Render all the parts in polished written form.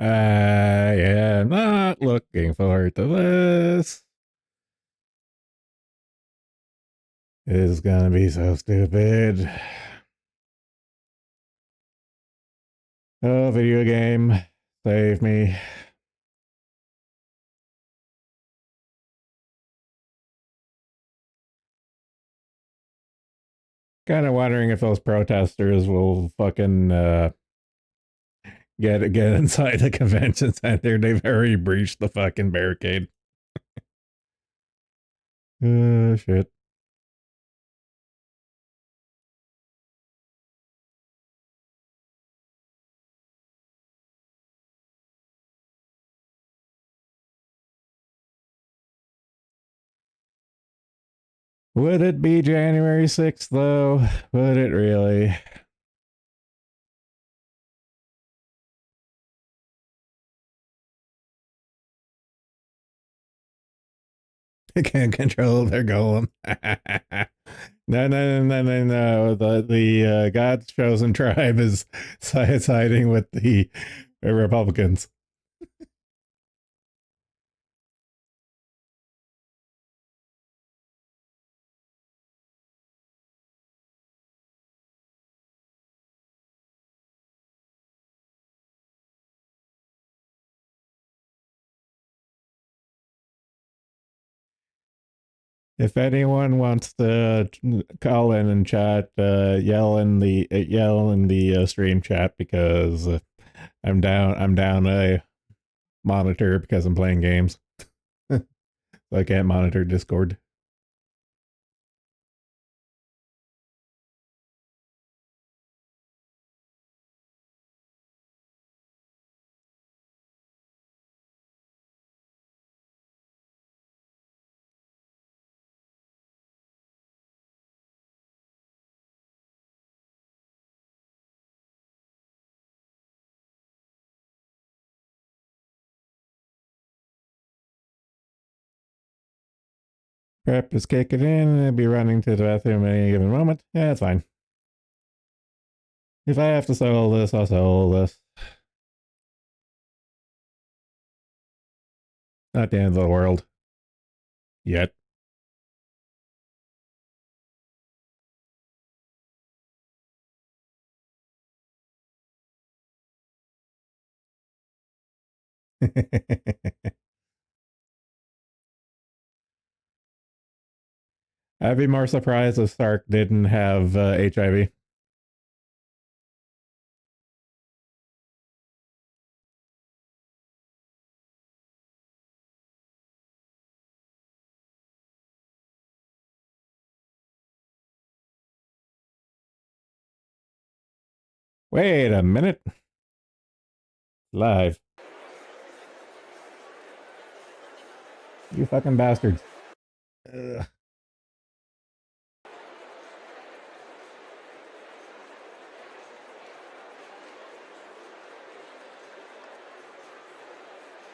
I am not looking forward to this. It is gonna be so stupid. Oh, video game, save me. Kind of wondering if those protesters will fucking get inside the convention center. They've already breached the fucking barricade. Shit. Would it be January 6th, though? Would it really? They can't control their golem. No. The God's chosen tribe is siding with the Republicans. If anyone wants to call in and chat, yell in the stream chat because I'm down. I'm down a monitor because I'm playing games. So I can't monitor Discord. Prep is kicking in. I'll be running to the bathroom at any given moment. Yeah, it's fine. If I have to sell this, I'll sell this. Not the end of the world. Yet. I'd be more surprised if Stark didn't have HIV. Wait a minute. Live. You fucking bastards. Ugh.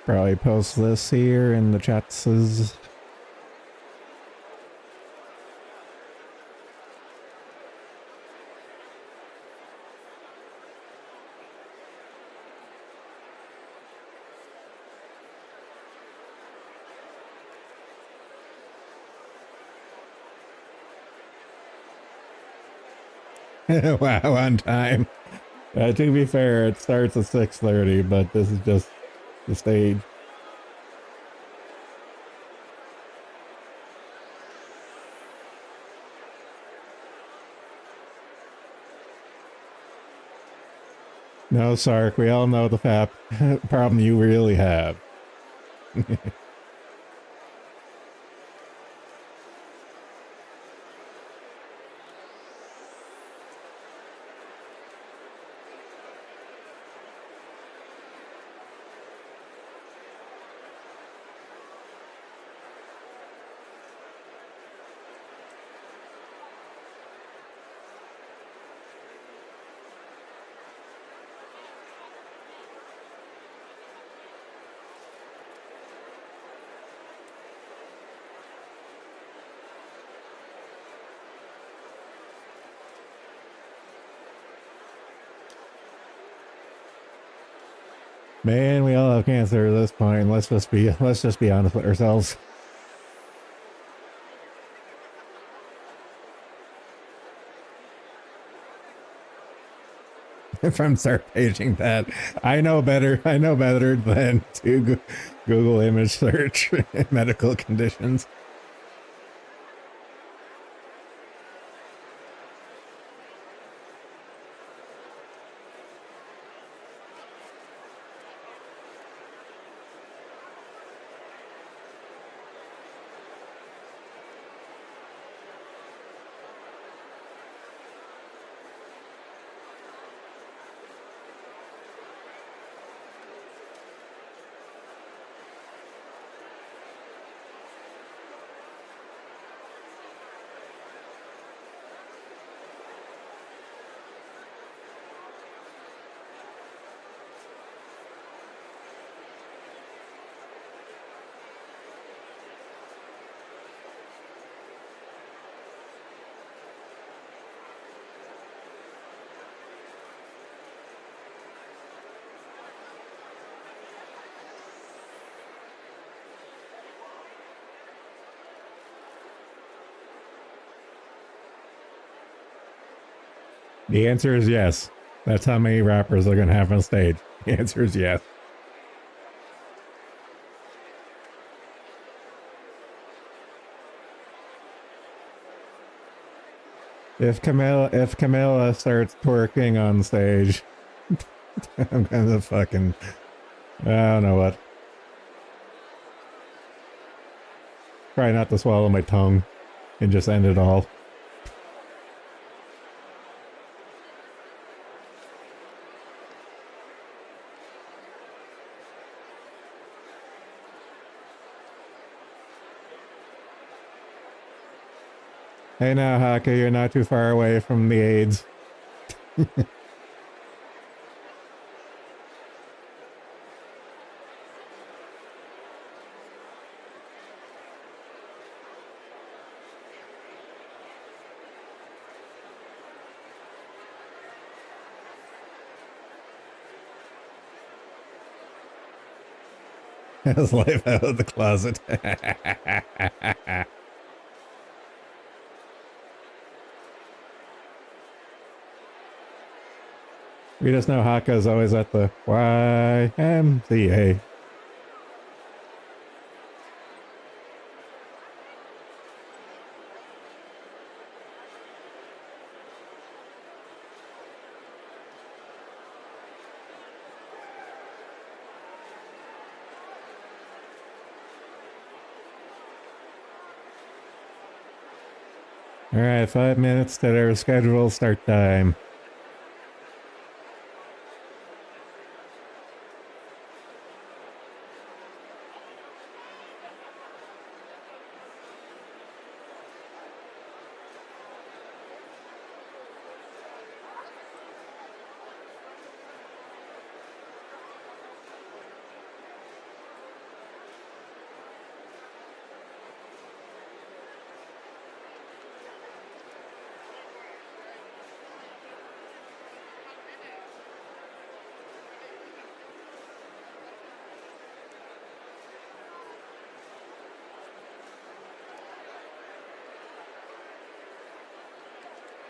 Probably post this here in the chats. Wow, on time. To be fair, it starts at 6:30, but this is just the stage. No, Sark, we all know the problem you really have. Man, we all have cancer at this point. Let's just be honest with ourselves. If I'm start paging that, I know better. I know better than to Google image search medical conditions. The answer is yes. That's how many rappers they're gonna have on stage. The answer is yes. If Camilla starts twerking on stage, I'm gonna fucking I don't know what. Try not to swallow my tongue and just end it all. Hey now, Haka, you're not too far away from the AIDS. His life out of the closet. We just know Haka's always at the YMCA. Alright, 5 minutes to their scheduled start time.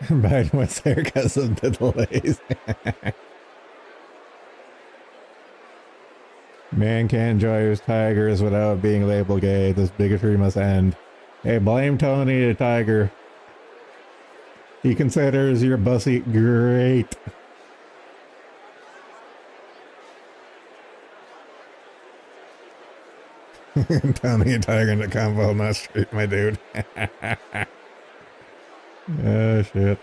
Biden was there because of the delays. Man can't enjoy his tigers without being labeled gay. This bigotry must end. Hey, blame Tony the Tiger. He considers your bussy great. Tony the Tiger in the combo, not straight, my dude. Oh, shit.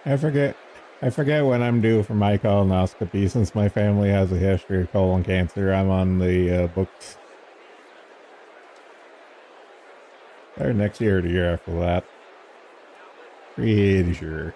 I forget. I forget when I'm due for my colonoscopy. Since my family has a history of colon cancer, I'm on the books. Or next year or the year after that. Pretty sure.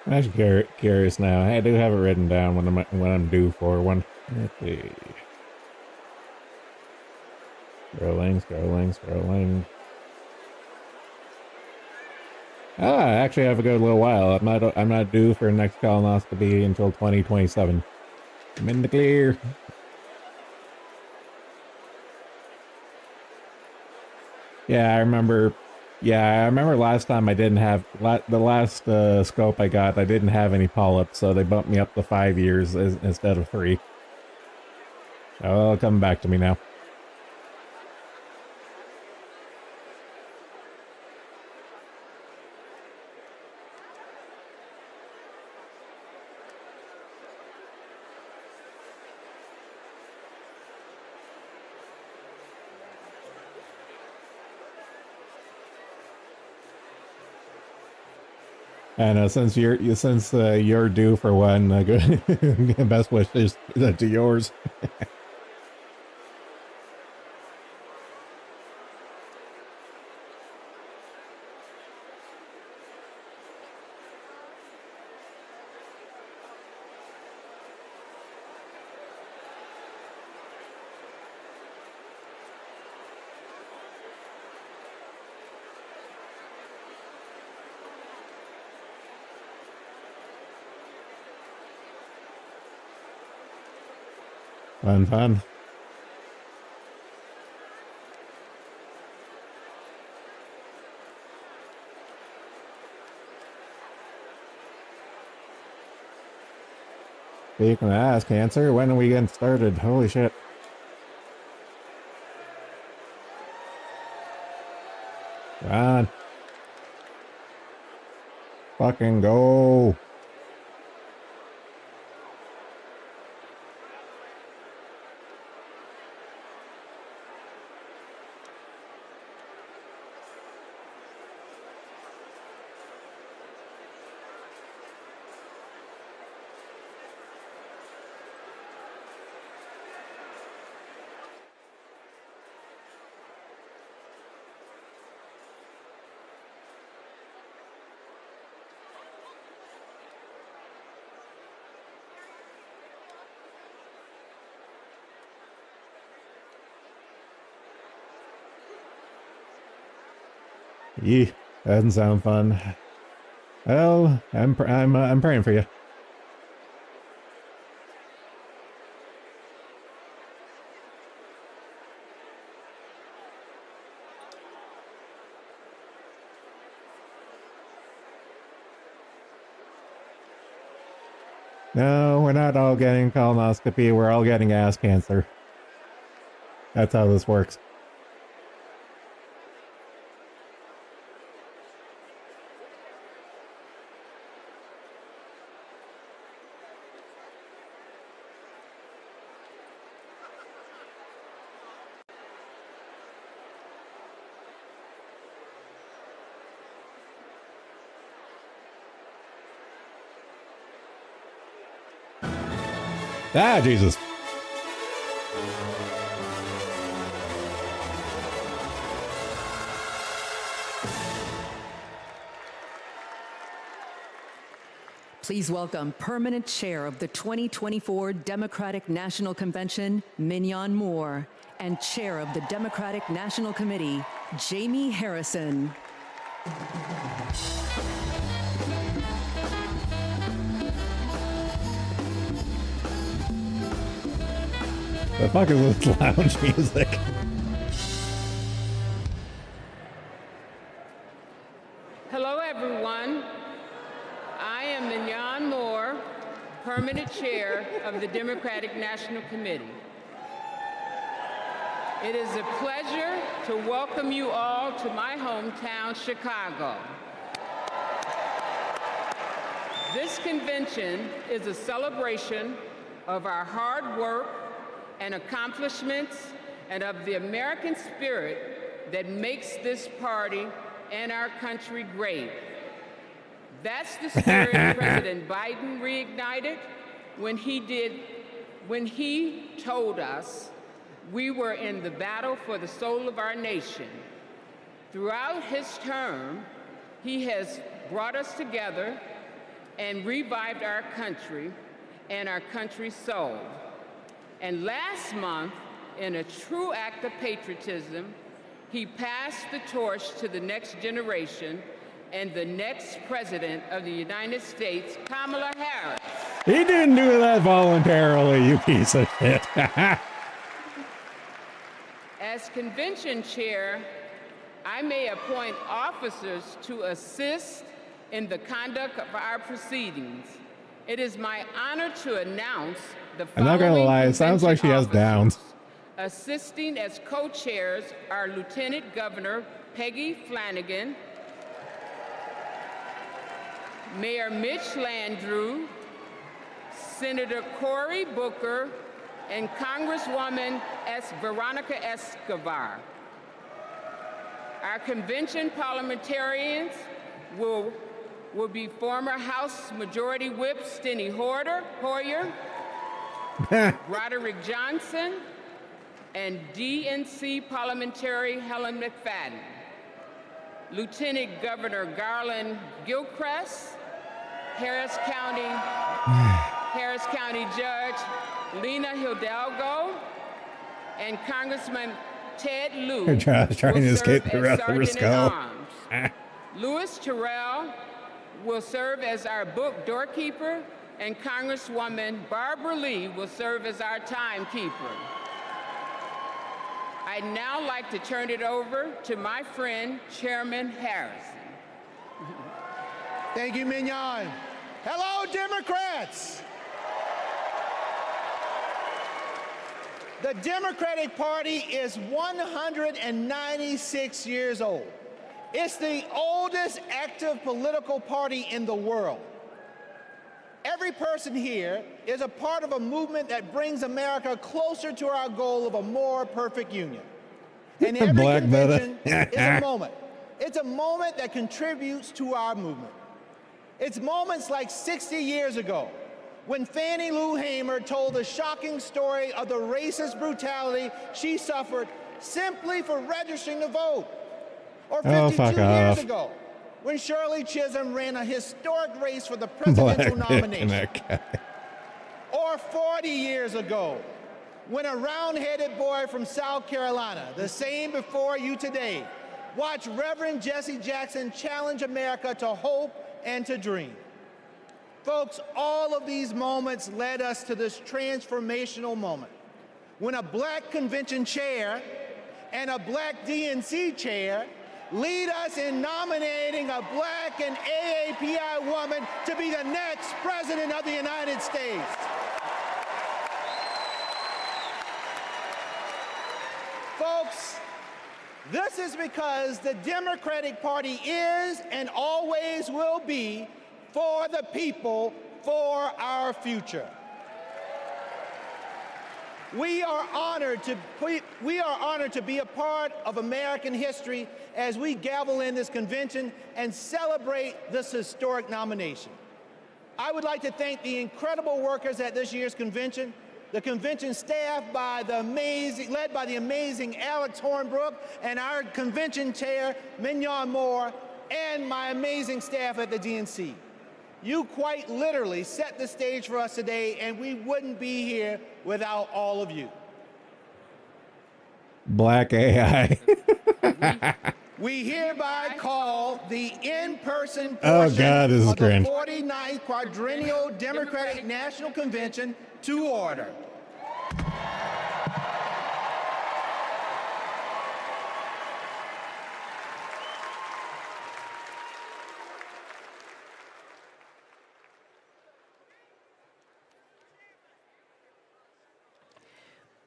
I'm actually curious now. I do have it written down when I'm due for one. Let's see. Scrolling. I actually have a good little while. I'm not due for next colonoscopy until 2027. I'm in the clear. Yeah, I remember. Yeah, I remember last time I didn't have the last scope I got. I didn't have any polyps, so they bumped me up to 5 years instead of 3. Oh, coming back to me now. And since you're due for one, best wishes to yours. Fun. Speaking of ass cancer, when are we getting started? Holy shit. Come on. Fucking go. Yee, that doesn't sound fun. Well, I'm praying for you. No, we're not all getting colonoscopy. We're all getting ass cancer. That's how this works. Ah, Jesus. Please welcome permanent chair of the 2024 Democratic National Convention, Mignon Moore, and chair of the Democratic National Committee, Jamie Harrison. The fuck is this lounge music? Hello, everyone. I am Mignon Moore, permanent chair of the Democratic National Committee. It is a pleasure to welcome you all to my hometown, Chicago. This convention is a celebration of our hard work and accomplishments and of the American spirit that makes this party and our country great. That's the spirit President Biden reignited when he told us we were in the battle for the soul of our nation. Throughout his term, he has brought us together and revived our country and our country's soul. And last month, in a true act of patriotism, he passed the torch to the next generation and the next president of the United States, Kamala Harris. He didn't do that voluntarily, you piece of shit. As convention chair, I may appoint officers to assist in the conduct of our proceedings. It is my honor to announce the following. I'm not gonna lie, it sounds like she has officers. downs. Assisting as co-chairs are Lieutenant Governor Peggy Flanagan, Mayor Mitch Landrieu, Senator Cory Booker, and Congresswoman Veronica Escobar. Our convention parliamentarians will be former House Majority Whip Steny Hoyer, Roderick Johnson, and DNC parliamentary Helen McFadden. Lieutenant Governor Garland Gilchrist, Harris County Judge Lena Hidalgo, and Congressman Ted Lieu Trying to escape the rest of her skull. Louis Terrell will serve as our book doorkeeper, and Congresswoman Barbara Lee will serve as our timekeeper. I'd now like to turn it over to my friend, Chairman Harrison. Thank you, Mignon. Hello, Democrats. The Democratic Party is 196 years old. It's the oldest active political party in the world. Every person here is a part of a movement that brings America closer to our goal of a more perfect union. And every convention is a moment. It's a moment that contributes to our movement. It's moments like 60 years ago, when Fannie Lou Hamer told the shocking story of the racist brutality she suffered simply for registering to vote. Or 52 years ago, when Shirley Chisholm ran a historic race for the presidential nomination. Or 40 years ago, when a round-headed boy from South Carolina, the same before you today, watched Reverend Jesse Jackson challenge America to hope and to dream. Folks, all of these moments led us to this transformational moment, when a black convention chair and a black DNC chair lead us in nominating a black and AAPI woman to be the next president of the United States. Folks, this is because the Democratic Party is and always will be for the people, for our future. We are honored to be a part of American history as we gavel in this convention and celebrate this historic nomination. I would like to thank the incredible workers at this year's convention, the convention staff led by the amazing Alex Hornbrook, and our convention chair, Mignon Moore, and my amazing staff at the DNC. You quite literally set the stage for us today, and we wouldn't be here without all of you. Black AI. We hereby call the in-person Oh, portion God, this is of the cringe. 49th Quadrennial Democratic National Convention to order.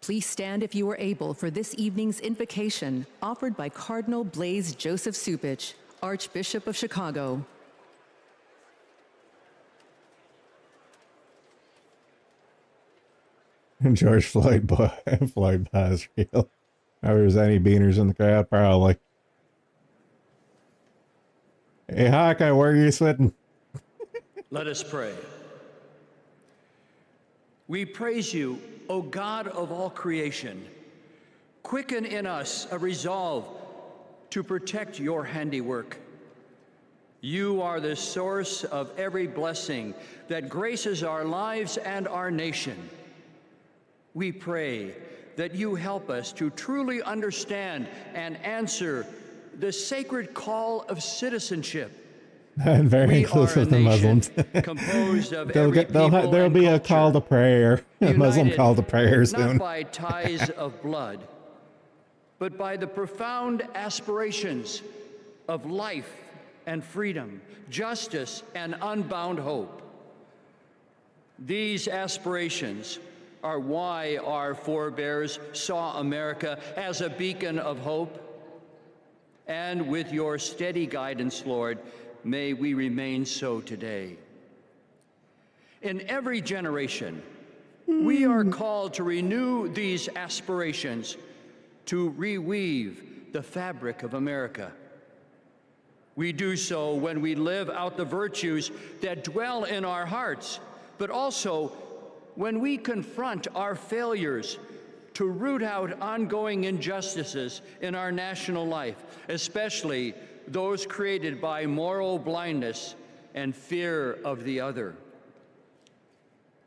Please stand if you are able for this evening's invocation offered by Cardinal Blaise Joseph Supich, Archbishop of Chicago. George Floyd Buzz real. If there's any beaners in the crowd, probably. Hey, Hawkeye, where are you sitting? Let us pray. We praise you, O God of all creation. Quicken in us a resolve to protect your handiwork. You are the source of every blessing that graces our lives and our nation. We pray that you help us to truly understand and answer the sacred call of citizenship. And very We inclusive are a of the nation Muslims. composed of every people There'll and be a culture, call to prayer, a Muslim united call to prayer not soon. by ties of blood, but by the profound aspirations of life and freedom, justice and unbound hope. These aspirations are why our forebears saw America as a beacon of hope. And with your steady guidance, Lord, may we remain so today. In every generation, we are called to renew these aspirations, to reweave the fabric of America. We do so when we live out the virtues that dwell in our hearts, but also when we confront our failures to root out ongoing injustices in our national life, especially those created by moral blindness and fear of the other.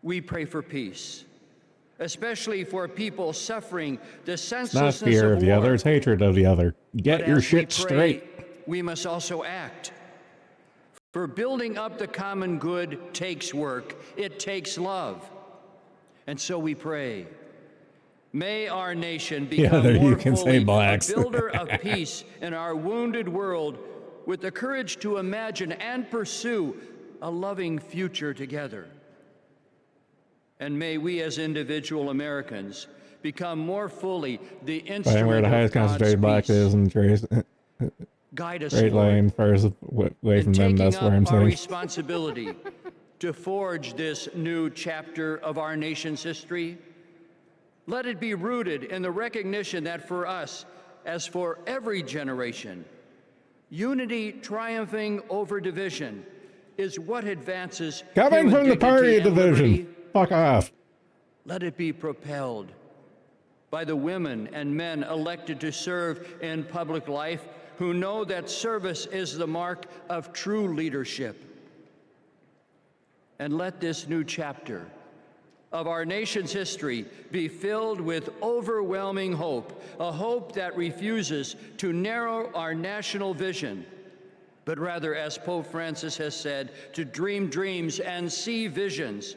We pray for peace, especially for people suffering the Not senselessness fear of the war. other, it's hatred of the other. Get But your as we shit pray, straight. we must also act. For building up the common good takes work, it takes love. And so we pray. May our nation become there you more can say fully a blacks. builder of peace in our wounded world, with the courage to imagine and pursue a loving future together. And may we as individual Americans become more fully the Finding instrument where the of highest God's concentrated blacks peace. is and trace Guide us, straight Lord, line first away in from them. taking That's where up I'm our sitting. responsibility to forge this new chapter of our nation's history. Let it be rooted in the recognition that for us, as for every generation, unity triumphing over division is what advances Coming human from the party dignity and division. liberty. Fuck off. Let it be propelled by the women and men elected to serve in public life, who know that service is the mark of true leadership. And let this new chapter of our nation's history be filled with overwhelming hope, a hope that refuses to narrow our national vision, but rather, as Pope Francis has said, to dream dreams and see visions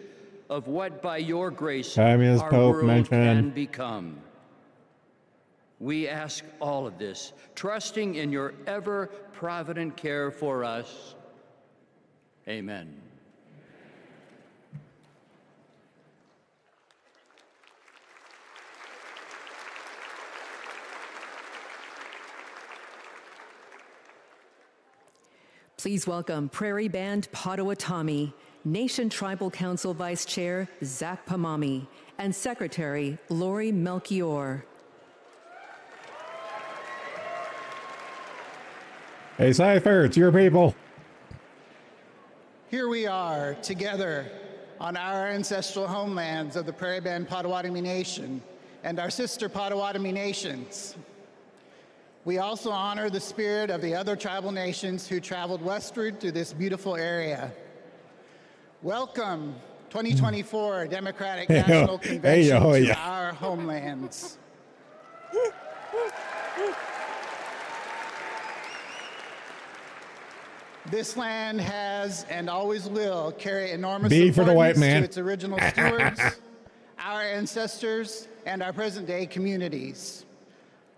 of what by your grace Communist our Pope world mentioned. can become. We ask all of this, trusting in your ever-provident care for us. Amen. Please welcome Prairie Band Potawatomi, Nation Tribal Council Vice Chair Zach Pamami, and Secretary Lori Melchior. Hey, Cypher, it's your people. Here we are together on our ancestral homelands of the Prairie Band Potawatomi Nation and our sister Potawatomi nations. We also honor the spirit of the other tribal nations who traveled westward to this beautiful area. Welcome, 2024 Democratic Hey, yo. National Hey, Convention yo, to yeah. our homelands. This land has and always will carry enormous B for the white importance man. to its original stewards, our ancestors, and our present-day communities.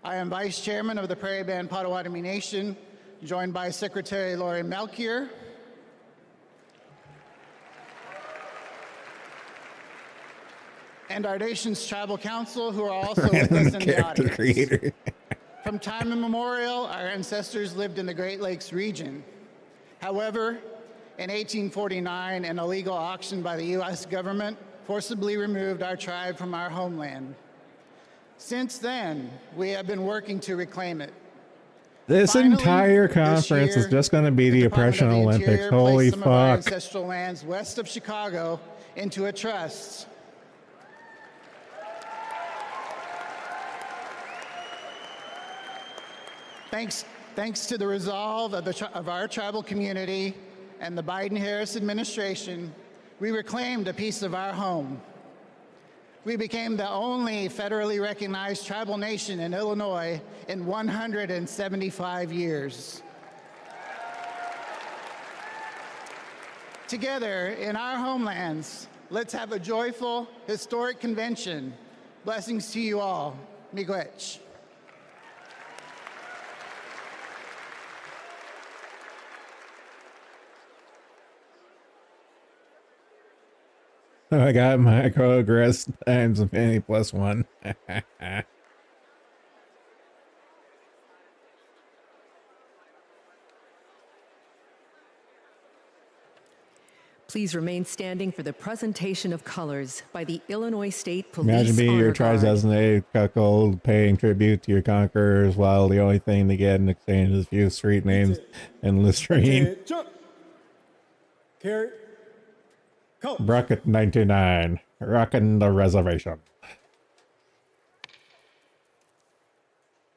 I am Vice Chairman of the Prairie Band Potawatomi Nation, joined by Secretary Lori Melchior, and our nation's tribal council, who are also with us in the Character audience. creator. From time immemorial, our ancestors lived in the Great Lakes region. However, in 1849, an illegal auction by the U.S. government forcibly removed our tribe from our homeland. Since then, we have been working to reclaim it. This Finally, entire this conference is year, just going to be the Department Oppression of the Olympics. Interior Holy placed some of our fuck. ancestral lands west of Chicago into a trust. Thanks to the resolve of our tribal community and the Biden-Harris administration, we reclaimed a piece of our home. We became the only federally recognized tribal nation in Illinois in 175 years. Together, in our homelands, let's have a joyful, historic convention. Blessings to you all. Miigwech. I got microagress times infinity plus one. Please remain standing for the presentation of colors by the Illinois State Police Imagine being Honor your tribe's Guard. designated cuckold, paying tribute to your conquerors, while the only thing they get in exchange is a few street names and Listerine. Carry. Coach. Bracket 99, rocking the reservation.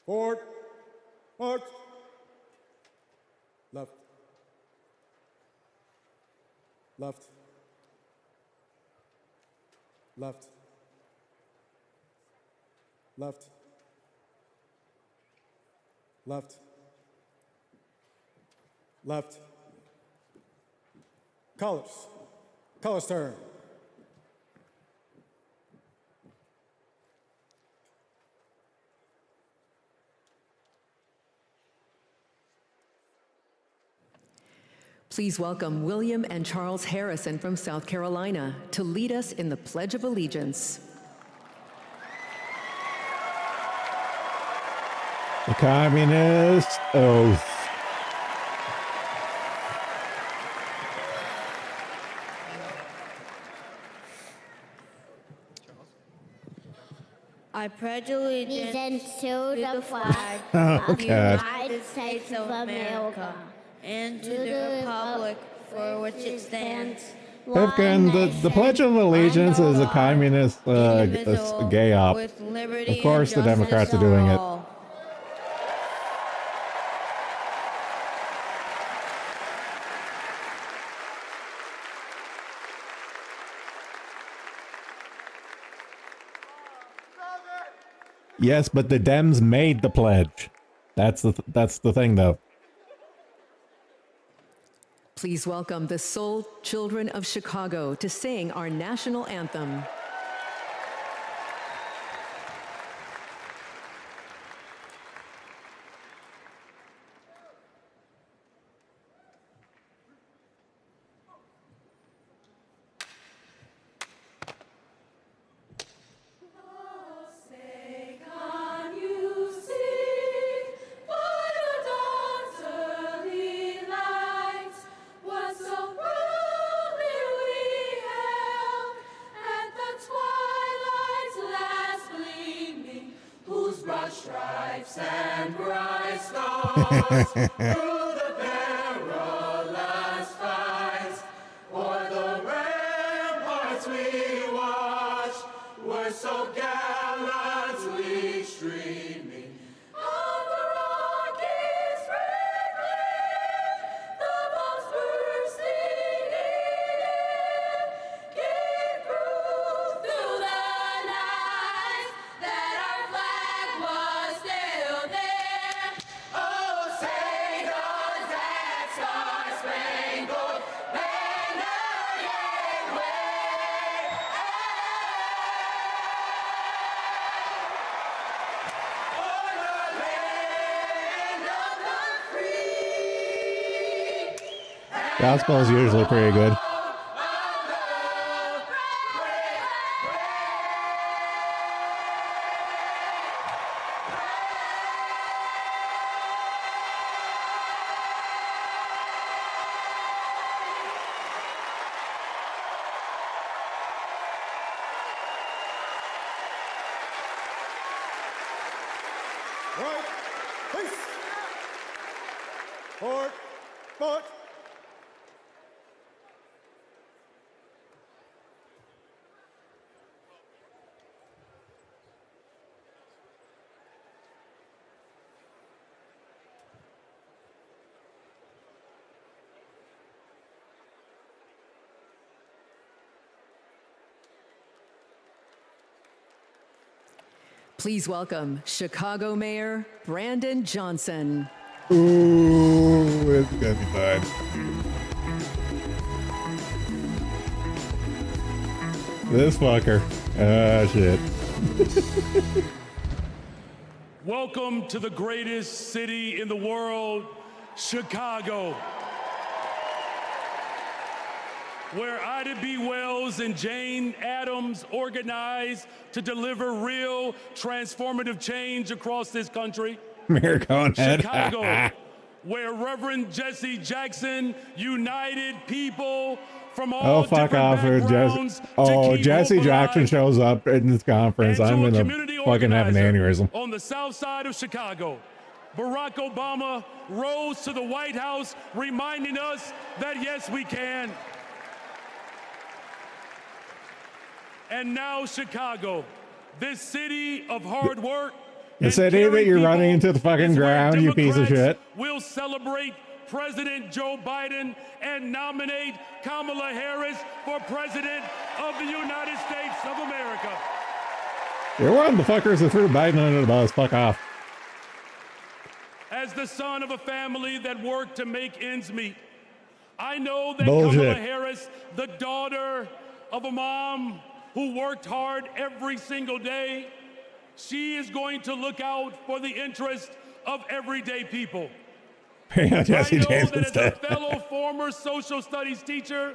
Forward. March. Left. Left. Left. Left. Left. Left. Colors. Colors turn. Please welcome William and Charles Harrison from South Carolina to lead us in the Pledge of Allegiance. The communist oath. I pledge allegiance to the flag Oh, of the God. United States of America and to the republic for which it stands. Pipkin, the Pledge of Allegiance is a communist gay op. With liberty Of course and the Democrats justice are doing for it. all. Yes, but the Dems made the pledge. That's the thing, though. Please welcome the Soul Children of Chicago to sing our national anthem. Stripes and bright stars through the perilous fights, o'er the ramparts we watched, were so gallantly streaming. On the Rockies sprinkling, the bombs bursting in, Gospel is usually pretty good. Right. Peace. Forward. Forward. Please welcome Chicago Mayor Brandon Johnson. Ooh, it's gonna be fine. This fucker. Ah, shit. Welcome to the greatest city in the world, Chicago, where Ida B. Wells and Jane Addams organized to deliver real transformative change across this country. Mayor Conehead. Chicago, where Reverend Jesse Jackson united people from all Oh, fuck different off with Jesse. backgrounds to Oh, keep Jesse hope Jackson alive. shows up in this conference. And to I'm a gonna community fucking have an organizer aneurysm. on the south side of Chicago, Barack Obama rose to the White House reminding us that yes, we can. And now Chicago, this city of hard work. The and city that caring you're people running into the fucking is where ground, you piece of Democrats shit. will celebrate President Joe Biden and nominate Kamala Harris for President of the United States of America. You're one of the fuckers that threw Biden under the bus. Fuck off. As the son of a family that worked to make ends meet, I know that Bullshit. Kamala Harris, the daughter of a mom who worked hard every single day, she is going to look out for the interest of everyday people. Yeah, Jesse I know James that as a instead. fellow former social studies teacher,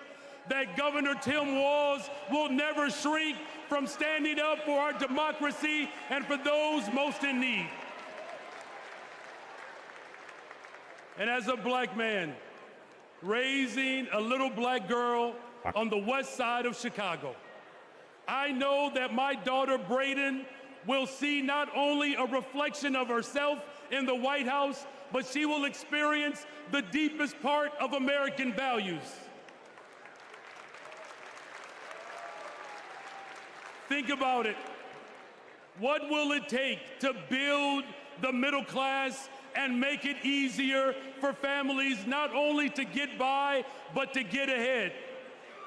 that Governor Tim Walz will never shrink from standing up for our democracy and for those most in need. And as a black man, raising a little black girl on the west side of Chicago, I know that my daughter Brayden will see not only a reflection of herself in the White House, but she will experience the deepest part of American values. Think about it. What will it take to build the middle class and make it easier for families not only to get by, but to get ahead?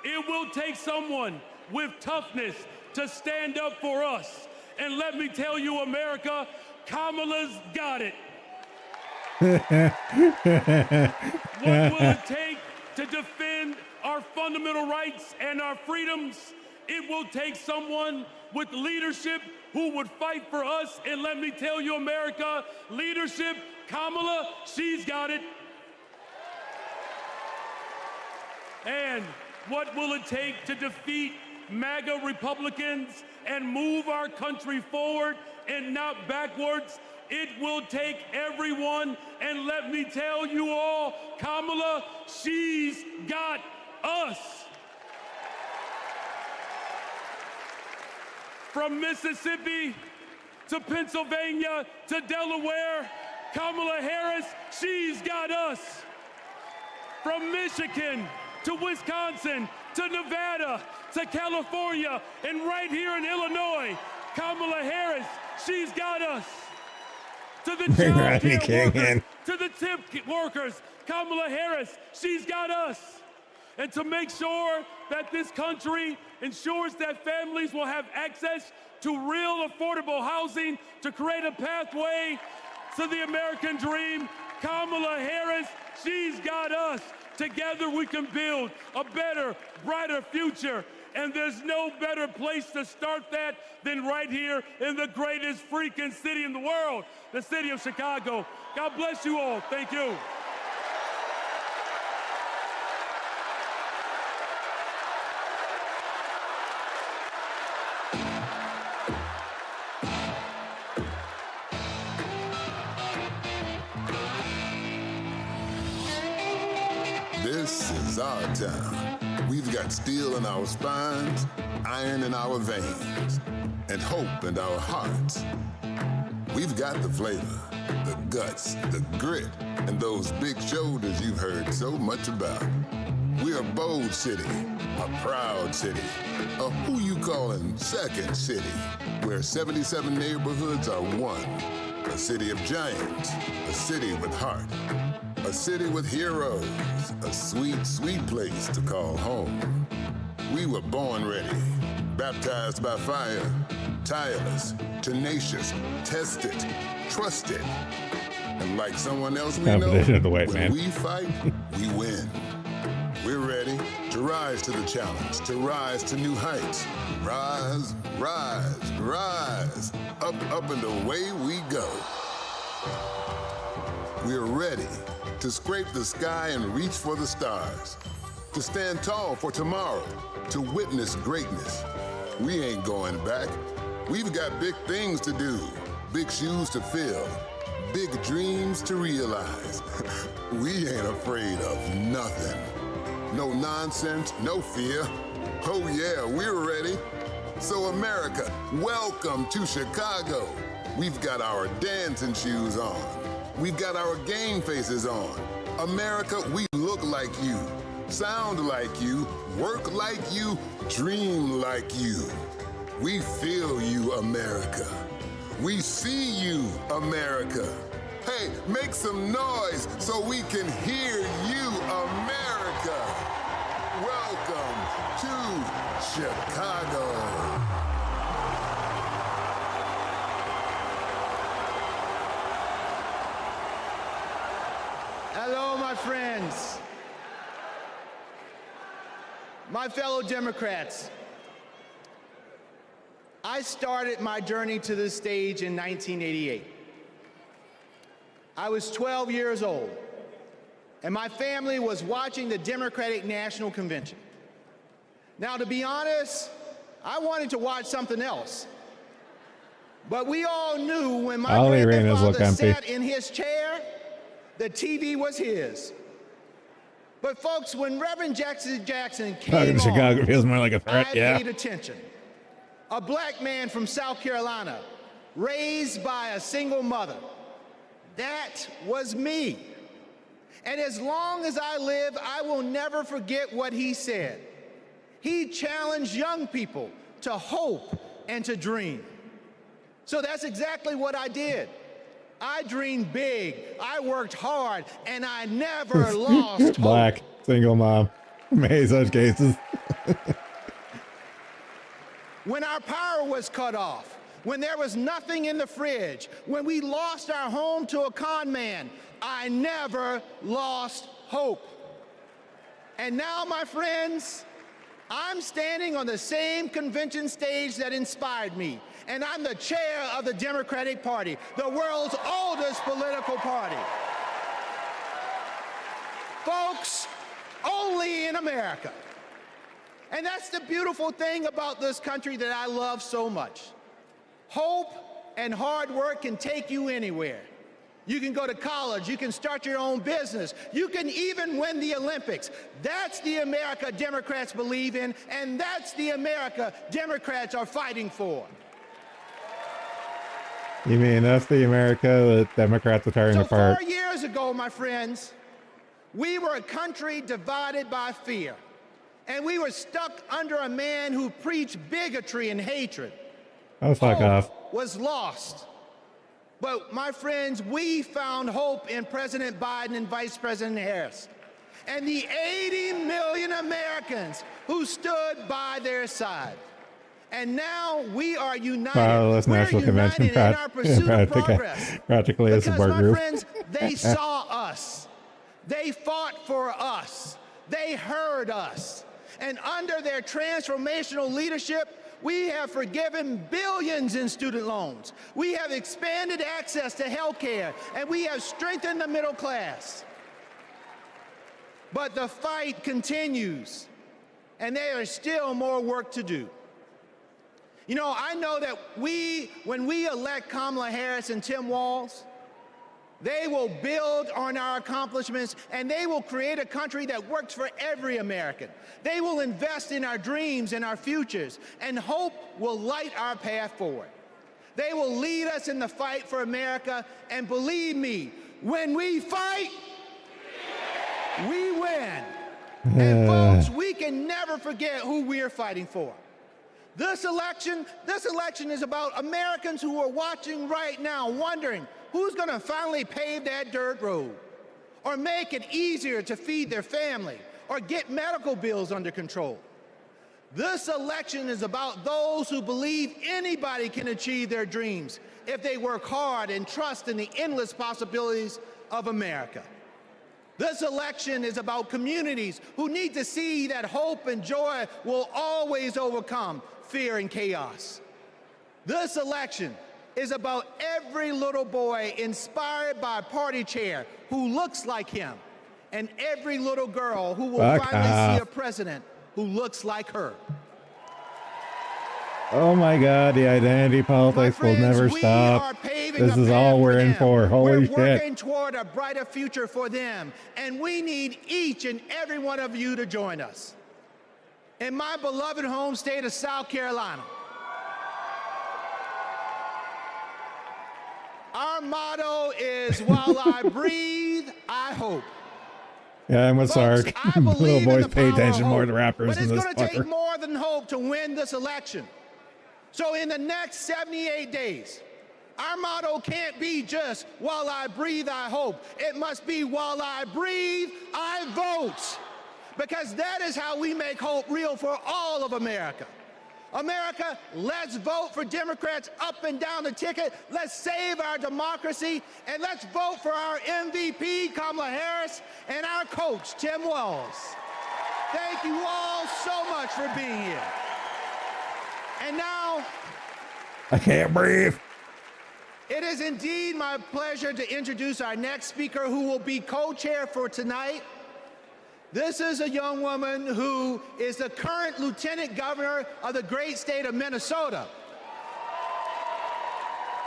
It will take someone with toughness to stand up for us. And let me tell you, America, Kamala's got it. What will it take to defend our fundamental rights and our freedoms? It will take someone with leadership who would fight for us. And let me tell you, America, leadership, Kamala, she's got it. And what will it take to defeat MAGA Republicans and move our country forward and not backwards? It will take everyone, and let me tell you all, Kamala, she's got us. From Mississippi to Pennsylvania to Delaware, Kamala Harris, she's got us. From Michigan to Wisconsin to Nevada to California and right here in Illinois, Kamala Harris, she's got us. To the child care workers, to the tip workers, Kamala Harris, she's got us. And to make sure that this country ensures that families will have access to real affordable housing, to create a pathway to the American dream, Kamala Harris, she's got us. Together we can build a better, brighter future. And there's no better place to start that than right here in the greatest freaking city in the world, the city of Chicago. God bless you all. Thank you. our town. We've got steel in our spines, iron in our veins, and hope in our hearts. We've got the flavor, the guts, the grit, and those big shoulders you've heard so much about. We're a bold city, a proud city, a who you callin' second city, where 77 neighborhoods are one. A city of giants, a city with heart, a city with heroes, a sweet, sweet place to call home. We were born ready, baptized by fire, tireless, tenacious, tested, trusted. And like someone else we know, Competition of the white when man. we fight, we win. We're ready to rise to the challenge, to rise to new heights. Rise, rise, rise. Up, up, and away we go. We're ready to scrape the sky and reach for the stars. To stand tall for tomorrow, to witness greatness. We ain't going back. We've got big things to do, big shoes to fill, big dreams to realize. We ain't afraid of nothing. No nonsense, no fear. Oh yeah, we're ready. So America, welcome to Chicago. We've got our dancing shoes on. We've got our game faces on. America, we look like you, sound like you, work like you, dream like you. We feel you, America. We see you, America. Hey, make some noise so we can hear you, America. Welcome to Chicago. Hello, my friends. My fellow Democrats. I started my journey to this stage in 1988. I was 12 years old, and my family was watching the Democratic National Convention. Now, to be honest, I wanted to watch something else. But we all knew when my grandfather sat in his chair, the TV was his. But folks, when Reverend Jackson came on, Chicago feels more like a threat. I paid attention. A black man from South Carolina, raised by a single mother. That was me. And as long as I live, I will never forget what he said. He challenged young people to hope and to dream. So that's exactly what I did. I dreamed big, I worked hard, and I never lost hope. Black, single mom, many such cases. When our power was cut off, when there was nothing in the fridge, when we lost our home to a con man, I never lost hope. And now, my friends, I'm standing on the same convention stage that inspired me, and I'm the chair of the Democratic Party, the world's oldest political party. Folks, only in America. And that's the beautiful thing about this country that I love so much. Hope and hard work can take you anywhere. You can go to college, you can start your own business, you can even win the Olympics. That's the America Democrats believe in, and that's the America Democrats are fighting for. You mean that's the America that Democrats are tearing apart? 4 years ago, my friends, we were a country divided by fear. And we were stuck under a man who preached bigotry and hatred. Oh, fuck off. Was lost. But my friends, we found hope in President Biden and Vice President Harris. And the 80 million Americans who stood by their side. And now we are united. Powerless National Convention in our pursuit of progress. Practically a support group. Friends, they saw us. They fought for us. They heard us. And under their transformational leadership, we have forgiven billions in student loans. We have expanded access to health care, and we have strengthened the middle class. But the fight continues, and there is still more work to do. You know, I know that when we elect Kamala Harris and Tim Walz, They will build on our accomplishments, and they will create a country that works for every American. They will invest in our dreams and our futures, and hope will light our path forward. They will lead us in the fight for America, and believe me, when we fight, we win. And folks, we can never forget who we are fighting for. This election is about Americans who are watching right now, wondering who's going to finally pave that dirt road, or make it easier to feed their family, or get medical bills under control. This election is about those who believe anybody can achieve their dreams if they work hard and trust in the endless possibilities of America. This election is about communities who need to see that hope and joy will always overcome fear and chaos. This election is about every little boy inspired by a party chair who looks like him, and every little girl who will finally see a president who looks like her. Oh my God, the identity politics will never stop. This is all we're in for. Holy shit. We're working toward a brighter future for them, and we need each and every one of you to join us. In my beloved home state of South Carolina, our motto is, while I breathe, I hope. Yeah, I'm with Sark. Little boys pay attention more to rappers than this fucker. But it's going to take fucker. more than hope to win this election. So in the next 78 days, our motto can't be just, while I breathe, I hope. It must be, while I breathe, I vote. Because that is how we make hope real for all of America. America, let's vote for Democrats up and down the ticket. Let's save our democracy, and let's vote for our MVP, Kamala Harris, and our coach, Tim Walz. Thank you all so much for being here. And now, I can't breathe. It is indeed my pleasure to introduce our next speaker, who will be co-chair for tonight. This is a young woman who is the current lieutenant governor of the great state of Minnesota.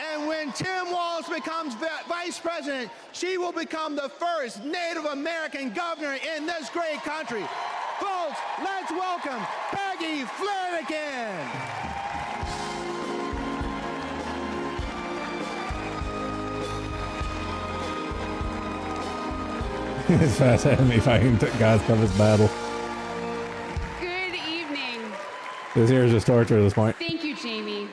And when Tim Walz becomes vice president, she will become the first Native American governor in this great country. Folks, let's welcome Peggy Flanagan. It's fast enemy fighting God's toughest battle. Good evening. This here is just torture at this point. Thank you, Jamie.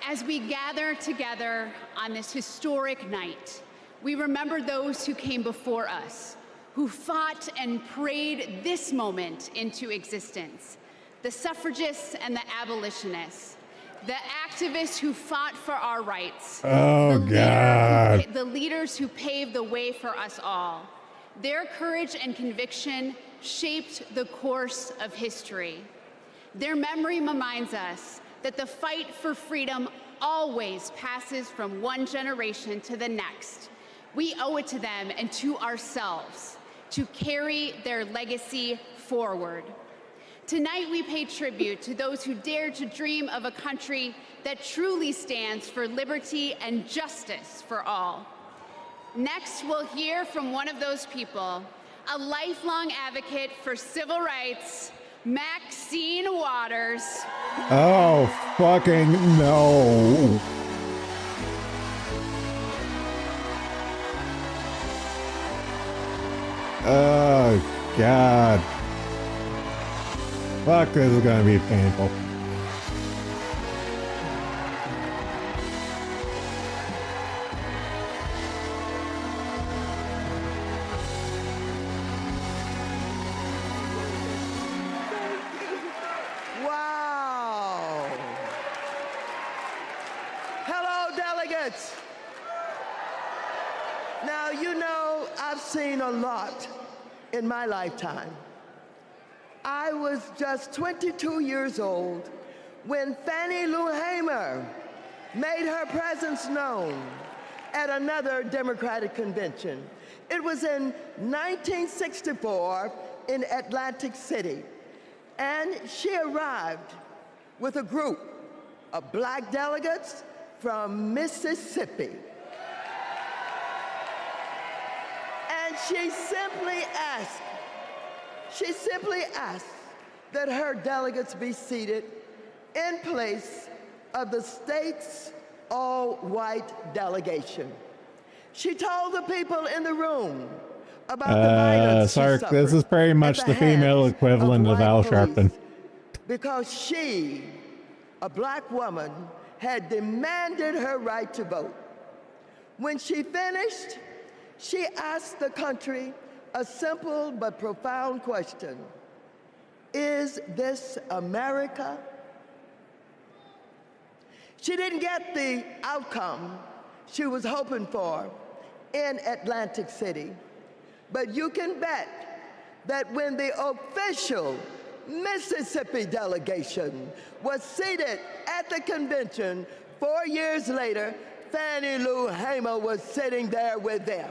As we gather together on this historic night, we remember those who came before us, who fought and prayed this moment into existence. The suffragists and the abolitionists, the activists who fought for our rights. Oh, God. The leaders who paved the way for us all. Their courage and conviction shaped the course of history. Their memory reminds us that the fight for freedom always passes from one generation to the next. We owe it to them and to ourselves to carry their legacy forward. Tonight, we pay tribute to those who dared to dream of a country that truly stands for liberty and justice for all. Next, we'll hear from one of those people, a lifelong advocate for civil rights, Maxine Waters. Oh, fucking no. Oh, God. Fuck, this is gonna be painful. Wow. Hello, delegates. Now, you know, I've seen a lot in my lifetime. I was just 22 years old when Fannie Lou Hamer made her presence known at another Democratic convention. It was in 1964 in Atlantic City, and she arrived with a group of black delegates from Mississippi. she simply asked that her delegates be seated in place of the state's all-white delegation. She told the people in the room about the violence she Sark, suffered this is pretty much at the female hands equivalent of white Al police Sharpton. because she, a black woman, had demanded her right to vote. When she finished, she asked the country a simple but profound question. Is this America? She didn't get the outcome she was hoping for in Atlantic City, but you can bet that when the official Mississippi delegation was seated at the convention 4 years later, Fannie Lou Hamer was sitting there with them.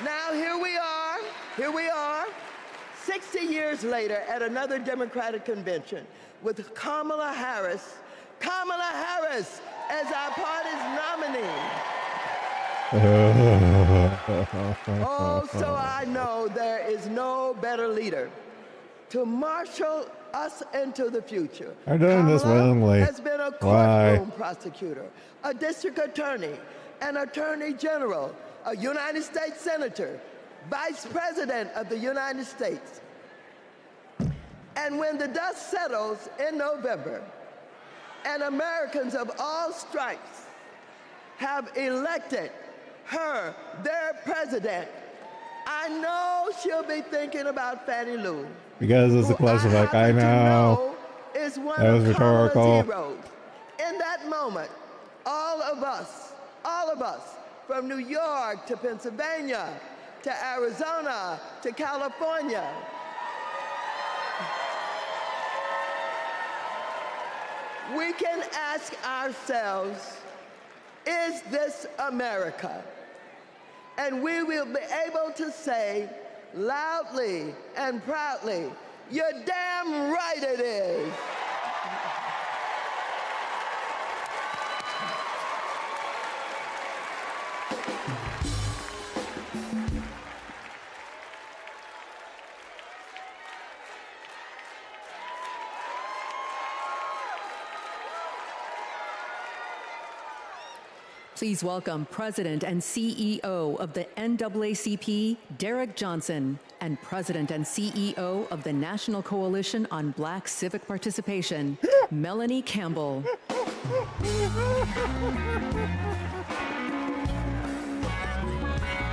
Now here we are, 60 years later at another Democratic convention with Kamala Harris as our party's nominee. Oh, so I know there is no better leader to marshal us into the future. I'm doing this willingly. Has been a courtroom prosecutor, a district attorney, an attorney general, a United States senator, vice president of the United States. And when the dust settles in November, and Americans of all stripes have elected her, their president, I know she'll be thinking about Fannie Lou. Because it's a classified, I know. Is one That was of Kamala's rhetorical. heroes. In that moment, all of us, from New York to Pennsylvania, to Arizona, to California, we can ask ourselves, is this America? And we will be able to say loudly and proudly, you're damn right it is. Please welcome President and CEO of the NAACP, Derek Johnson, and President and CEO of the National Coalition on Black Civic Participation, Melanie Campbell.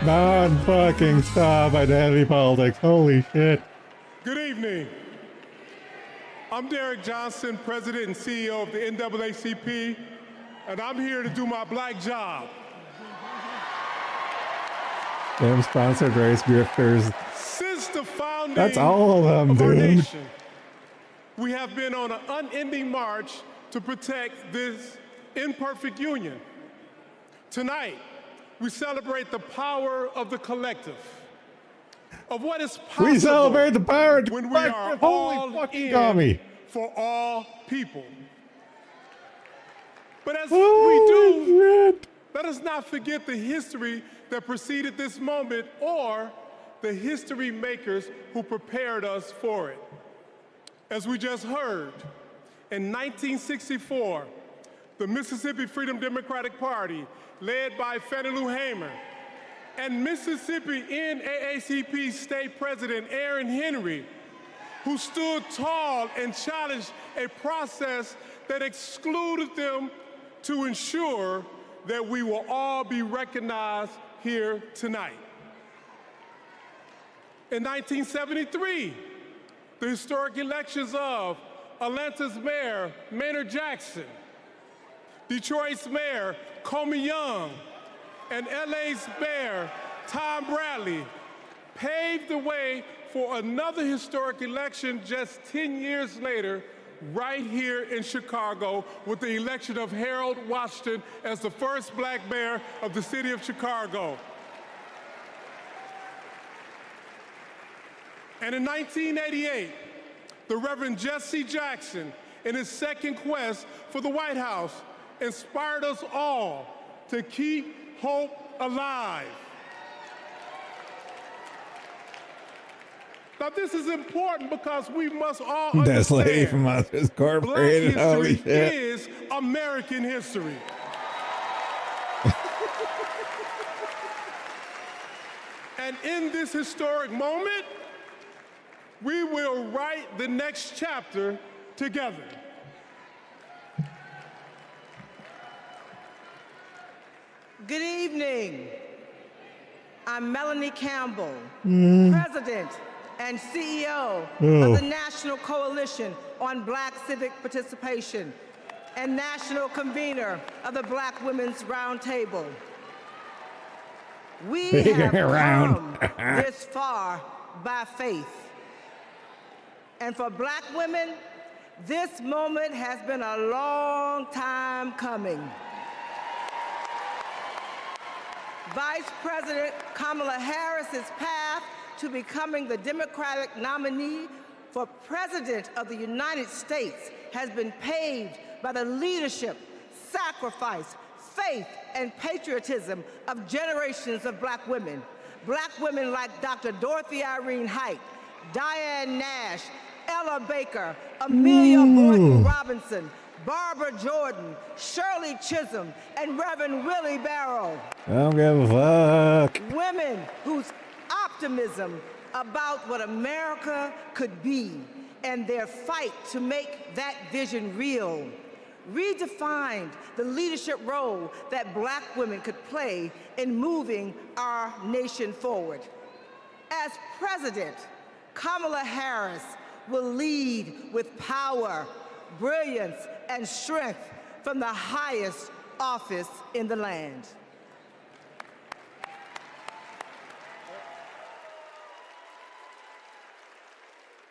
Non-fucking stop identity politics. Holy shit. Good evening. I'm Derek Johnson, President and CEO of the NAACP, and I'm here to do my black job. Damn sponsored race grifters. Since the founding That's all of them, our dude. nation, we have been on an unending march to protect this imperfect union. Tonight, we celebrate the power of the collective, of what is possible We celebrate the power of when we are Holy all fucking in commie. for all people. But as Holy we do, shit. let us not forget the history that preceded this moment or the history makers who prepared us for it. As we just heard, in 1964, the Mississippi Freedom Democratic Party, led by Fannie Lou Hamer, and Mississippi NAACP State President Aaron Henry, who stood tall and challenged a process that excluded them to ensure that we will all be recognized here tonight. In 1973, the historic elections of Atlanta's Mayor Maynard Jackson, Detroit's Mayor Comey Young, and LA's Mayor Tom Bradley paved the way for another historic election just 10 years later, right here in Chicago, with the election of Harold Washington as the first black mayor of the city of Chicago. And in 1988, the Reverend Jesse Jackson, in his second quest for the White House, inspired us all to keep hope alive. Now, this is important because we must all That's Lady from understand Monsters Black Incorporated. Holy history shit. is American history. And in this historic moment, we will write the next chapter together. Good evening. I'm Melanie Campbell, President and CEO of the National Coalition on Black Civic Participation and National Convener of the Black Women's Roundtable. We have come this far by faith. And for Black women, this moment has been a long time coming. Vice President Kamala Harris's path to becoming the Democratic nominee for President of the United States has been paved by the leadership, sacrifice, faith, and patriotism of generations of Black women. Black women like Dr. Dorothy Irene Height, Diane Nash, Ella Baker, Amelia Boynton Robinson, Barbara Jordan, Shirley Chisholm, and Reverend Willie Barrow. I don't give a fuck. Women whose optimism about what America could be and their fight to make that vision real redefined the leadership role that Black women could play in moving our nation forward. As president, Kamala Harris will lead with power, brilliance, and strength from the highest office in the land.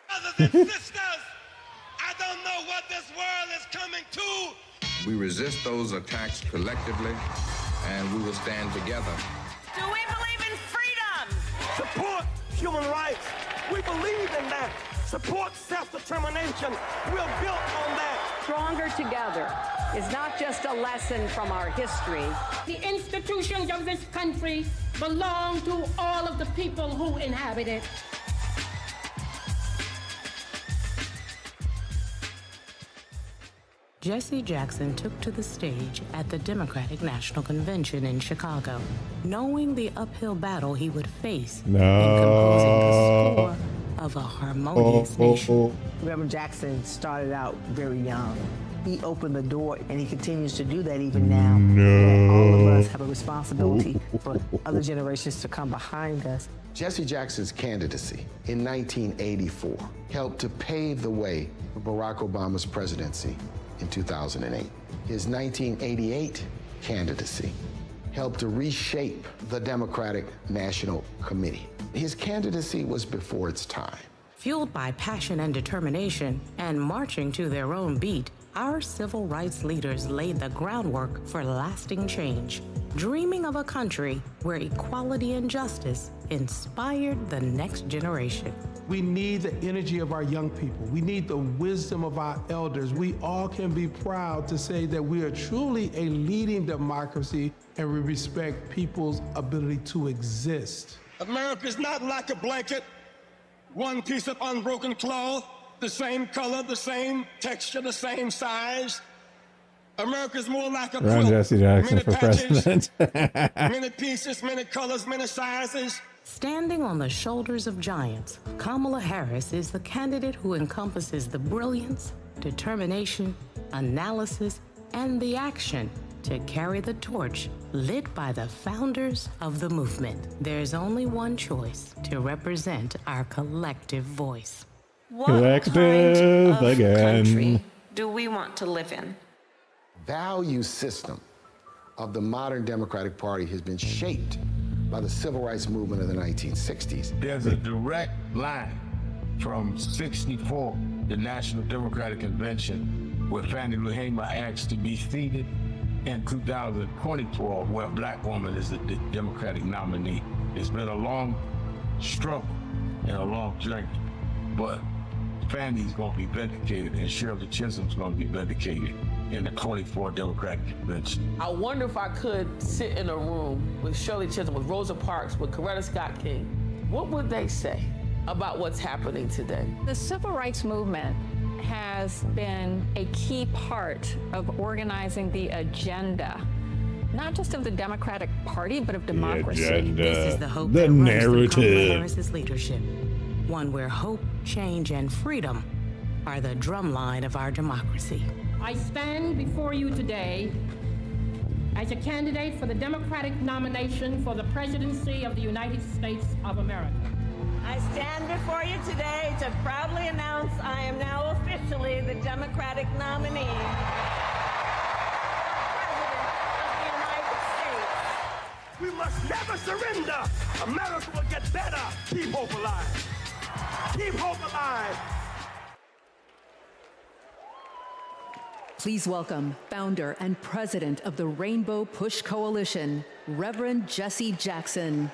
Brothers and sisters, I don't know what this world is coming to. We resist those attacks collectively, and we will stand together. Do we believe in freedom? Support human rights. We believe in that. Support self-determination. We're built on that. Stronger together is not just a lesson from our history. The institutions of this country belong to all of the people who inhabit it. Jesse Jackson took to the stage at the Democratic National Convention in Chicago, knowing the uphill battle he would face in composing the score of a harmonious nation. Reverend Jackson started out very young. He opened the door, and he continues to do that even now. And all of us have a responsibility for other generations to come behind us. Jesse Jackson's candidacy in 1984 helped to pave the way for Barack Obama's presidency in 2008. His 1988 candidacy helped to reshape the Democratic National Committee. His candidacy was before its time. Fueled by passion and determination and marching to their own beat, our civil rights leaders laid the groundwork for lasting change, dreaming of a country where equality and justice inspired the next generation. We need the energy of our young people. We need the wisdom of our elders. We all can be proud to say that we are truly a leading democracy and we respect people's ability to exist. America is not like a blanket, one piece of unbroken cloth, the same color, the same texture, the same size. America is more like a Run quilt. Jesse Jackson Many for patches, president. many pieces, many colors, many sizes. Standing on the shoulders of giants, Kamala Harris is the candidate who encompasses the brilliance, determination, analysis, and the action to carry the torch lit by the founders of the movement. There's only one choice to represent our collective voice. What Collective kind of again. country do we want to live in? Value system of the modern Democratic Party has been shaped by the civil rights movement of the 1960s. There's a direct line from 64, the National Democratic Convention, where Fannie Lou Hamer asked to be seated, in 2024, where a Black woman is the Democratic nominee. It's been a long struggle and a long journey, but Fannie's gonna be vindicated and Shirley Chisholm's gonna be vindicated. in the 24th Democratic Convention. I wonder if I could sit in a room with Shirley Chisholm, with Rosa Parks, with Coretta Scott King. What would they say about what's happening today? The civil rights movement has been a key part of organizing the agenda, not just of the Democratic Party, but of democracy. This is the hope the that runs through Kamala narrative. Harris's leadership, one where hope, change, and freedom are the drumline of our democracy. I stand before you today as a candidate for the Democratic nomination for the presidency of the United States of America. I stand before you today to proudly announce I am now officially the Democratic nominee. We must never surrender. America will get better. Keep hope alive. Keep hope alive. Please welcome founder and president of the Rainbow Push Coalition, Reverend Jesse Jackson.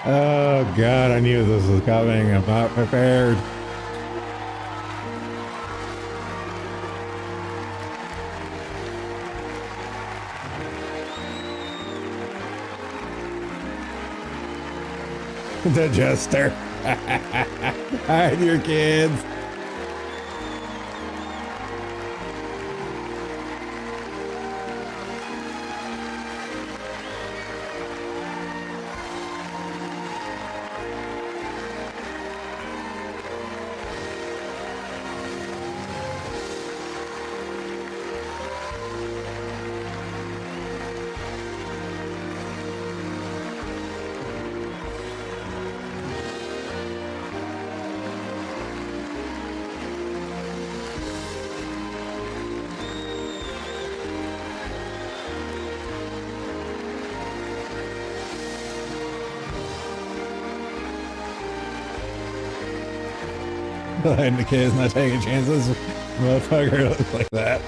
Oh God, I knew this was coming. I'm not prepared. The jester. Hide your kids. And the kid's not taking chances. Motherfucker looks like that.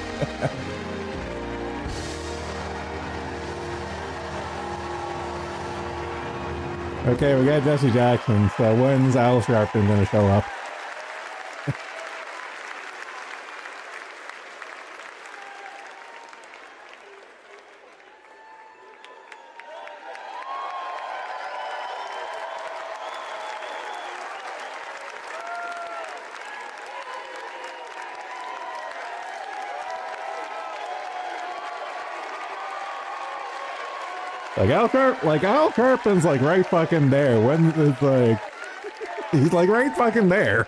Okay, we got Jesse Jackson. So when's Al Sharpton gonna show up? Al Sharpton's like right fucking there. When it's like, he's like right fucking there.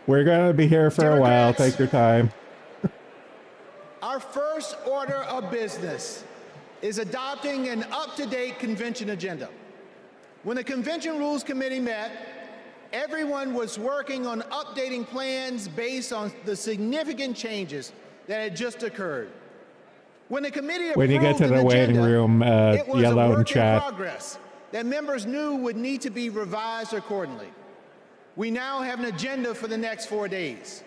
We're gonna be here for a while. Take your time. Our first order of business is adopting an up-to-date convention agenda. When the Convention Rules Committee met, everyone was working on updating plans based on the significant changes that had just occurred. When the committee When you get to the waiting room, yell out in chat. Progress that members knew would need to be revised accordingly. We now have an agenda for the next 4 days.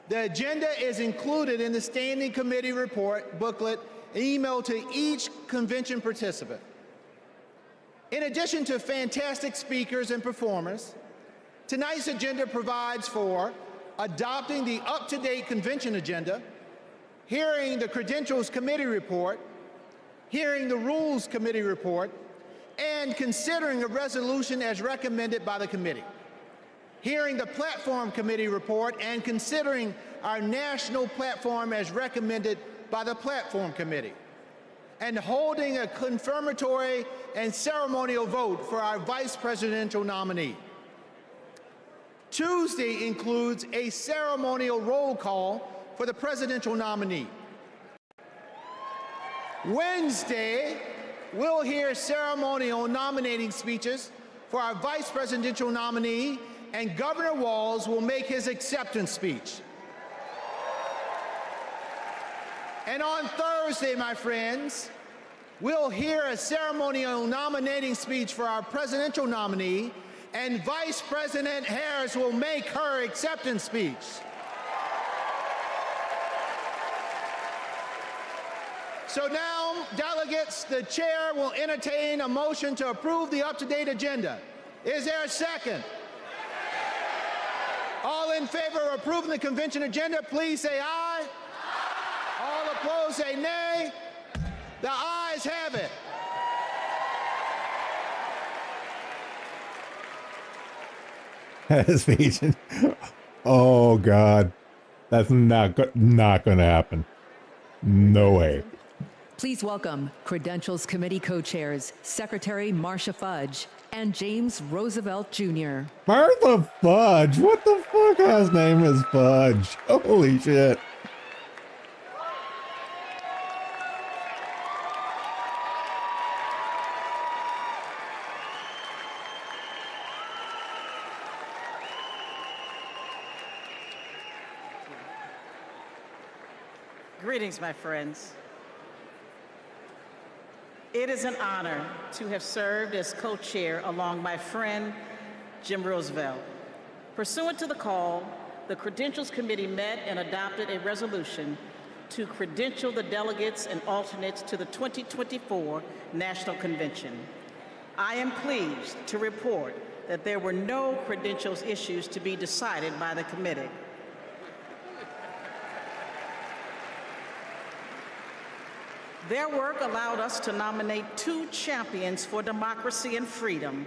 The agenda is included in the Standing Committee report booklet emailed to each convention participant. In addition to fantastic speakers and performers, tonight's agenda provides for adopting the up-to-date convention agenda, hearing the Credentials Committee report, hearing the Rules Committee report, and considering a resolution as recommended by the committee. Hearing the Platform Committee report and considering our national platform as recommended by the Platform Committee, and holding a confirmatory and ceremonial vote for our vice presidential nominee. Tuesday includes a ceremonial roll call for the presidential nominee. Wednesday, we'll hear ceremonial nominating speeches for our vice presidential nominee and Governor Walz will make his acceptance speech. And on Thursday, my friends, we'll hear a ceremonial nominating speech for our presidential nominee, and Vice President Harris will make her acceptance speech. So now, delegates, the chair will entertain a motion to approve the up-to-date agenda. Is there a second? All in favor of approving the convention agenda, please say aye. All opposed, say nay. The ayes have it. Speech. Oh God, that's not going to happen. No way. Please welcome Credentials Committee co-chairs, Secretary Marcia Fudge and James Roosevelt Jr. Martha Fudge? What the fuck? His name is Fudge. Holy shit. Greetings, my friends. It is an honor to have served as co-chair along my friend, Jim Roosevelt. Pursuant to the call, the Credentials Committee met and adopted a resolution to credential the delegates and alternates to the 2024 National Convention. I am pleased to report that there were no credentials issues to be decided by the committee. Their work allowed us to nominate two champions for democracy and freedom,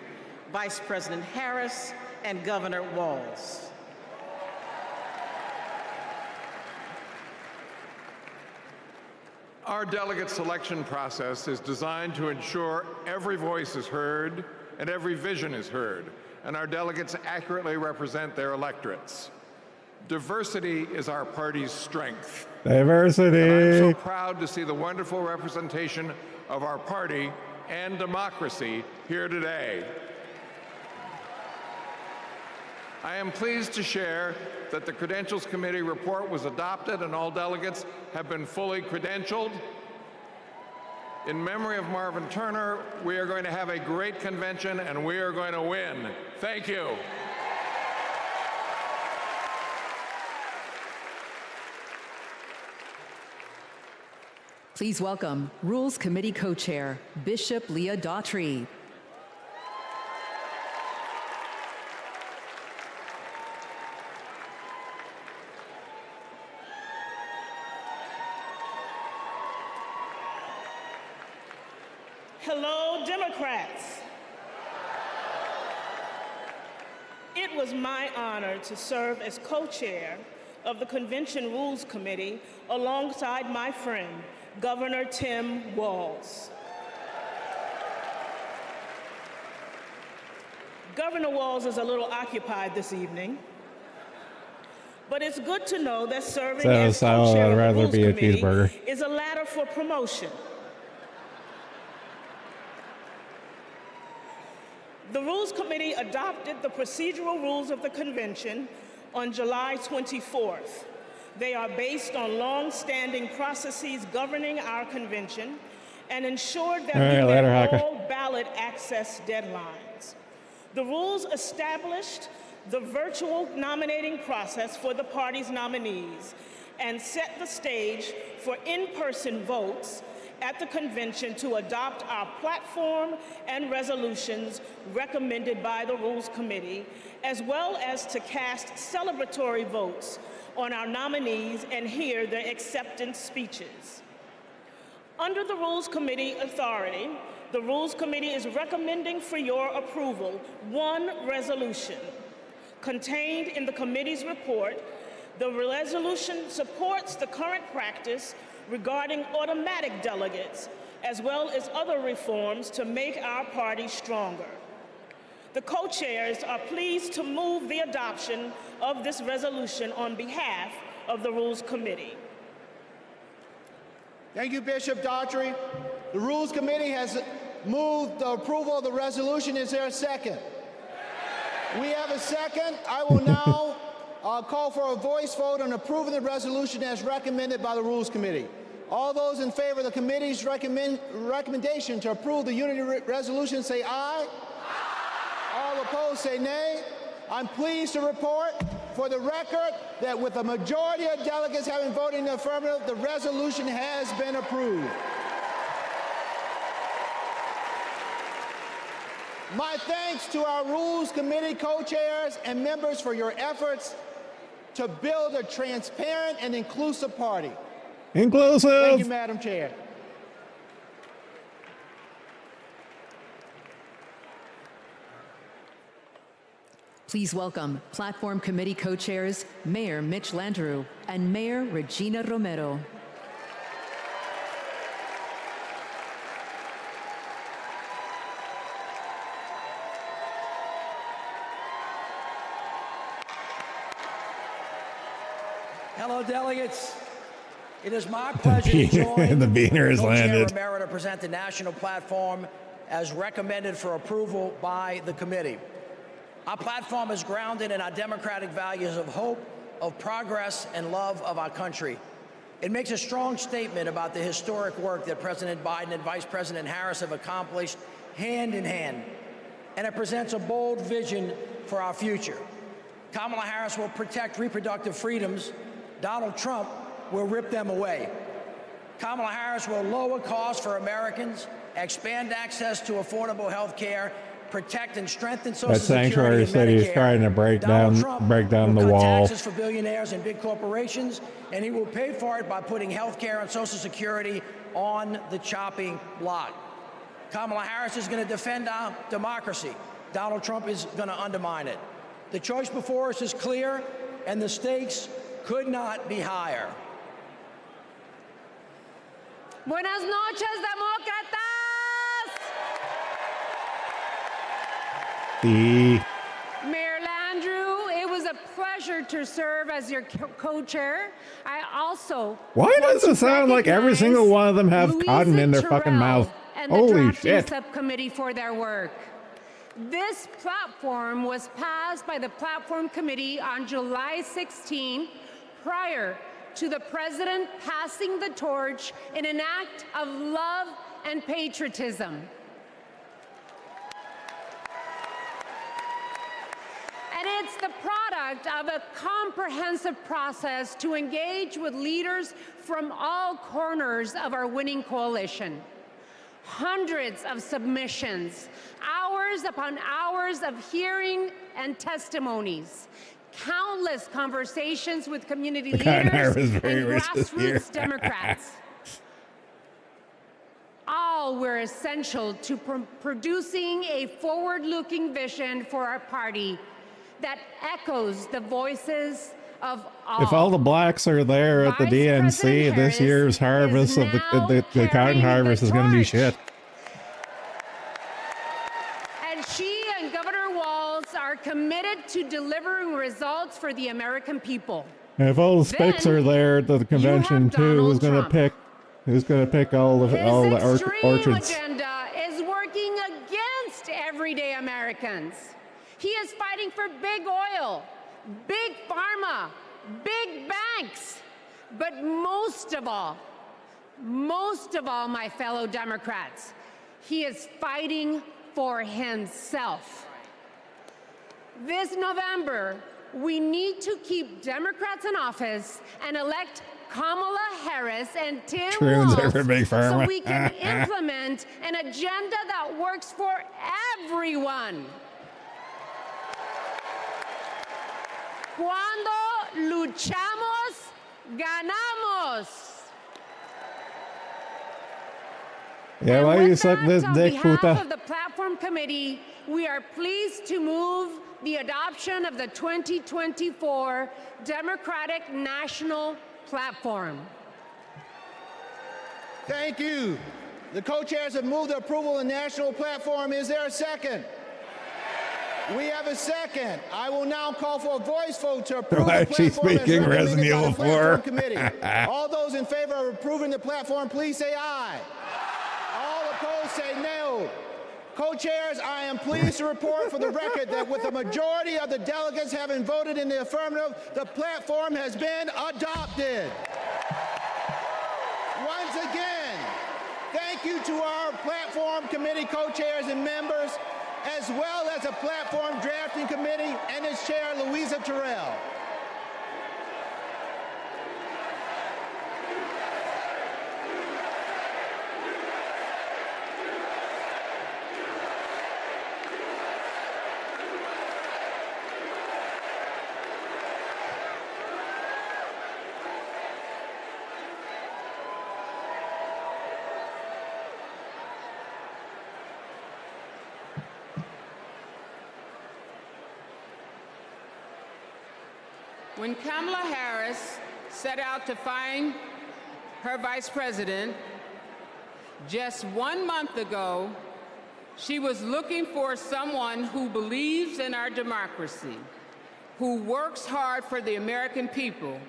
Vice President Harris and Governor Walz. Our delegate selection process is designed to ensure every voice is heard and every vision is heard, and our delegates accurately represent their electorates. Diversity is our party's strength. Diversity. And I'm so proud to see the wonderful representation of our party and democracy here today. I am pleased to share that the Credentials Committee report was adopted and all delegates have been fully credentialed. In memory of Marvin Turner, we are going to have a great convention and we are going to win. Thank you. Please welcome Rules Committee co-chair, Bishop Leah Daughtry. Hello, Democrats. It was my honor to serve as co-chair of the Convention Rules Committee alongside my friend, Governor Tim Walz. Governor Walz is a little occupied this evening, but it's good to know that serving as co-chair of the Rules Committee is a ladder for promotion. The Rules Committee adopted the procedural rules of the convention on July 24th. They are based on long-standing processes governing our convention and ensured that we met all ballot access deadlines. The rules established the virtual nominating process for the party's nominees and set the stage for in-person votes at the convention to adopt our platform and resolutions recommended by the Rules Committee, as well as to cast celebratory votes on our nominees and hear their acceptance speeches. Under the Rules Committee authority, the Rules Committee is recommending for your approval one resolution. Contained in the committee's report, the resolution supports the current practice regarding automatic delegates, as well as other reforms to make our party stronger. The co-chairs are pleased to move the adoption of this resolution on behalf of the Rules Committee. Thank you, Bishop Daughtry. The Rules Committee has moved the approval of the resolution. Is there a second? We have a second. I will now call for a voice vote on approving the resolution as recommended by the Rules Committee. All those in favor of the committee's recommendation to approve the unity resolution say aye. All opposed say nay. I'm pleased to report for the record that with a majority of delegates having voted in the affirmative, the resolution has been approved. My thanks to our Rules Committee co-chairs and members for your efforts to build a transparent and inclusive party. Inclusive. Thank you, Madam Chair. Please welcome Platform Committee co-chairs Mayor Mitch Landrieu and Mayor Regina Romero. Hello, delegates. It is my pleasure to join the beaner has landed. Romero to present the national platform as recommended for approval by the committee. Our platform is grounded in our democratic values of hope, of progress, and love of our country. It makes a strong statement about the historic work that President Biden and Vice President Harris have accomplished hand in hand, and it presents a bold vision for our future. Kamala Harris will protect reproductive freedoms. Donald Trump will rip them away. Kamala Harris will lower costs for Americans, expand access to affordable health care, protect and strengthen Social That sanctuary Security city is trying to break down the will cut wall. taxes for billionaires and big corporations, and he will pay for it by putting health care and Social Security on the chopping block. Kamala Harris is going to defend our democracy. Donald Trump is going to undermine it. The choice before us is clear, and the stakes could not be higher. Buenas noches, demócratas! Mayor Landrieu, it was a pleasure to serve as your co-chair. I also Why does it sound like every single one of them have cotton in their fucking mouth? and the Holy drafting shit. subcommittee for their work. This platform was passed by the Platform Committee on July 16, prior to the President passing the torch in an act of love and patriotism. And it's the product of a comprehensive process to engage with leaders from all corners of our winning coalition. Hundreds of submissions, hours upon hours of hearing and testimonies, countless conversations with community leaders and grassroots Democrats. All were essential to producing a forward-looking vision for our party that echoes the voices of all. If all the blacks are there at the DNC, this year's harvest of the cotton harvest is going to be shit. And she and Governor Walz are committed to delivering results for the American people. And if all the spicks are there at the convention too, who's going to pick? Who's going to pick all the orchards? Agenda is working against everyday Americans. He is fighting for big oil, big pharma, big banks, but most of all, my fellow Democrats, he is fighting for himself. This November, we need to keep Democrats in office and elect Kamala Harris and Tim Troons Walz are big pharma. so we can implement an agenda that works for everyone. Cuando luchamos, ganamos. Yeah, why you suck this dick, On behalf puta? of the Platform Committee, we are pleased to move the adoption of the 2024 Democratic National Platform. Thank you. The co-chairs have moved the approval of the national platform. Is there a second? We have a second. I will now call for a voice vote to approve Why the is she platform as speaking recommended by Resident the Evil Platform 4? Committee. All those in favor of approving the platform, please say aye. All opposed say no. Co-chairs, I am pleased to report for the record that with a majority of the delegates having voted in the affirmative, the platform has been adopted. Once again, thank you to our platform committee co-chairs and members, as well as the platform drafting committee and its chair, Louisa Terrell. When Kamala Harris set out to find her vice president, just 1 month ago, she was looking for someone who believes in our democracy, who works hard for the American people,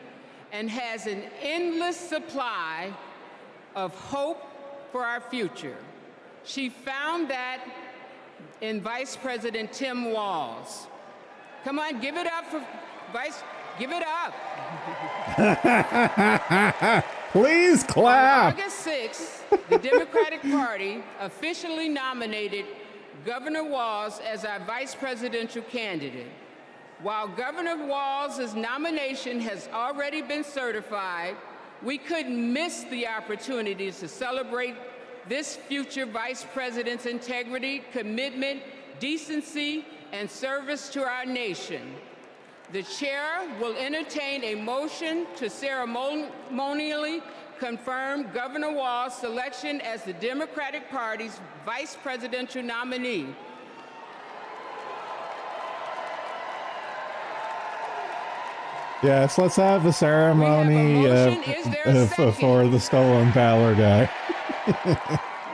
and has an endless supply of hope for our future. She found that in Vice President Tim Walz. Come on, give it up for Vice. Give it up. Please clap. On August 6th, the Democratic Party officially nominated Governor Walz as our vice presidential candidate. While Governor Walz's nomination has already been certified, we couldn't miss the opportunity to celebrate this future vice president's integrity, commitment, decency, and service to our nation. The chair will entertain a motion to ceremonially confirm Governor Walz's selection as the Democratic Party's vice presidential nominee. Yes, let's have the ceremony for the stolen valor guy.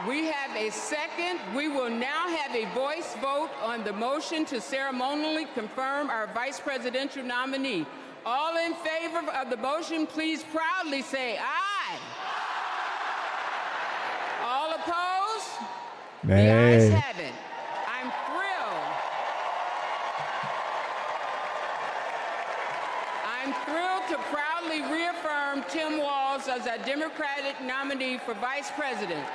We have a second. We will now have a voice vote on the motion to ceremonially confirm our vice presidential nominee. All in favor of the motion, please proudly say aye. All opposed? Nay. The ayes have it. I'm thrilled. I'm thrilled to proudly reaffirm Tim Walz as our Democratic nominee for vice president.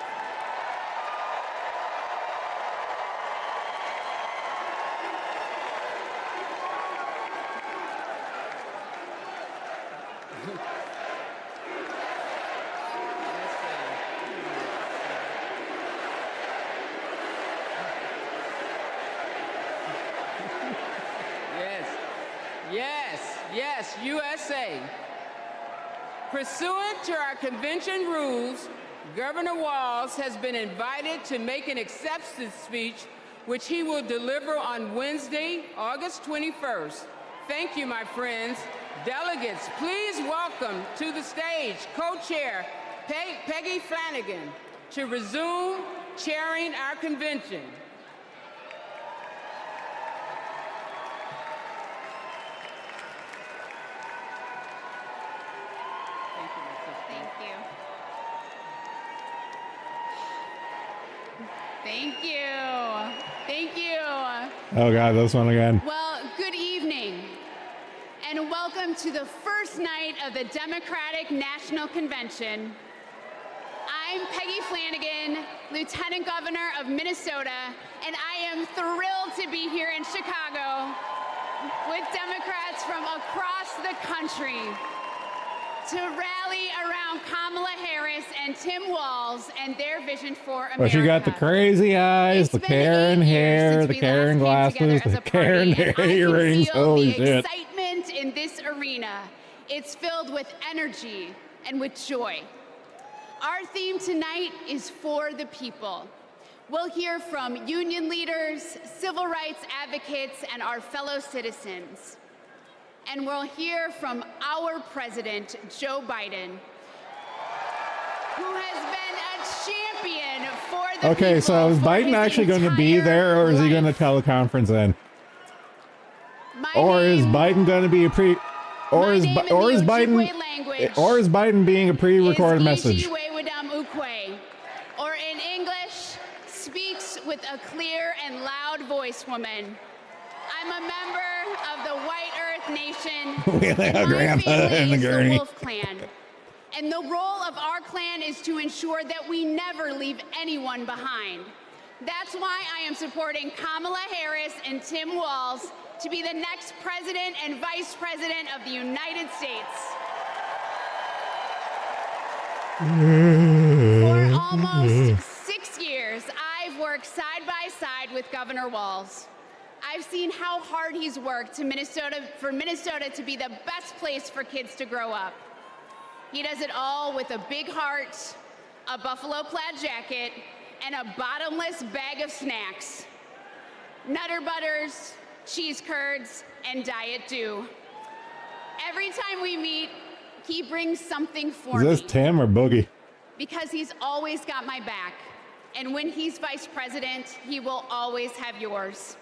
Yes, USA. Pursuant to our convention rules, Governor Walz has been invited to make an acceptance speech, which he will deliver on Wednesday, August 21st. Thank you, my friends. Delegates, please welcome to the stage co-chair Peggy Flanagan to resume chairing our convention. Thank you. Thank you. Oh God, this one again. Well, good evening, and welcome to the first night of the Democratic National Convention. I'm Peggy Flanagan, Lieutenant Governor of Minnesota, and I am thrilled to be here in Chicago with Democrats from across the country to rally around Kamala Harris and Tim Walz and their vision for America. Well, she got the crazy eyes, the Karen hair, the Karen glasses, the Karen earrings. Holy shit. Excitement in this arena. It's filled with energy and with joy. Our theme tonight is for the people. We'll hear from union leaders, civil rights advocates, and our fellow citizens. And we'll hear from our president, Joe Biden, who has been a champion for the people. Okay, so is Biden actually going to be there, or is he going to teleconference in? Or is Biden going to be a or is Biden being a pre-recorded message? Or in English, speaks with a clear and loud voice woman. I'm a member of the White Earth Nation, and my family is the Wolf Clan. And the role of our clan is to ensure that we never leave anyone behind. That's why I am supporting Kamala Harris and Tim Walz to be the next president and vice president of the United States. For almost 6 years, I've worked side by side with Governor Walz. I've seen how hard he's worked for Minnesota to be the best place for kids to grow up. He does it all with a big heart, a buffalo plaid jacket, and a bottomless bag of snacks. Nutter Butters, cheese curds, and Diet Dew. Every time we meet, he brings something for me. Is this Tim or Boogie? Because he's always got my back. And when he's vice president, he will always have yours.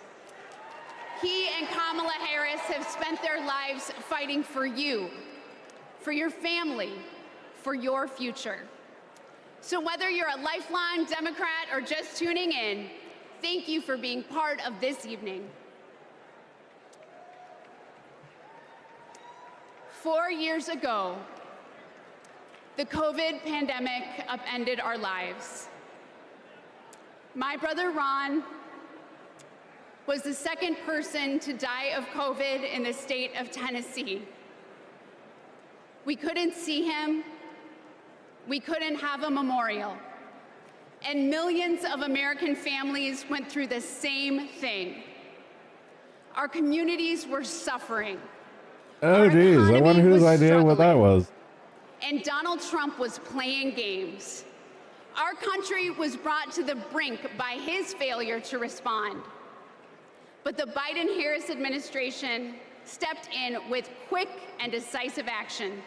He and Kamala Harris have spent their lives fighting for you, for your family, for your future. So whether you're a lifelong Democrat or just tuning in, thank you for being part of this evening. 4 years ago, the COVID pandemic upended our lives. My brother Ron was the second person to die of COVID in the state of Tennessee. We couldn't see him. We couldn't have a memorial. And millions of American families went through the same thing. Our communities were suffering. Oh, geez. I wonder whose idea what that was. And Donald Trump was playing games. Our country was brought to the brink by his failure to respond. But the Biden-Harris administration stepped in with quick and decisive action.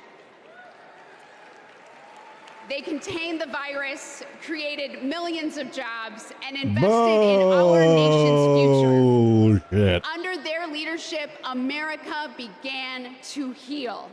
They contained the virus, created millions of jobs, and invested in our nation's future. Under their leadership, America began to heal.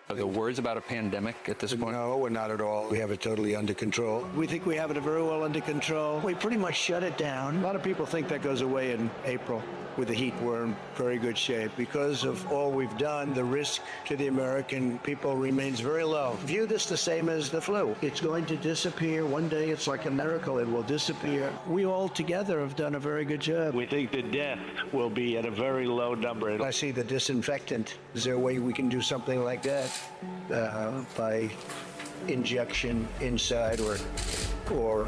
Are there words about a pandemic at this point? No, we're not at all. We have it totally under control. We think we have it very well under control. We pretty much shut it down. A lot of people think that goes away in April. With the heat, we're in very good shape. Because of all we've done, the risk to the American people remains very low. View this the same as the flu. It's going to disappear. One day, it's like a miracle. It will disappear. We all together have done a very good job. We think the death will be at a very low number. I see the disinfectant. Is there a way we can do something like that? By injection inside or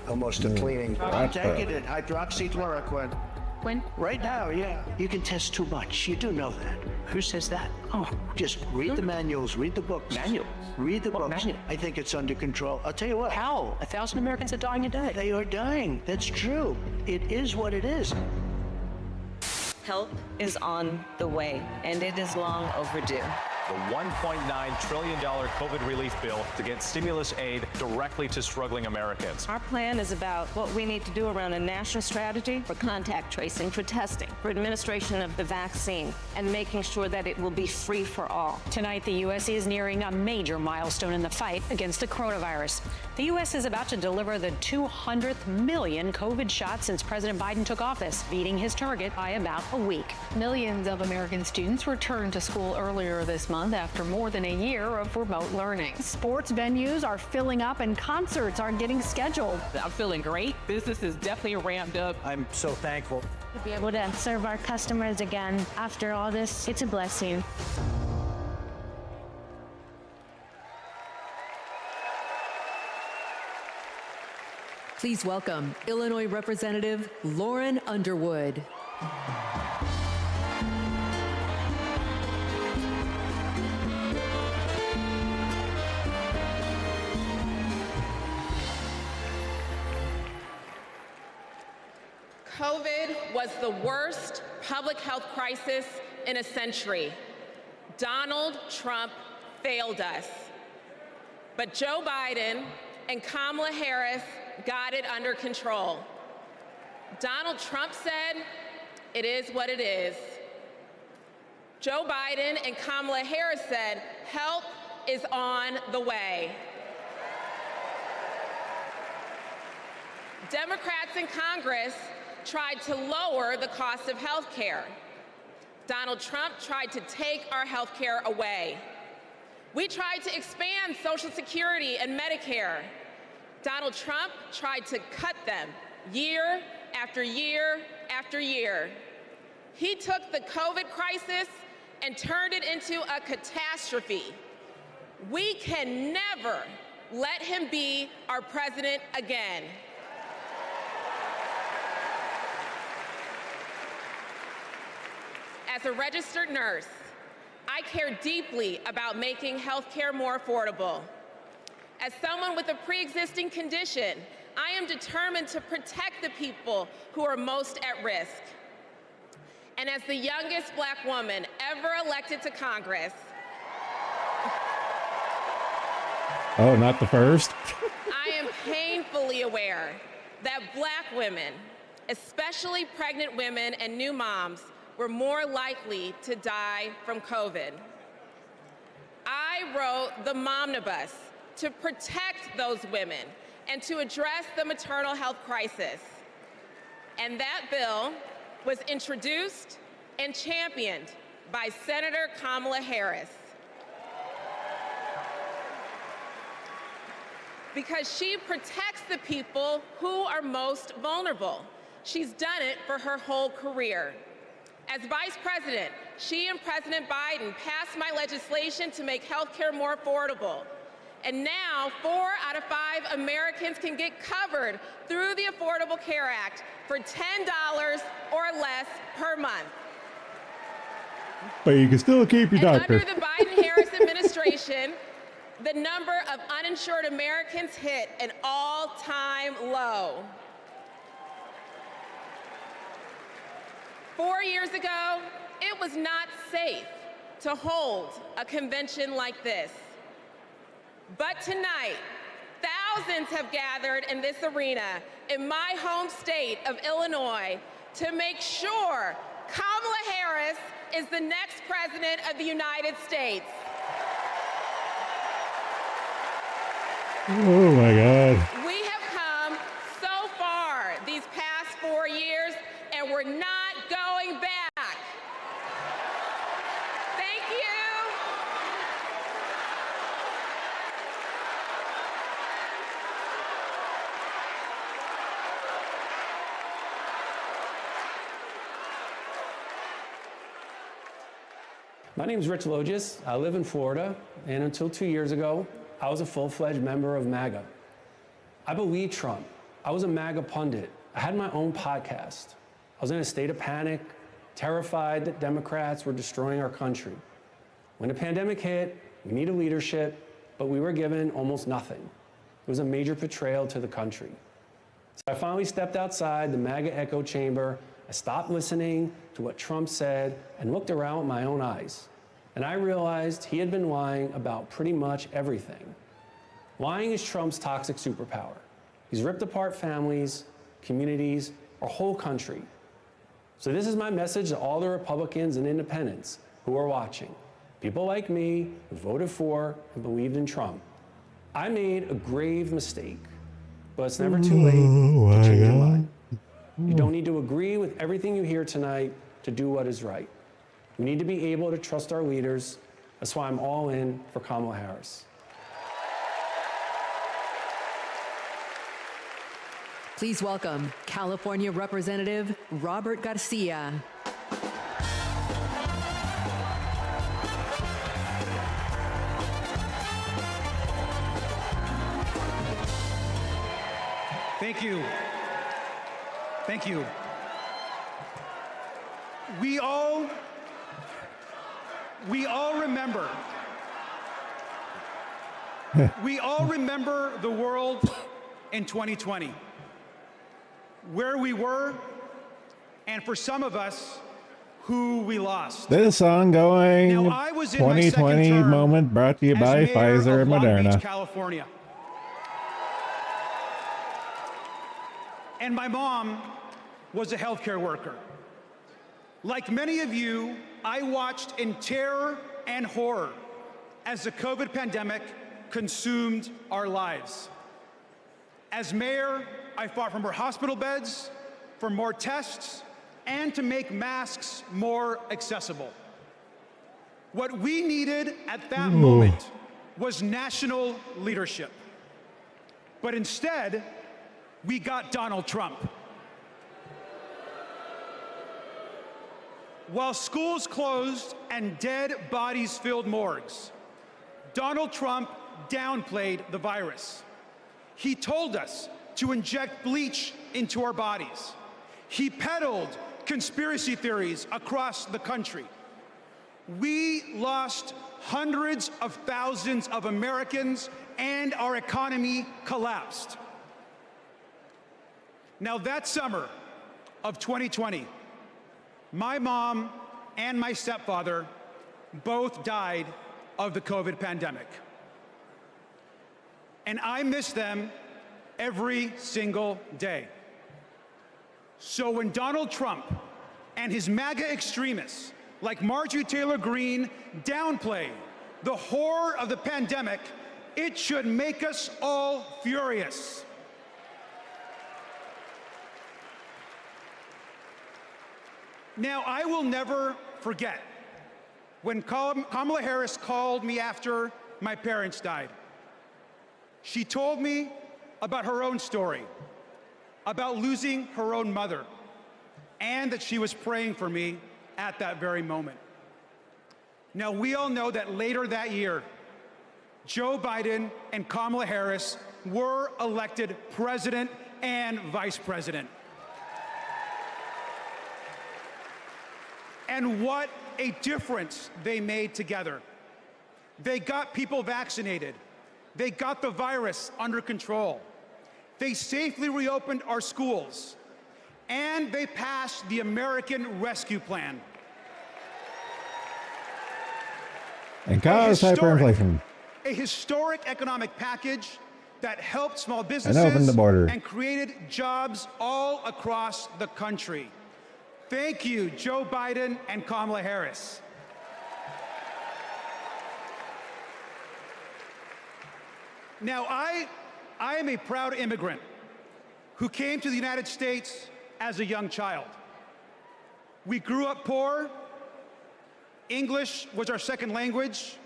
almost a cleaning. I'm taking it, hydroxychloroquine. When? Right now, yeah. You can test too much. You do know that. Who says that? Oh, just read the manuals, read the books. Manuals? Read the books. Manual? I think it's under control. I'll tell you what. How? 1,000 Americans are dying a day. They are dying. That's true. It is what it is. Help is on the way, and it is long overdue. The $1.9 trillion COVID relief bill to get stimulus aid directly to struggling Americans. Our plan is about what we need to do around a national strategy for contact tracing, for testing, for administration of the vaccine, and making sure that it will be free for all. Tonight, the U.S. is nearing a major milestone in the fight against the coronavirus. The U.S. is about to deliver the 200th million COVID shots since President Biden took office, beating his target by about a week. Millions of American students returned to school earlier this month after more than a year of remote learning. Sports venues are filling up and concerts are getting scheduled. I'm feeling great. Business is definitely ramped up. I'm so thankful. To be able to serve our customers again after all this, it's a blessing. Please welcome Illinois Representative Lauren Underwood. COVID was the worst public health crisis in a century. Donald Trump failed us. But Joe Biden and Kamala Harris got it under control. Donald Trump said, "It is what it is." Joe Biden and Kamala Harris said, "Help is on the way." Democrats in Congress tried to lower the cost of health care. Donald Trump tried to take our health care away. We tried to expand Social Security and Medicare. Donald Trump tried to cut them year after year after year. He took the COVID crisis and turned it into a catastrophe. We can never let him be our president again. As a registered nurse, I care deeply about making health care more affordable. As someone with a pre-existing condition, I am determined to protect the people who are most at risk. And as the youngest Black woman ever elected to Congress, Oh, not the first? I am painfully aware that Black women, especially pregnant women and new moms, were more likely to die from COVID. I wrote the Momnibus to protect those women and to address the maternal health crisis. And that bill was introduced and championed by Senator Kamala Harris. Because she protects the people who are most vulnerable. She's done it for her whole career. As Vice President, she and President Biden passed my legislation to make health care more affordable. And now, 4 out of 5 Americans can get covered through the Affordable Care Act for $10 or less per month. But you can still keep your doctor. Under the Biden-Harris administration, the number of uninsured Americans hit an all-time low. 4 years ago, it was not safe to hold a convention like this. But tonight, thousands have gathered in this arena in my home state of Illinois to make sure Kamala Harris is the next president of the United States. Oh my God. We have come so far these past 4 years, and we're not going back. Thank you. My name is Rich Logis. I live in Florida, and until 2 years ago, I was a full-fledged member of MAGA. I believed Trump. I was a MAGA pundit. I had my own podcast. I was in a state of panic, terrified that Democrats were destroying our country. When the pandemic hit, we needed leadership, but we were given almost nothing. It was a major betrayal to the country. So I finally stepped outside the MAGA echo chamber. I stopped listening to what Trump said and looked around with my own eyes. And I realized he had been lying about pretty much everything. Lying is Trump's toxic superpower. He's ripped apart families, communities, our whole country. So this is my message to all the Republicans and independents who are watching. People like me who voted for and believed in Trump. I made a grave mistake, but it's never too late to change your mind. You don't need to agree with everything you hear tonight to do what is right. We need to be able to trust our leaders. That's why I'm all in for Kamala Harris. Please welcome California Representative Robert Garcia. Thank you. Thank you. We all remember. We all remember the world in 2020, where we were, and for some of us, who we lost. This ongoing Now, I was in my 2020 second term moment brought to you as by mayor Pfizer of and Long Moderna. Beach, California. And my mom was a healthcare worker. Like many of you, I watched in terror and horror as the COVID pandemic consumed our lives. As mayor, I fought for more hospital beds, for more tests, and to make masks more accessible. What we needed at that moment was national leadership. But instead, we got Donald Trump. While schools closed and dead bodies filled morgues, Donald Trump downplayed the virus. He told us to inject bleach into our bodies. He peddled conspiracy theories across the country. We lost hundreds of thousands of Americans and our economy collapsed. Now that summer of 2020, my mom and my stepfather both died of the COVID pandemic. And I miss them every single day. So when Donald Trump and his MAGA extremists like Marjorie Taylor Greene downplay the horror of the pandemic, it should make us all furious. Now, I will never forget when Kamala Harris called me after my parents died. She told me about her own story, about losing her own mother, and that she was praying for me at that very moment. Now, we all know that later that year, Joe Biden and Kamala Harris were elected president and vice president. And what a difference they made together. They got people vaccinated. They got the virus under control. They safely reopened our schools. And they passed the American Rescue Plan. And caused hyperinflation. A historic economic package that helped small And businesses opened the border. and created jobs all across the country. Thank you, Joe Biden and Kamala Harris. Now, I am a proud immigrant who came to the United States as a young child. We grew up poor, English was our second language,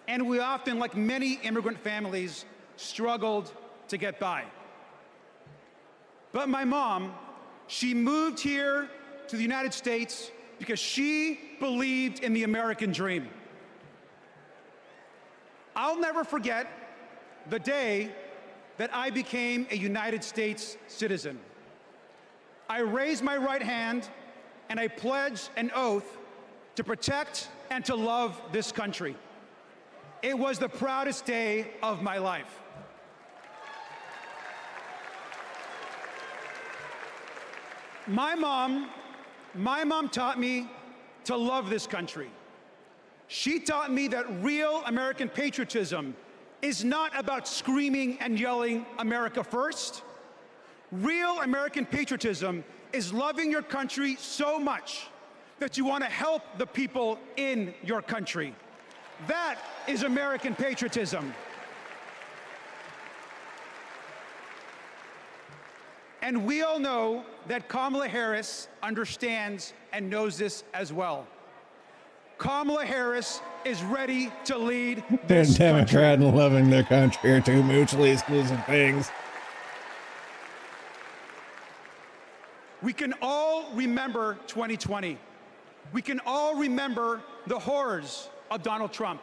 and we often, like many immigrant families, struggled to get by. But my mom, she moved here to the United States because she believed in the American dream. I'll never forget the day that I became a United States citizen. I raised my right hand and I pledged an oath to protect and to love this country. It was the proudest day of my life. My mom taught me to love this country. She taught me that real American patriotism is not about screaming and yelling America first. Real American patriotism is loving your country so much that you want to help the people in your country. That is American patriotism. And we all know that Kamala Harris understands and knows this as well. Kamala Harris is ready to lead this Democrat and loving their country are two mutually exclusive things. We can all remember 2020. We can all remember the horrors of Donald Trump.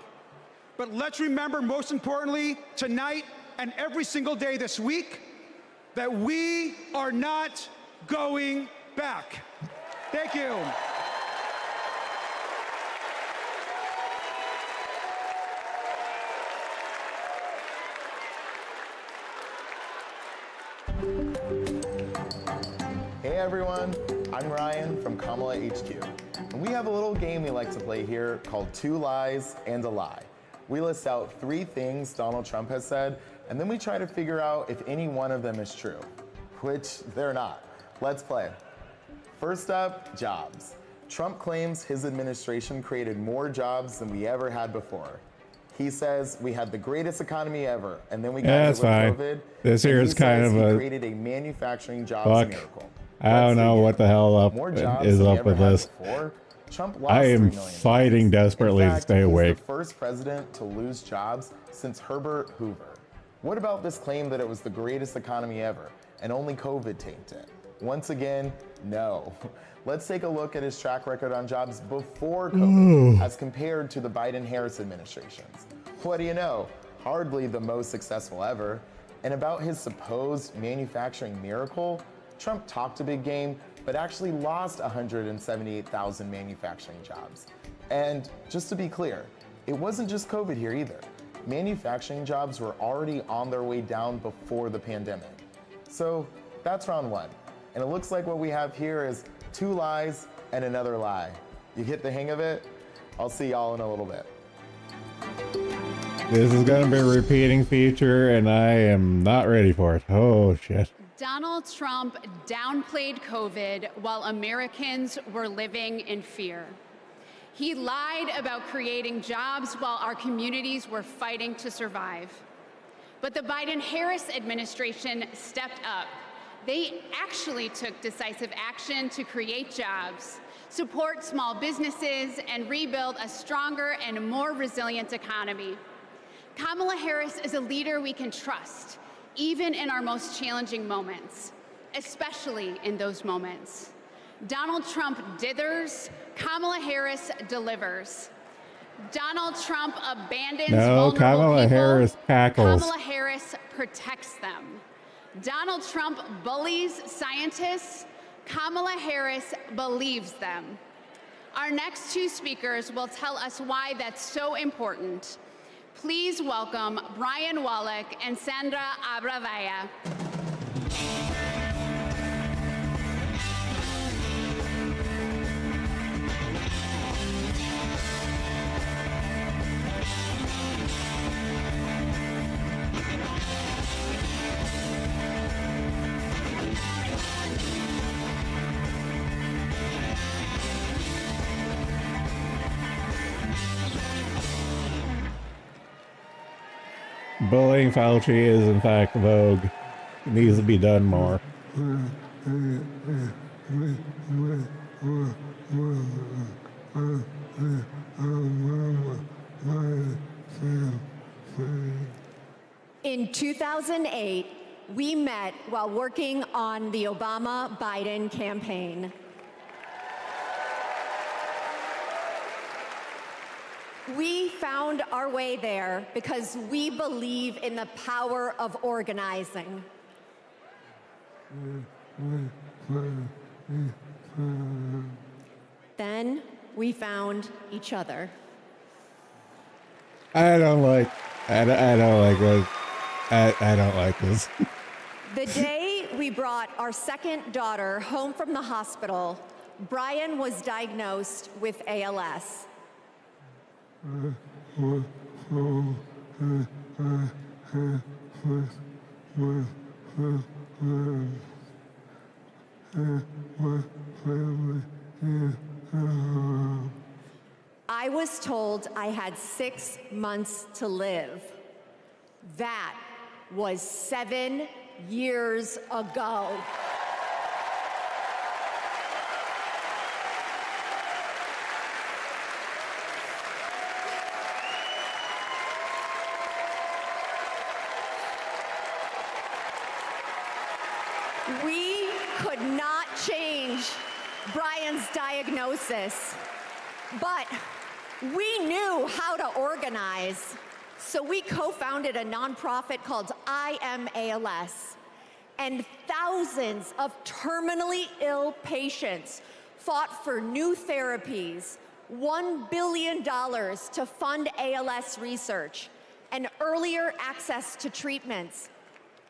But let's remember, most importantly, tonight and every single day this week, that we are not going back. Thank you. Hey everyone, I'm Ryan from Kamala HQ. And we have a little game we like to play here called Two Lies and a Lie. We list out 3 things Donald Trump has said, and then we try to figure out if any one of them is true, which they're not. Let's play. First up, jobs. Trump claims his administration created more jobs than we ever had before. He says we had the greatest economy ever, and then we got Yeah, hit that's with fine. COVID. This and here he is kind says of he a created a manufacturing jobs fuck. miracle. I don't know what the hell More jobs is than we up ever with had this. before. Trump lost I 3 am million fighting desperately In to fact, stay awake. He's the first president to lose jobs since Herbert Hoover. What about this claim that it was the greatest economy ever and only COVID tanked it? Once again, no. Let's take a look at his track record on jobs before COVID as compared to the Biden-Harris administrations. What do you know? Hardly the most successful ever. And about his supposed manufacturing miracle, Trump talked a big game, but actually lost 178,000 manufacturing jobs. And just to be clear, it wasn't just COVID here either. Manufacturing jobs were already on their way down before the pandemic. So that's round one. And it looks like what we have here is 2 lies and another lie. You get the hang of it? I'll see y'all in a little bit. This is going to be a repeating feature, and I am not ready for it. Oh, shit. Donald Trump downplayed COVID while Americans were living in fear. He lied about creating jobs while our communities were fighting to survive. But the Biden-Harris administration stepped up. They actually took decisive action to create jobs, support small businesses, and rebuild a stronger and more resilient economy. Kamala Harris is a leader we can trust, even in our most challenging moments, especially in those moments. Donald Trump dithers, Kamala Harris delivers. Donald Trump abandons vulnerable Kamala people. Harris cackles. Kamala Harris protects them. Donald Trump bullies scientists. Kamala Harris believes them. Our next 2 speakers will tell us why that's so important. Please welcome Brian Wallach and Sandra Abravaya. Bullying Fauci is in fact vogue. It needs to be done more. In 2008, we met while working on the Obama-Biden campaign. We found our way there because we believe in the power of organizing. Then we found each other. I don't like this. I don't like this. The day we brought our second daughter home from the hospital, Brian was diagnosed with ALS. I was told I had 6 months to live. That was 7 years ago. We could not change Brian's diagnosis, but we knew how to organize. So we co-founded a nonprofit called I Am ALS, and thousands of terminally ill patients fought for new therapies, $1 billion to fund ALS research, and earlier access to treatments,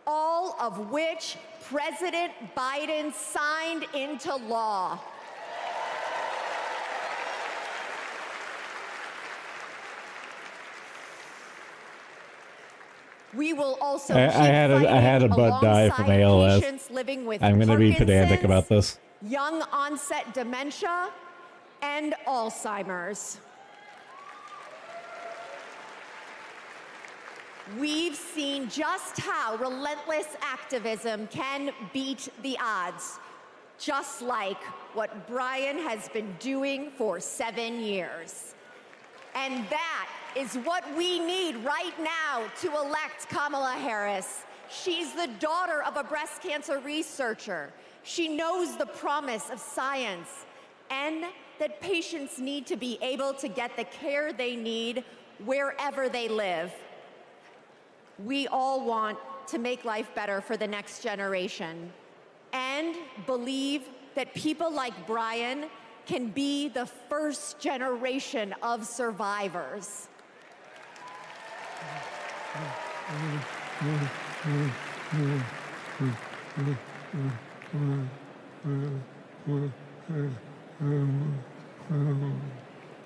all of which President Biden signed into law. We will also I had a bud die from ALS. Living with I'm going to be pedantic Parkinson's, about this. young onset dementia, and Alzheimer's. We've seen just how relentless activism can beat the odds, just like what Brian has been doing for 7 years. And that is what we need right now to elect Kamala Harris. She's the daughter of a breast cancer researcher. She knows the promise of science and that patients need to be able to get the care they need wherever they live. We all want to make life better for the next generation and believe that people like Brian can be the first generation of survivors.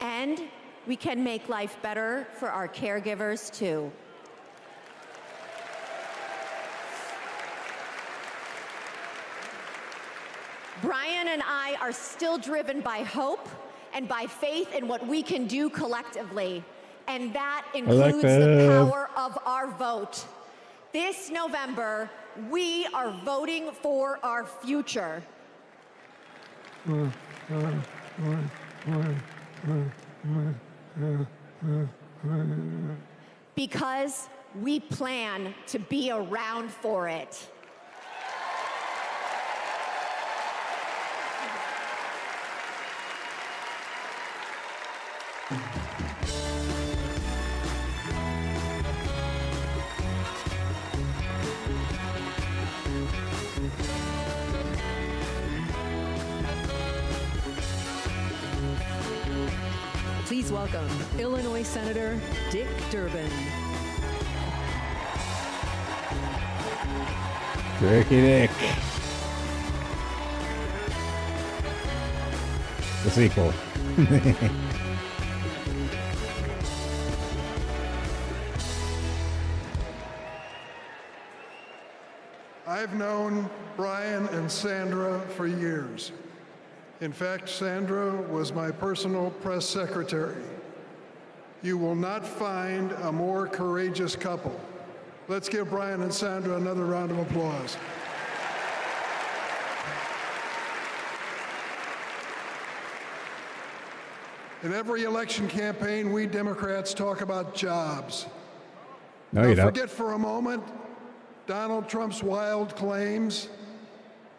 And we can make life better for our caregivers too. Brian and I are still driven by hope and by faith in what we can do collectively. And that includes the power of our vote. This November, we are voting for our future. Because we plan to be around for it. Please welcome Illinois Senator Dick Durbin. Ricky Dick. The sequel. I've known Brian and Sandra for years. In fact, Sandra was my personal press secretary. You will not find a more courageous couple. Let's give Brian and Sandra another round of applause. In every election campaign, we Democrats talk about jobs. No, you don't. Forget for a moment Donald Trump's wild claims.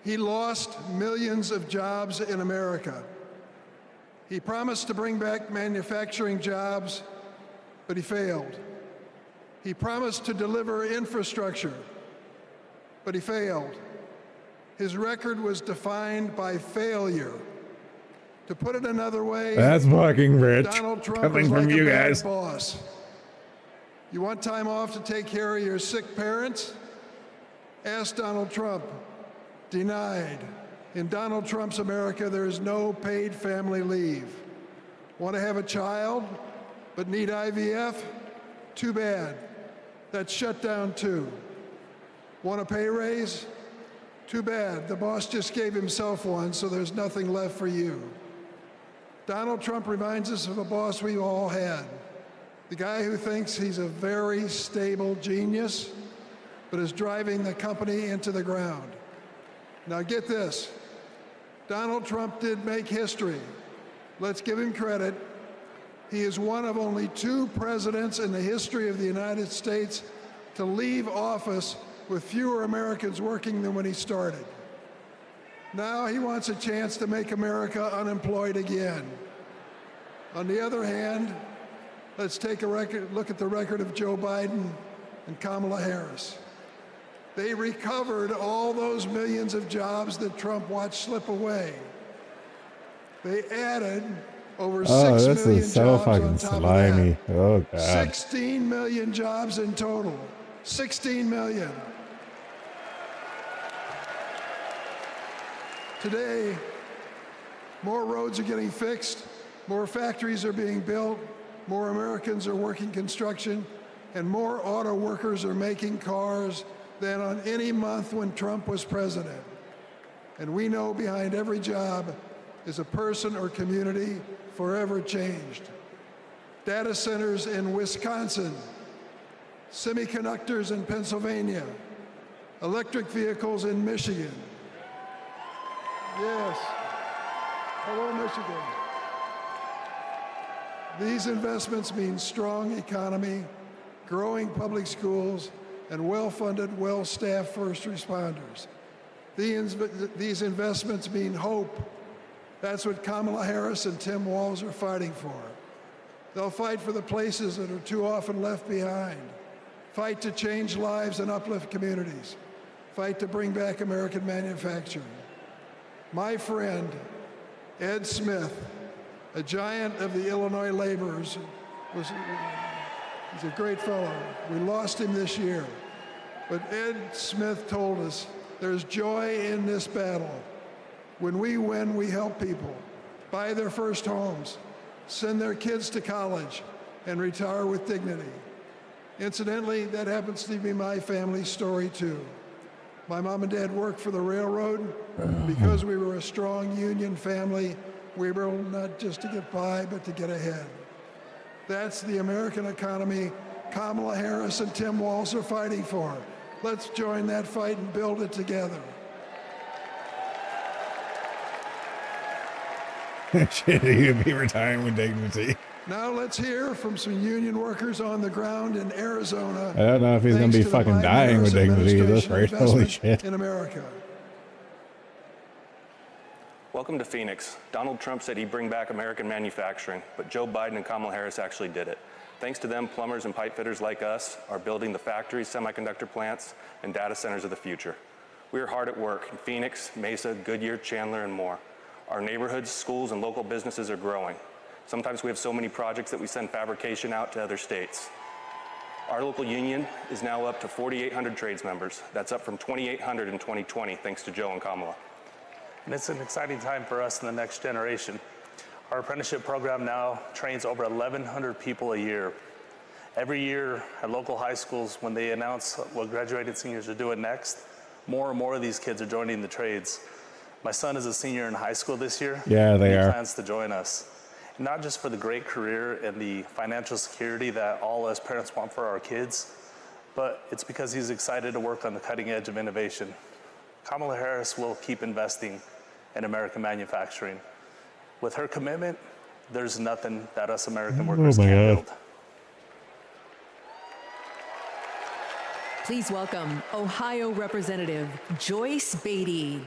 He lost millions of jobs in America. He promised to bring back manufacturing jobs, but he failed. He promised to deliver infrastructure, but he failed. His record was defined by failure. To put it another way, that's fucking rich. Donald Trump Coming is from like you a bad guys. boss. You want time off to take care of your sick parents? Ask Donald Trump. Denied. In Donald Trump's America, there is no paid family leave. Want to have a child, but need IVF? Too bad. That's shut down too. Want a pay raise? Too bad. The boss just gave himself one, so there's nothing left for you. Donald Trump reminds us of a boss we all had. The guy who thinks he's a very stable genius, but is driving the company into the ground. Now get this, Donald Trump did make history. Let's give him credit. He is one of only 2 presidents in the history of the United States to leave office with fewer Americans working than when he started. Now he wants a chance to make America unemployed again. On the other hand, let's take a look at the record of Joe Biden and Kamala Harris. They recovered all those millions of jobs that Trump watched slip away. They added over 6 this million is so jobs fucking on top slimy. of that. Oh god. 16 million jobs in total. 16 million. Today, more roads are getting fixed, more factories are being built, more Americans are working construction, and more auto workers are making cars than on any month when Trump was president. And we know behind every job is a person or community forever changed. Data centers in Wisconsin, semiconductors in Pennsylvania, electric vehicles in Michigan. Yes. Hello, Michigan. These investments mean strong economy, growing public schools, and well-funded, well-staffed first responders. These investments mean hope. That's what Kamala Harris and Tim Walz are fighting for. They'll fight for the places that are too often left behind. Fight to change lives and uplift communities. Fight to bring back American manufacturing. My friend, Ed Smith, a giant of the Illinois laborers, he's a great fellow. We lost him this year. But Ed Smith told us there's joy in this battle. When we win, we help people buy their first homes, send their kids to college, and retire with dignity. Incidentally, that happens to be my family's story too. My mom and dad worked for the railroad. Because we were a strong union family, we were able not just to get by, but to get ahead. That's the American economy Kamala Harris and Tim Walz are fighting for. Let's join that fight and build it together. Shit, you'd be retiring with dignity. Now let's hear from some union workers on the ground in Arizona. I don't know if he's going to be fucking dying with dignity at this rate. Holy shit. In America. Welcome to Phoenix. Donald Trump said he'd bring back American manufacturing, but Joe Biden and Kamala Harris actually did it. Thanks to them, plumbers and pipe fitters like us are building the factories, semiconductor plants, and data centers of the future. We are hard at work in Phoenix, Mesa, Goodyear, Chandler, and more. Our neighborhoods, schools, and local businesses are growing. Sometimes we have so many projects that we send fabrication out to other states. Our local union is now up to 4,800 trades members. That's up from 2,800 in 2020, thanks to Joe and Kamala. And it's an exciting time for us in the next generation. Our apprenticeship program now trains over 1,100 people a year. Every year at local high schools, when they announce what graduated seniors are doing next, more and more of these kids are joining the trades. My son is a senior in high school this year. Yeah, they are. He plans to join us. Not just for the great career and the financial security that all us parents want for our kids, but it's because he's excited to work on the cutting edge of innovation. Kamala Harris will keep investing in American manufacturing. With her commitment, there's nothing that us American workers can't build. Please welcome Ohio Representative Joyce Beatty.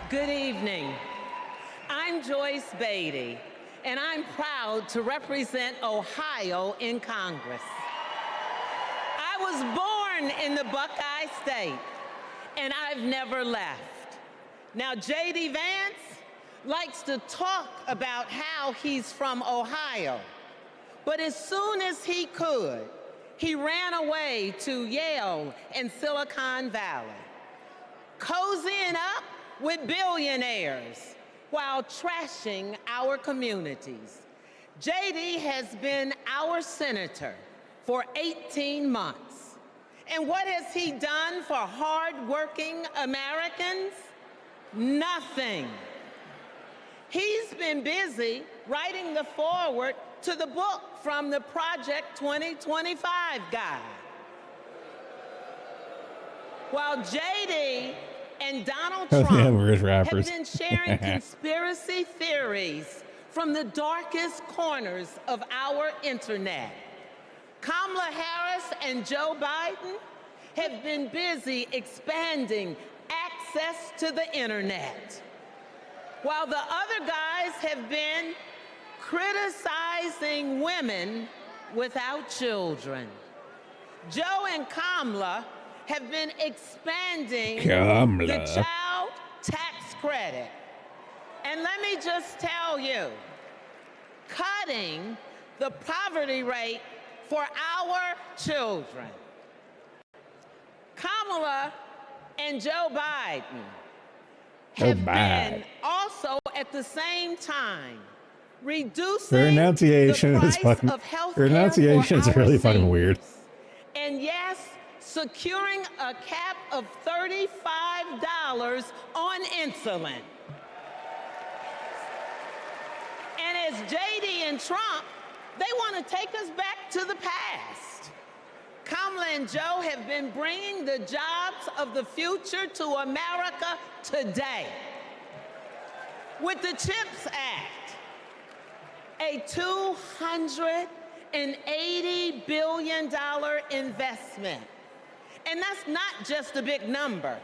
Good evening. I'm Joyce Beatty, and I'm proud to represent Ohio in Congress. I was born in the Buckeye State, and I've never left. Now, J.D. Vance likes to talk about how he's from Ohio, but as soon as he could, he ran away to Yale and Silicon Valley, cozying up with billionaires while trashing our communities. JD has been our senator for 18 months. And what has he done for hardworking Americans? Nothing. He's been busy writing the foreword to the book from the Project 2025 guy. While JD and Donald Trump have been sharing conspiracy theories from the darkest corners of our internet, Kamala Harris and Joe Biden have been busy expanding access to the internet, while the other guys have been criticizing women without children. Joe and Kamala have been expanding the child tax credit. And let me just tell you, cutting the poverty rate for our children. Kamala and Joe Biden have been also at the same time reducing Her enunciation the is price fucking. of health Her enunciation is really fucking weird. And yes, securing a cap of $35 on insulin. And as JD and Trump, they want to take us back to the past. Kamala and Joe have been bringing the jobs of the future to America today. With the CHIPS Act, a $280 billion investment. And that's not just a big number.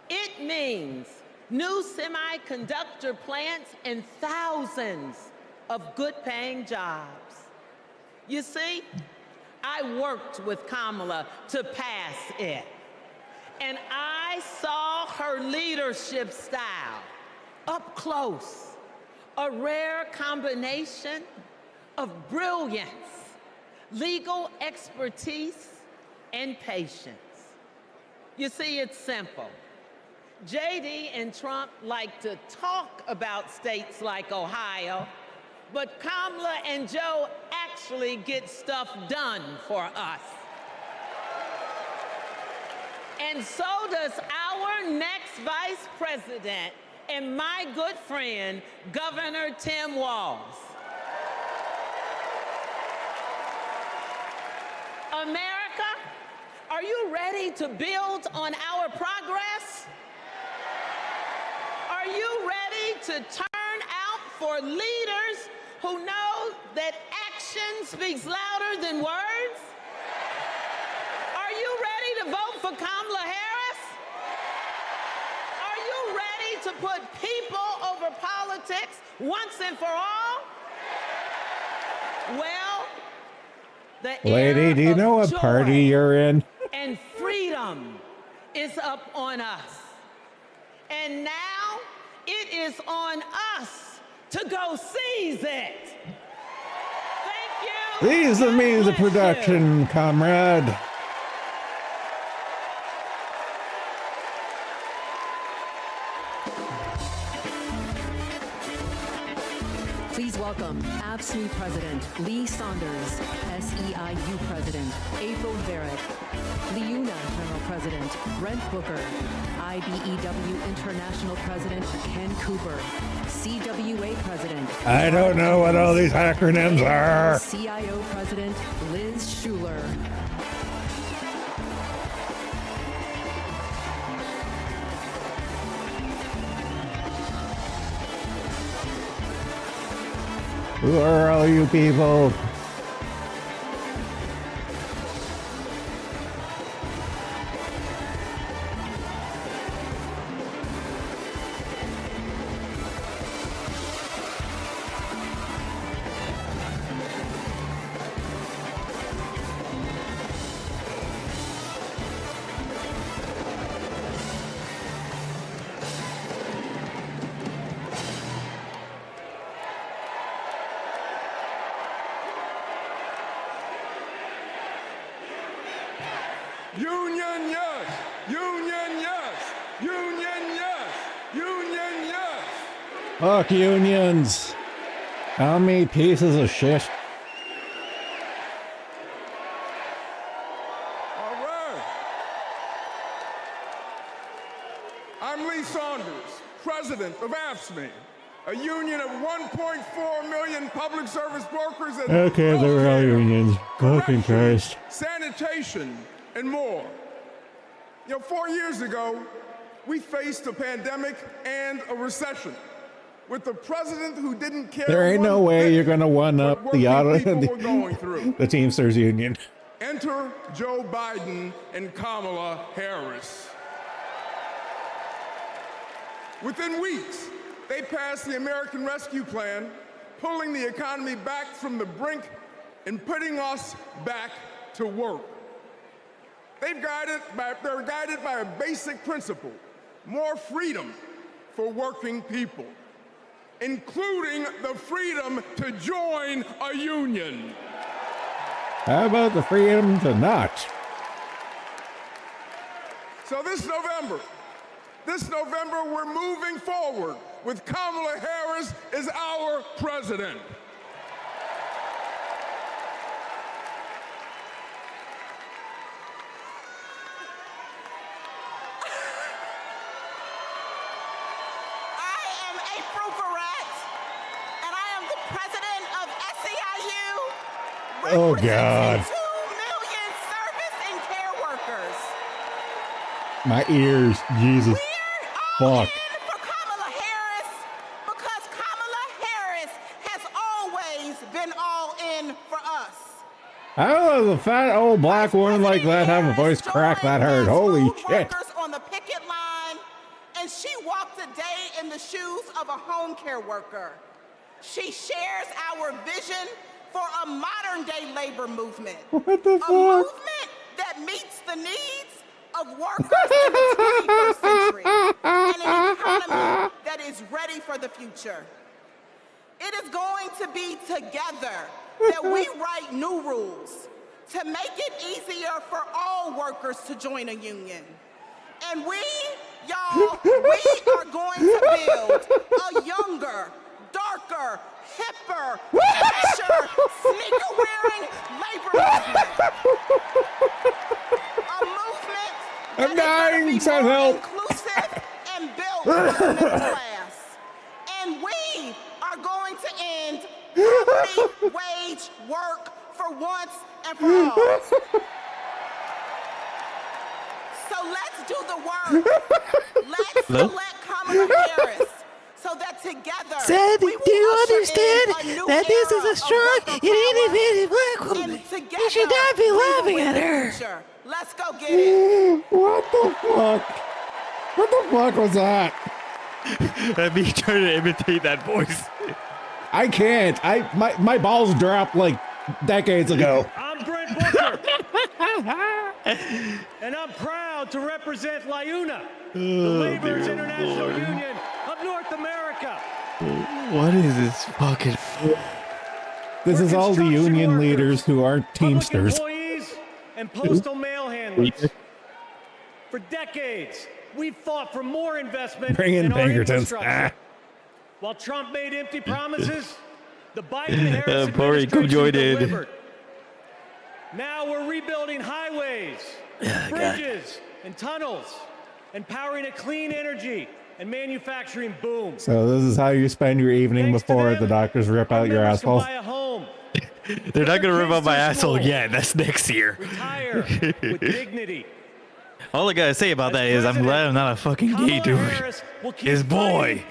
It means new semiconductor plants and thousands of good-paying jobs. You see, I worked with Kamala to pass it, and I saw her leadership style up close, a rare combination of brilliance, legal expertise, and patience. You see, it's simple. JD and Trump like to talk about states like Ohio, but Kamala and Joe actually get stuff done for us. And so does our next vice president and my good friend, Governor Tim Walz. America, are you ready to build on our progress? Are you ready to turn out for leaders who know that action speaks louder than words? Are you ready to vote for Kamala Harris? Are you ready to put people over politics once and for all? Well, the Lady, do you know what party you're in? and freedom is up on us. And now it is on us to go seize it. Thank you. These are me, the production, comrade. Please welcome AFSCME President Lee Saunders, SEIU President April Barrett, Liuna General President Brent Booker, IBEW International President Ken Cooper, CWA President I don't know what all these acronyms are. CIO President Liz Schuler. Who are all you people? Union, yes! Union, yes! Union, yes! Union, yes! Fuck unions. How many pieces of shit? All right. I'm Lee Saunders, president of AFSCME, a union of 1.4 million public service workers and Okay, they were all unions. Fucking Christ. sanitation, and more. 4 years ago, we faced a pandemic and a recession with the president who didn't care. There ain't no way you're gonna one up the auto were going through. the Teamsters Union. Enter Joe Biden and Kamala Harris. Within weeks, they passed the American Rescue Plan, pulling the economy back from the brink and putting us back to work. They're guided by a basic principle: more freedom for working people, including the freedom to join a union. How about the freedom to not? So this November, we're moving forward with Kamala Harris as our president. Oh, God. 2 million service and care workers. My ears. Jesus. Fuck. For Kamala Harris, because Kamala Harris has always been all in for us. How does a fat old black woman like that have a voice crack that hard? Holy shit. Workers on the picket line, and she walked a day in the shoes of a home care worker. She shares our vision for a modern-day labor movement. What the fuck? A movement that meets the needs of workers in the 21st century and an economy that is ready for the future. It is going to be together that we write new rules to make it easier for all workers to join a union. And we, y'all, we are going to build a younger, darker, hipper, fresher, sneaker-wearing labor movement. A movement I'm dying, send help. inclusive and built for the middle class. And we are going to end poverty wage work for once and for all. So let's do the work. Let's elect Kamala Harris so that together Sandy, we will do you usher understand in a new that this is era a strong of and worker independent power, black woman? and together You should not be we will laughing win at the her. future. Let's go get it. What the fuck? What the fuck was that? Me trying to imitate that voice. I can't. My balls dropped like decades ago. I'm Brent Booker, and I'm proud to represent LIUNA, the Laborers International Union of North America. What is this fucking? This is all the union leaders who aren't Teamsters. Employees and postal mail handlers. For decades, we've fought for more investment Bring in in our Pinkertons. infrastructure. While Trump made empty promises, the Biden-Harris Corey, come administration join in. delivered. Now we're rebuilding highways, bridges, and tunnels, and powering a clean energy and manufacturing boom. So this is how you spend your evening before the doctors rip out your asshole. Buy a home, They're not gonna rip out my asshole yet. That's next year. retire with dignity. All I gotta say about that is I'm glad I'm not a fucking gay dude. His boy,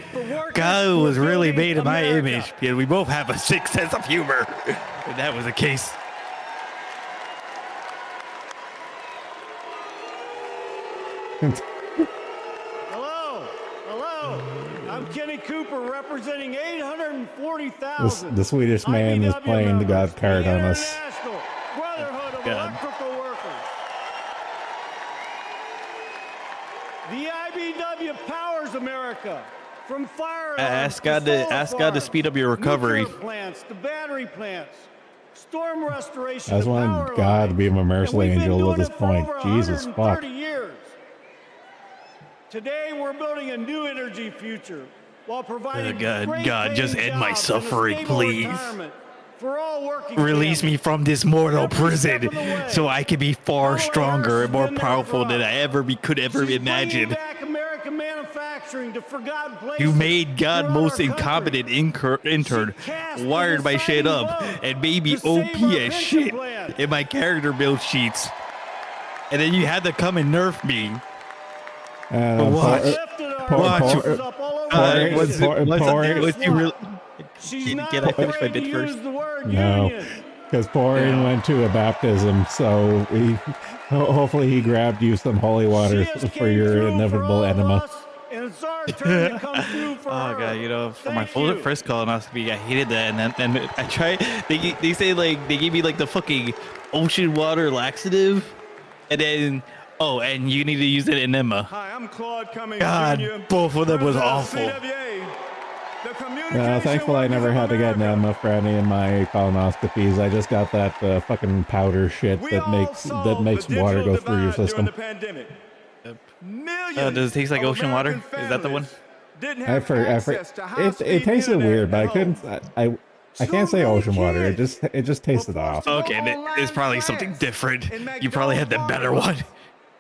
God was really made in my image, and we both have a sick sense of humor. And that was the case. Hello, I'm Kenny Cooper representing 840,000. The Swedish man is playing the God card on us. National Brotherhood of God. Electrical Workers. The IBW powers America from fire Ask God to speed up your recovery. nuclear plants, the battery plants, storm restoration. I just the wanted power God to lines. be my merciful And we've been angel at doing this it for point. over Jesus fuck. 130 years. Today we're building a new energy future while providing God, great God, just paying end my jobs and a suffering, stable please. retirement for all working Release me from this mortal prison so I can be far stronger and more powerful than I could ever imagine. back American manufacturing to forgotten places. You made God most incompetent intern, wired my shit up, and made me OP as shit in my character build sheets. And then you had to come and nerf me. But watch. Can I finish my bit first? No, because Poirier went to a baptism, so hopefully he grabbed you some holy water for your inevitable enema. Oh god, you know, for my first colonoscopy, I hated that, and then I tried. They say like they gave me like the fucking ocean water laxative, and then and you need to use an enema. Hi, I'm Claude Cummings God, Jr., both of them was awful. Thankfully, I never had to get an enema for any of my colonoscopies. I just got that fucking powder shit that makes water go through your system. Does it taste like ocean water? Is that the one? It tasted weird, but I couldn't. I can't say ocean water. It just tasted off. Okay, it's probably something different. You probably had the better one.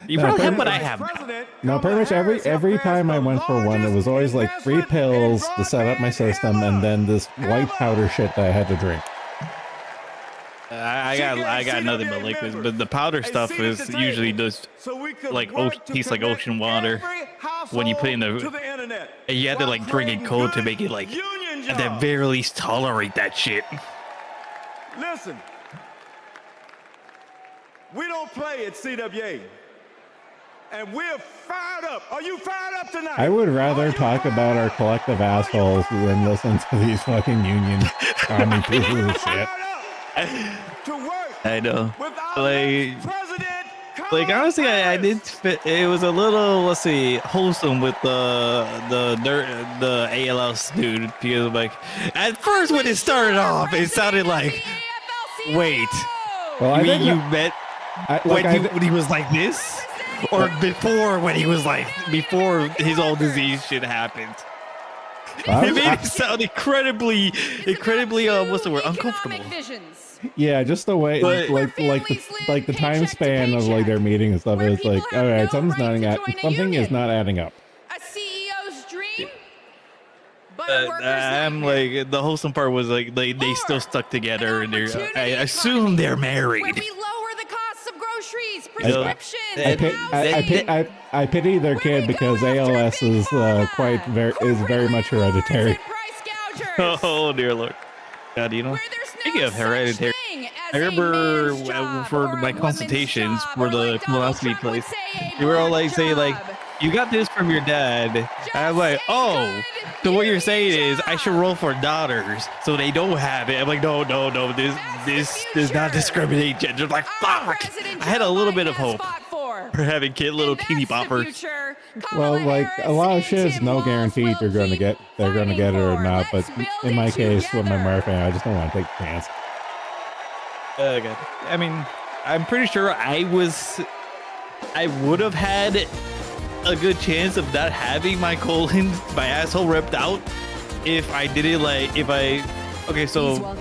You probably have what I have now. No, pretty much every time I went for one, it was always like 3 pills to set up my system, and then this white powder shit that I had to drink. I got nothing but liquids, but the powder stuff is usually just like tastes like ocean water when you put in the and you have to like drink it cold to make it like at the very least tolerate that shit. Listen, we don't play at CWA, and we're fired up. Are you fired up tonight? I would rather talk about our collective assholes than listen to these fucking union commie poo shit. I know. Like honestly, I did fit. It was a little, let's see, wholesome with the ALS dude, because like at first when it started off, it sounded like, wait, well, you mean you met when he was like this, or before when he was like before his old disease shit happened? It made it sound incredibly, what's the word, uncomfortable. Yeah, just the way, like the time span of like their meeting and stuff. It's like, all right, something is not adding up. A CEO's dream, but I'm like, the wholesome part was like they still stuck together, and I assume they're married. we lower the costs of groceries, prescriptions, I pity their kid because ALS is very much hereditary. Oh dear Lord, God, you know. Speaking of hereditary, I remember for my consultations for the colonoscopy place, they were all like saying like, "You got this from your dad." And I'm like, "Oh, so what you're saying is I should roll for daughters so they don't have it?" I'm like, "No, this does not discriminate gender." Like, fuck. I had a little bit of hope for having little teeny boppers. Well, like a lot of shit is no guarantee they're gonna get it or not. But in my case, with my morphine, I just don't want to take the chance. God. I mean, I'm pretty sure I would have had a good chance of not having my colon, my asshole ripped out if I did it okay, so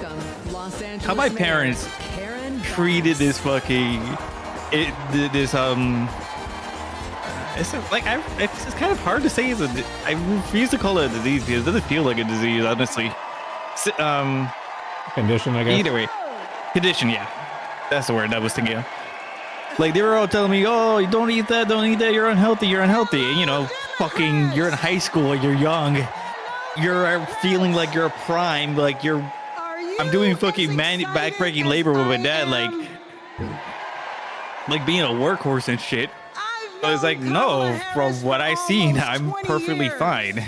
how my parents treated this fucking it's kind of hard to say. I refuse to call it a disease because it doesn't feel like a disease, honestly. Condition, I guess. Either way, condition, yeah, that's the word I was thinking of. Like they were all telling me, "Oh, you don't eat that, you're unhealthy." And, you know, fucking, you're in high school, you're young, you're feeling like you're prime, like I'm doing fucking backbreaking labor with my dad, like being a workhorse and shit. I was like, no, from what I seen, I'm perfectly fine.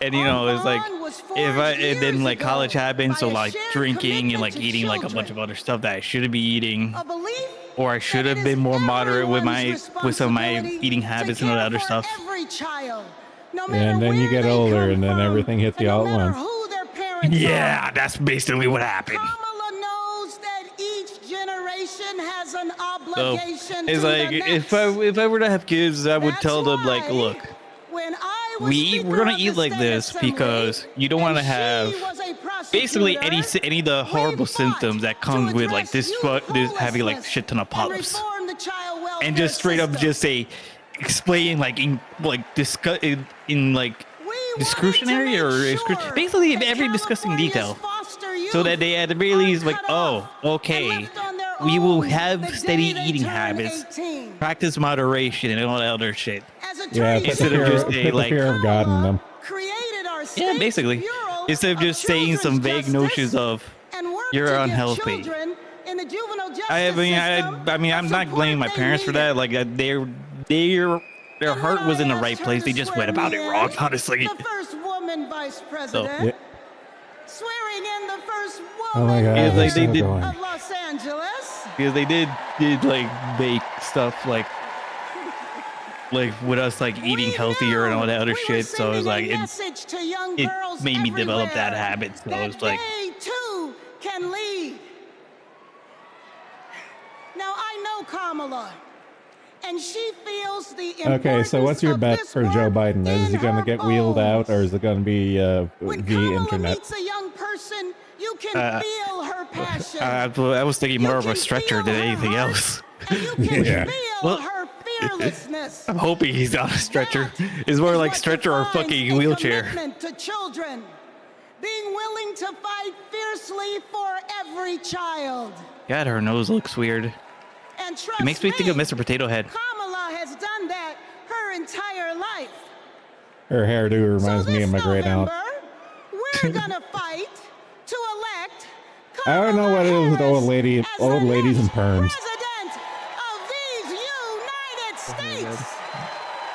And you know, it's like and then like college happened, so like drinking and like eating like a bunch of other stuff that I shouldn't be eating, or I should have been more moderate with some of my eating habits and all that other stuff. And then you get older, and then everything hits you all at once. Yeah, that's basically what happened. So it's like if I were to have kids, I would tell them like, look, we're gonna eat like this because you don't want to have basically any of the horrible symptoms that comes with like this having like shit ton of polyps, and just straight up just say explain like in excruciatory or basically every disgusting detail, so that they at the very least like, oh, okay, we will have steady eating habits, practice moderation, and all that other shit. Yeah, instead of just put the fear of God in them. Yeah, basically, instead of just saying some vague notions of you're unhealthy. I mean, I'm not blaming my parents for that. Like their heart was in the right place. They just went about it wrong, honestly. The first woman vice president. Yeah. Swearing in the first Oh my God, woman they did of Los Angeles. Because they did like make stuff like with us like eating healthier and all that other shit. So it was like it made me develop that habit. So it was like they too can lead. Now I know Kamala, and she feels the importance. Okay, so what's your bet for Joe Biden? Is he going to get wheeled out, or is it going to be via internet? Meets a young person, you can feel her passion. I was thinking more of a stretcher than anything else. Yeah. Feel her fearlessness. I'm hoping he's on a stretcher. It's more like stretcher or fucking wheelchair. Commitment to children, being willing to fight fiercely for every every child. God, her nose looks weird. And trust It makes me think of Mr. Potato Head. Kamala has done that her entire life. Her hairdo reminds me of my great aunt. We're gonna fight to elect I don't know what it is with old ladies and perms. President of these United States.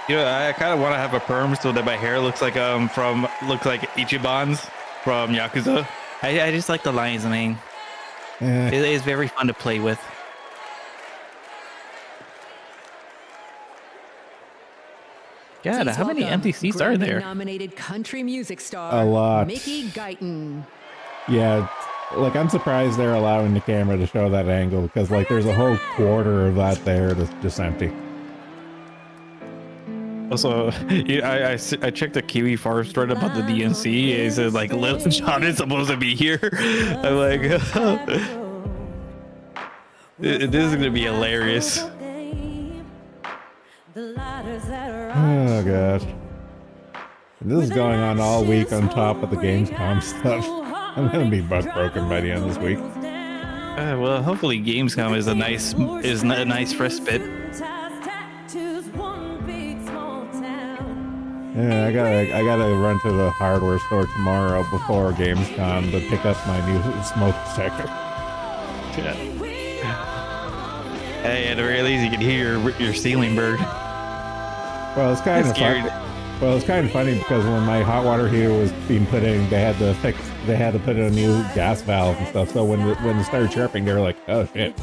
You know, I kind of want to have a perm so that my hair looks like Ichiban's from Yakuza. I just like the lion's mane. It is very fun to play with. God, Please how many welcome empty seats are there? Nominated country music star A lot. Mickey Guyton. Yeah, like I'm surprised they're allowing the camera to show that angle because like there's a whole quarter of that there that's just empty. Also, I checked the Kiwi Forest thread about the DNC. It said like Lil Jon is supposed to be here. I'm like, this is gonna be hilarious. Oh gosh, this is going on all week on top of the Gamescom stuff. I'm gonna be butt broken by the end of this week. Well, hopefully Gamescom is a nice respite. Yeah, I gotta run to the hardware store tomorrow before Gamescom to pick up my new smoke detector. Yeah. Hey, at the very least, you can hear your ceiling bird. Well, it's kind of funny. Well, it's kind of funny because when my hot water heater was being put in, they had to put in a new gas valve and stuff. So when it started chirping, they were like, "Oh shit!"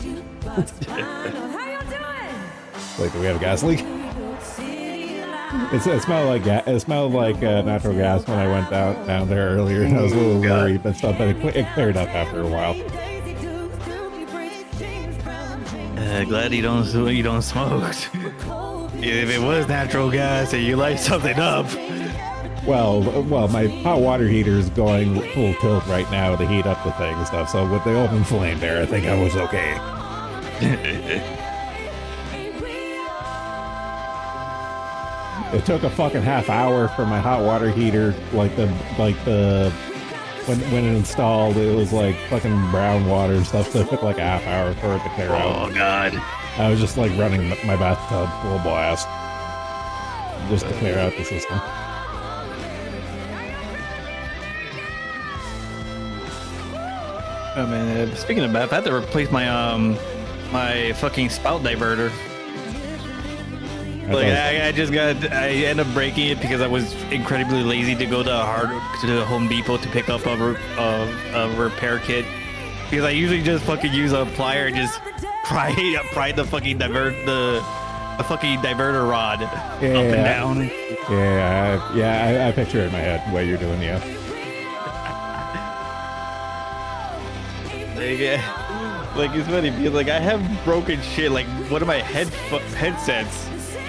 Like, do we have a gas leak? It smelled like natural gas when I went down there earlier, and I was a little worried, but it cleared up after a while. Glad you don't smoke. If it was natural gas and you light something up. Well, my hot water heater is going full tilt right now to heat up the thing and stuff. So with the open flame there, I think I was okay. It took a fucking half hour for my hot water heater, when it installed, it was like fucking brown water and stuff. So it took like a half hour for it to clear out. Oh god. I was just like running my bathtub full blast just to clear out the system. Oh man, speaking of that, I had to replace my my fucking spout diverter. Like I ended up breaking it because I was incredibly lazy to go to Home Depot to pick up a repair kit. Because I usually just fucking use a plier and just pry the fucking diverter rod up and down. I picture it in my head what you're doing, yeah. Like it's funny because like I have broken shit. Like one of my headsets.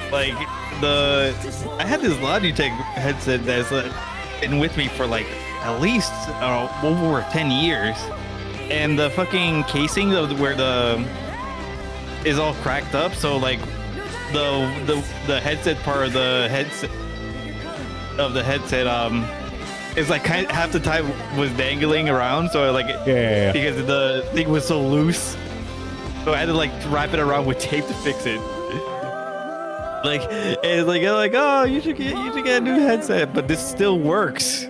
Like I had this Logitech headset that's been with me for like at least over 10 years, and the fucking casing of where is all cracked up. So like the headset part of the headset is like half the time was dangling around. So like because the thing was so loose, so I had to like wrap it around with tape to fix it. Like it's like oh you should get a new headset, but this still works.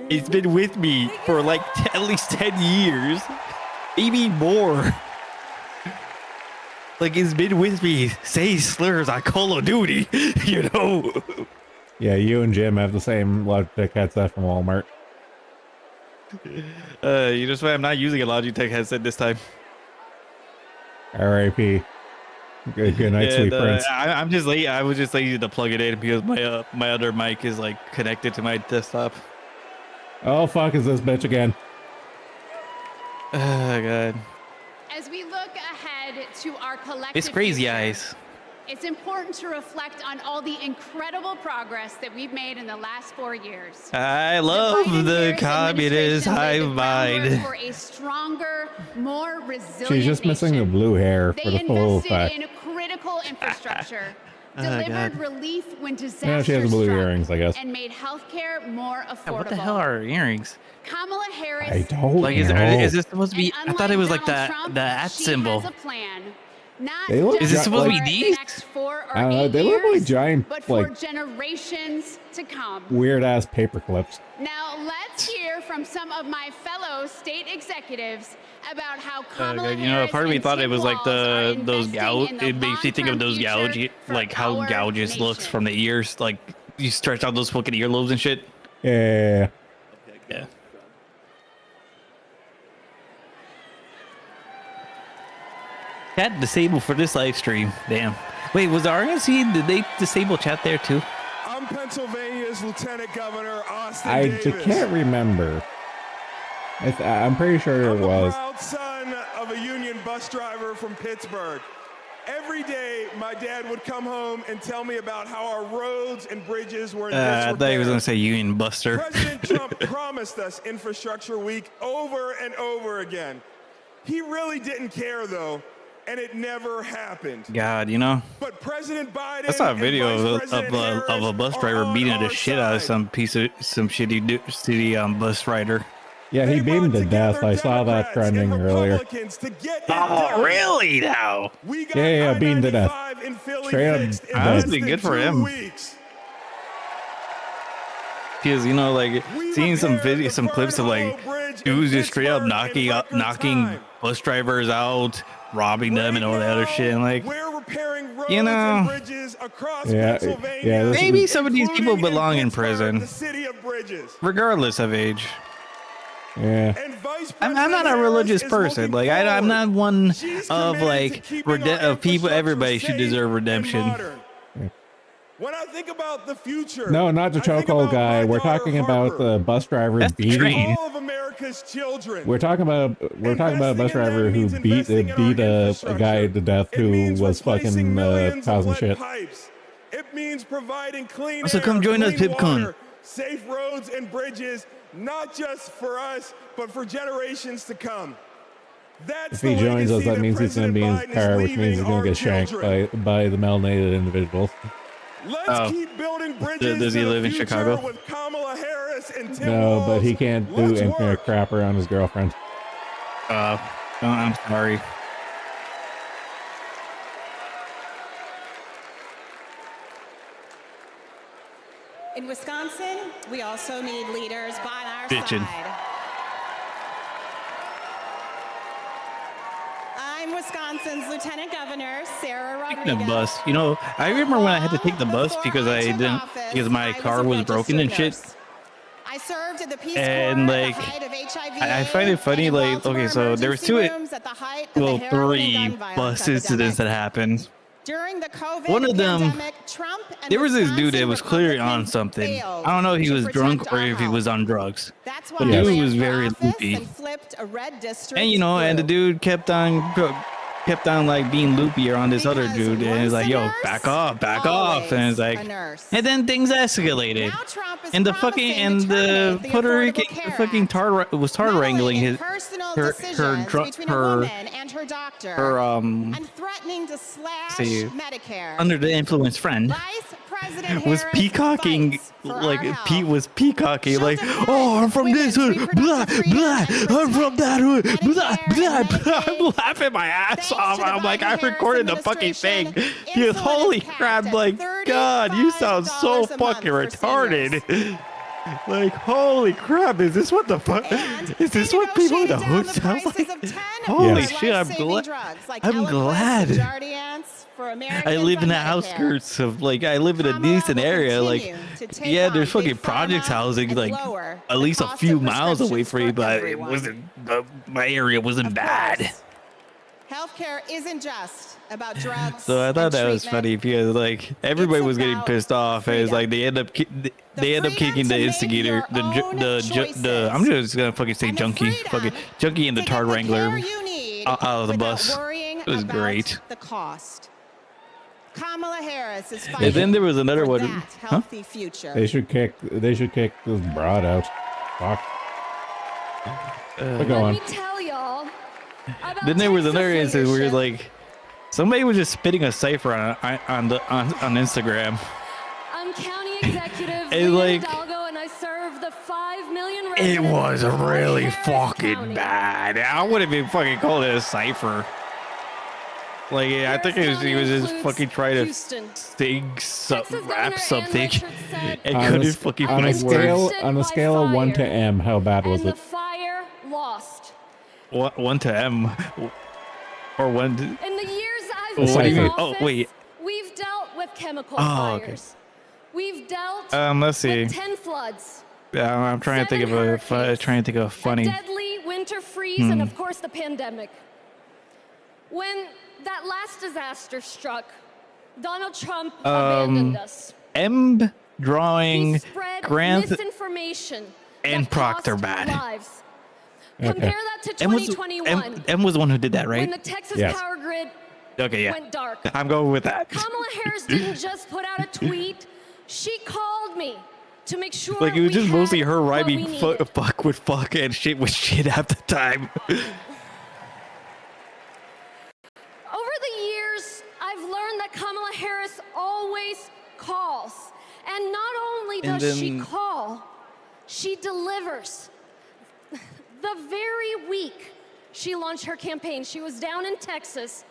It's been with me for like at least 10 years, maybe more. Like it's been with me saying slurs on Call of Duty, you know. Yeah, you and Jim have the same Logitech headset from Walmart. You just why I'm not using a Logitech headset this time. R.I.P. Good night, sweet prince. I'm just late. I was just lazy to plug it in because my other mic is like connected to my desktop. Oh fuck! Is this bitch again? Oh god. As we look ahead to our collective It's crazy future, eyes. it's important to reflect on all the incredible progress that we've made in the last 4 years. I love the communist hive mind. For a stronger, more resilient She's just missing the blue hair for They the full invested effect. in critical infrastructure, delivered relief when disasters Yeah, she has blue struck earrings, I guess. and made healthcare more affordable. What the hell are earrings? Kamala Harris. I don't like, know. Is this supposed to be? I thought it was like Trump, the at she symbol. has a plan. Not They look just Is it supposed to be for these? the next 4 or I don't know. 8 They look years, like giant, but for like generations to come. weird ass paper clips. Now let's hear from some of my fellow state executives about how Kamala You know, Harris part of me and thought Tim it was like Walz are those investing in the it makes me think of those long-term future for like how our gouges nation. looks from the ears. Like you stretch out those fucking earlobes and shit. Yeah. Yeah. Chat disabled for this live stream. Damn. Wait, was the RNC? Did they disable chat there too? I'm Pennsylvania's Lieutenant Governor Austin I Davis. can't remember. I'm pretty sure it was. Proud son of a union bus driver from Pittsburgh. Every day, my dad would come home and tell me about how our roads and bridges were in I thought he was disrepair. gonna say Union Buster. President Trump promised us Infrastructure Week over and over again. He really didn't care, though, and it never happened. God, you know. But President Biden I saw a video and Vice President of a bus driver beating the shit out of some shitty bus rider. Yeah, he beat him to death. I saw that trending earlier. Oh, really now? Yeah, beat him to death. Straight up. Honestly, good for him. Because you know, like seeing some clips of like dudes just straight up knocking bus drivers out, robbing them, and all that other shit. And like, you know, yeah. Maybe some of these people belong in prison, regardless of age. Yeah. I'm not a religious person. Like I'm not one of like of people. Everybody should deserve redemption. When I think about the future, No, not the chokehold guy. We're talking about the bus driver beating. all of America's children. We're talking about a bus driver who beat a guy to death who was fucking causing shit. It means providing clean So air, come join us, clean Pipcon. water, safe roads and bridges, not just for us, but for generations to come. That's If he joins us, that means he's going to be in his car, which means he's going to get shanked by the melanated individuals. Let's keep building bridges. Does he live in Chicago? With Kamala Harris and Tim No, but he Walz. can't do Let's infinite work. crap around his girlfriend. I'm sorry. In Wisconsin, we also need leaders by our Bitchin'. side. I'm Wisconsin's Lieutenant Governor, Sarah The Rodriguez. bus, you know, I remember when I had to take the bus because my car was broken and shit. I served at the Peace And Corps like, at the height of HIV. I find it funny. Like, okay, so there was three bus incidents that happened. During the COVID One of them, pandemic, Trump and there was this dude Wisconsin that was clearly on Republicans something. failed I don't know if he to was drunk protect or our if he health. was on drugs. That's But why I dude ran was for very office loopy. and flipped a red district And you know, and the dude kept on like being loopy around this other dude, and he's like, "Yo, back off!" And it's like, and then things escalated, and the Puerto Rican fucking was tar wrangling her and threatening to slash Medicare. under the influence friend was peacocking like Pete was peacocking like, "Oh, I'm from this hood, blah blah, I'm from that hood, blah blah blah." I'm laughing my ass off. I'm like, I recorded the fucking thing. He goes, "Holy crap!" Like, God, you sound so fucking retarded. Like, holy crap! Is this what the fuck? Is this what people in the hood sound like? Holy shit! I'm glad. I'm glad. I live in the outskirts of I live in a decent area. Like, yeah, there's fucking projects housing like at least a few miles away from me, but it wasn't. My area wasn't bad. Healthcare isn't just about drugs. So I thought that was funny because like everybody was getting pissed off, and it's like they end up kicking the instigator, the I'm just gonna fucking say junkie and the tar wrangler out of the bus. It was great. The cost. Kamala Harris is fighting And then there was another for one. that healthy future. They should kick this broad out. Fuck. But go on. Then there was another instance where like Somebody was just spitting a cipher on Instagram. I'm county executive It, like, Hidalgo, and I serve the 5 million It residents was of really Harris fucking County. bad. I would have been fucking called it a cipher. Like, I think he was just fucking trying to sing rap something and couldn't fucking on a find scale words. on a scale of 1 to M, how bad was And the it? fire lost. 1 to M, or 1 to... In the years I've What been do you in mean? office, Oh, wait. we've dealt with chemical Oh, okay. fires. We've dealt Let's see. with 10 floods, I'm trying to think of a funny. deadly winter freeze, and of course the pandemic. When that last disaster struck, Donald Trump abandoned us. M drawing Spread Grant misinformation and that Proctor cost bad. lives. Okay. Compare that to M was 2021. M was the one who did that, right? When the Texas Yes. power grid Okay, yeah. went dark. I'm going with that. Kamala Harris didn't just put out a tweet. She called me to make sure Like, it was just mostly her what we rhyming needed. fuck with fuck and shit with shit half the time. Over the years, I've learned that Kamala Harris always calls. And not only And does she then- call, she delivers. The very week she launched her campaign, she was down in Texas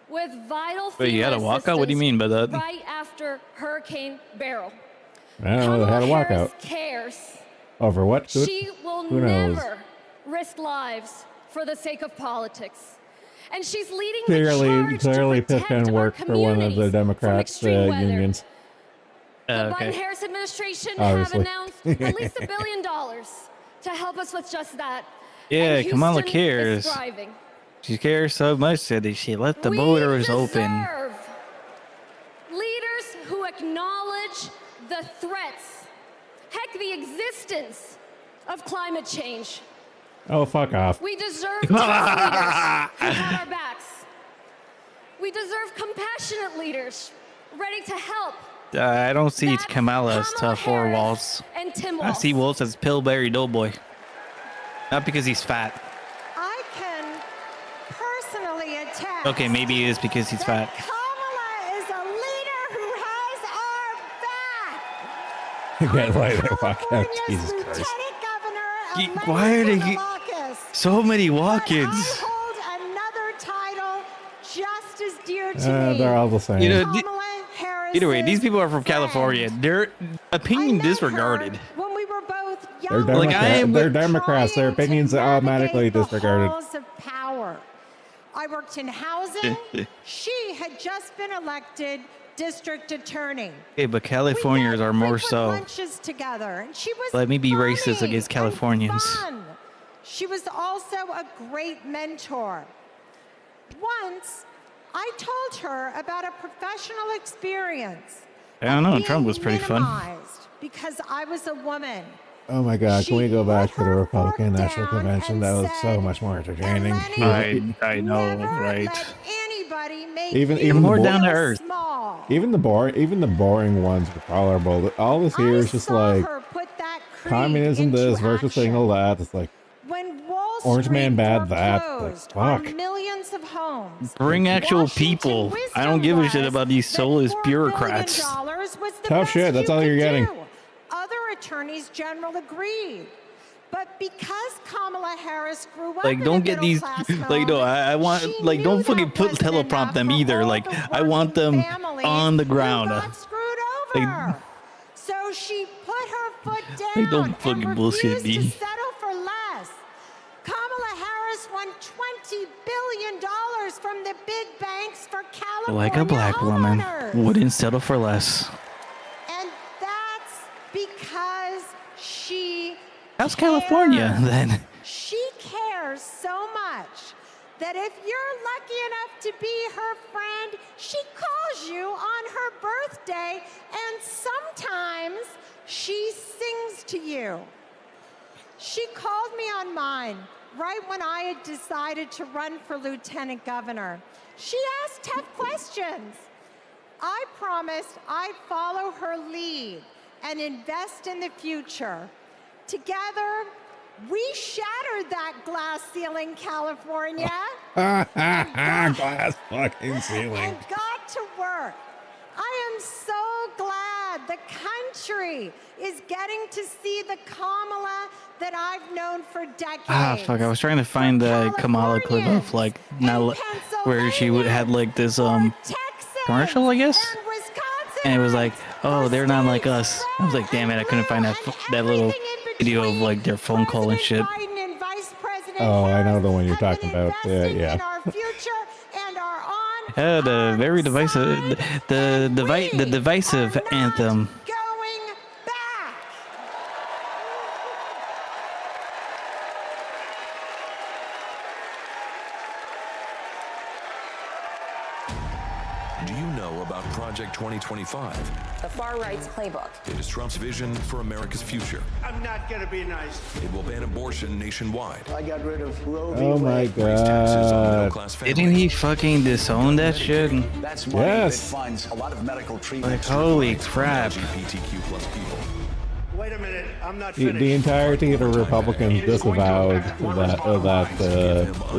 with vital Wait, you had a FEMA walkout? What do you mean by that? assistance right after Hurricane Beryl. I don't know. They had a Kamala walkout. Harris cares. Over what? She will Who knows? never risk lives for the sake of politics. And she's leading Clearly, the charge clearly, to protect Pippin our worked for one of communities the from Democrats' extreme weather. unions. The Okay. Biden-Harris administration Obviously. have announced at least $1 billion to help us with just that. Yeah, And Kamala Houston cares. is thriving. She cares so much that she let the borders open. Deserve leaders who acknowledge the threats, heck, the existence of climate change. Oh, fuck off. We deserve tough leaders who have our backs. We deserve compassionate leaders ready to help. I don't see Kamala as tough or Waltz. And Tim I Walz. see Waltz as Pillsbury Doughboy. Not because he's fat. I can personally attest. Okay, maybe it is because he's fat. Kamala is a leader who has our back. Again, why they walk out? Jesus Christ. Lieutenant Governor of Why are they so many walk-ins? hold another title just as dear to me. They're all the same. You know, Kamala Harris. either way, these people are from California. Their opinion disregarded. When we were both They're, young, they're Democrats. Their opinions are automatically disregarded. halls of power. I worked in housing. She had just been elected district attorney. Okay, but Californians are more so. Lunches together, and she was Let me be funny racist against and Californians. fun. She was also a great mentor. Once, I told her about a professional experience. I don't know. being Trump was pretty fun. minimized because I was a woman. Oh my God! Can we go back to the Republican National Convention? That was so much more entertaining. I know, right? Anybody make Even you even more the down to earth. small. Even the boring ones are tolerable. All this here is just like Her put that creed communism into this versus action. thing all that. It's like When Wall Orange Street Man bad that. Like, foreclosed fuck. on millions of homes, Bring actual people. I don't give a shit about these soulless bureaucrats. $4 billion was the Tough best shit. That's you all could you're getting. do. Other attorneys general agreed. But because Kamala Harris grew up Like, in don't a get these. middle-class Like, no, home, I want. Like, don't fucking put teleprompt them either. Like, I want them on the ground. Like, so she put her foot down Like, don't fucking and bullshit refused to me. settle for less. Kamala Harris won $20 billion from the big banks for California like a black woman homeowners. wouldn't settle for less. And that's because she How's California then? She cares so much that if you're lucky enough to be her friend, she calls you on her birthday, and sometimes she sings to you. She called me on mine right when I had decided to run for lieutenant governor. She asked tough questions. I promised I'd follow her lead and invest in the future. Together, we shattered that glass ceiling, California. Glass fucking ceiling. And got to work. I am so glad the country is getting to see the Kamala that I've known for decades. Ah, fuck! I was trying to find the Kamala clip of like now where she had like this commercial, I guess, and it was like, oh, they're not like us. I was like, damn it, I couldn't find that little video of like their phone call and shit. Oh, I know the one you're talking about. Yeah. The very divisive, the divisive anthem. Do you know about Project 2025? The far right's playbook. It is Trump's vision for America's future. I'm not going to be nice. It will ban abortion nationwide. I got rid of Roe v. Oh my god. Didn't he fucking disown that shit? That's money that funds a lot of medical treatment. Like, holy crap. LGBTQ plus people. Wait a minute, I'm not The finished. entirety of the Republicans disavowed that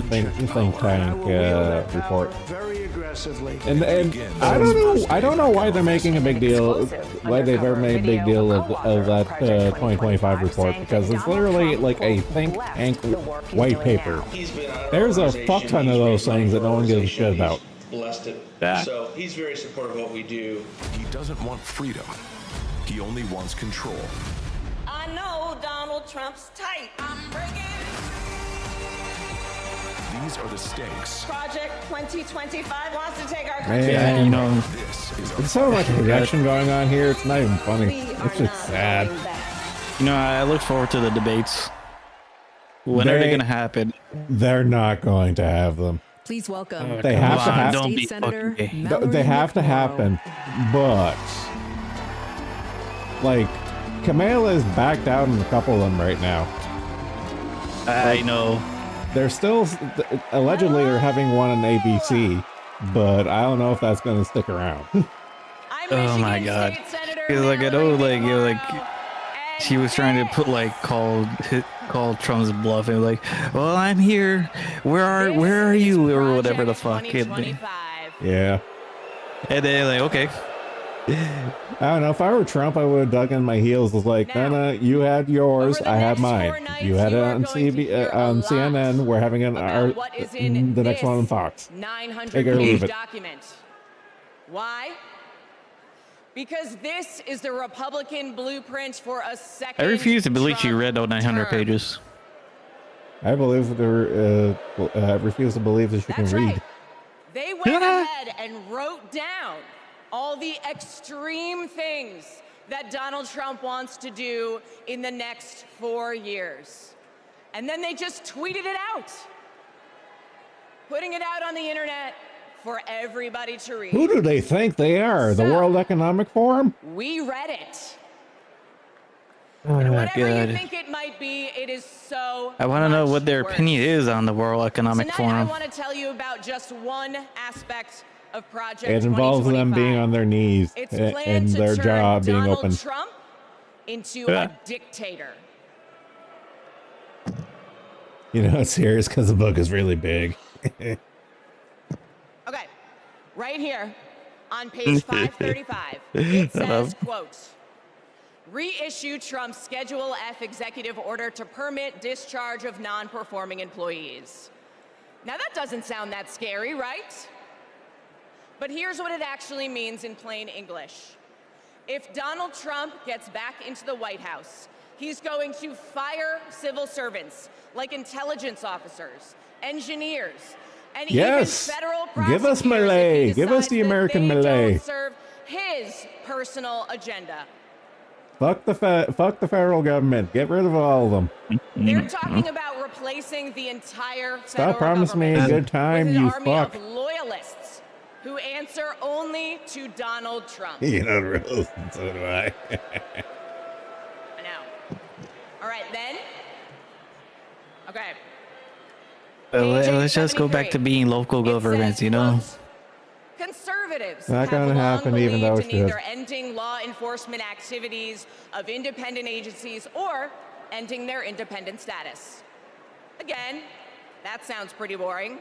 think tank report. Very aggressively. And I don't know why they're making a big deal, why they've ever made a big deal of that 2025 report, because it's literally like a think tank white paper. There's a fuck ton of those things that no one gives a shit about. Blessed it. So he's very supportive of what we do. He doesn't want freedom. He only wants control. I know Donald Trump's type. These are the stakes. Project 2025 wants to take our country. Yeah, you know, there's so much projection going on here. It's not even funny. It's just sad. You know, I look forward to the debates. When are they going to happen? They're not going to have them. Please welcome. They have to happen. State Senator They have to happen, but like Kamala's backed out in a couple of them right now. I know. They're still allegedly they're having one on ABC, but I don't know if that's going to stick around. Oh my god! Because like I know, like you're like she was trying to put like call Trump's bluff and like, well, I'm here. Where are you or whatever the fuck. Yeah. And then like, okay. I don't know. If I were Trump, I would have dug in my heels. Was like, no, you had yours, I had mine. You had it on on CNN. We're having the next one on Fox. 900-page document. Why? Because this is the Republican blueprint for a second. I refuse to believe she read all 900 pages. I refuse to believe that she can read. They went ahead and wrote down all the extreme things that Donald Trump wants to do in the next 4 years. And then they just tweeted it out, putting it out on the internet for everybody to read. Who do they think they are? The World Economic Forum? We read it. Oh and my whatever god! you think it might be, it is so. I want to know what their opinion is on the World Economic Tonight, Forum. I want to tell you about just one aspect of Project It involves them being on their knees and their job being Donald open. Trump into a dictator. You know, it's serious because the book is really big. Okay, right here on page 535, it says, quote, reissue Trump's Schedule F executive order to permit discharge of non-performing employees. Now that doesn't sound that scary, right? But here's what it actually means in plain English. If Donald Trump gets back into the White House, he's going to fire civil servants like intelligence officers, engineers, and even federal prosecutors. Give us Malay. Give us the American Malay. Don't serve his personal agenda. Fuck the federal government. Get rid of all of them. They're talking about replacing the entire federal Stop promising me a good time, with an you army fuck. of loyalists who answer only to Donald Trump. You know the rules, and so do I. I know. All right, then. Okay. Let's just go back to being local governments, you know? Conservatives Not have gonna long happen even though believed it in should. either ending law enforcement activities of independent agencies or ending their independent status. Again, that sounds pretty boring.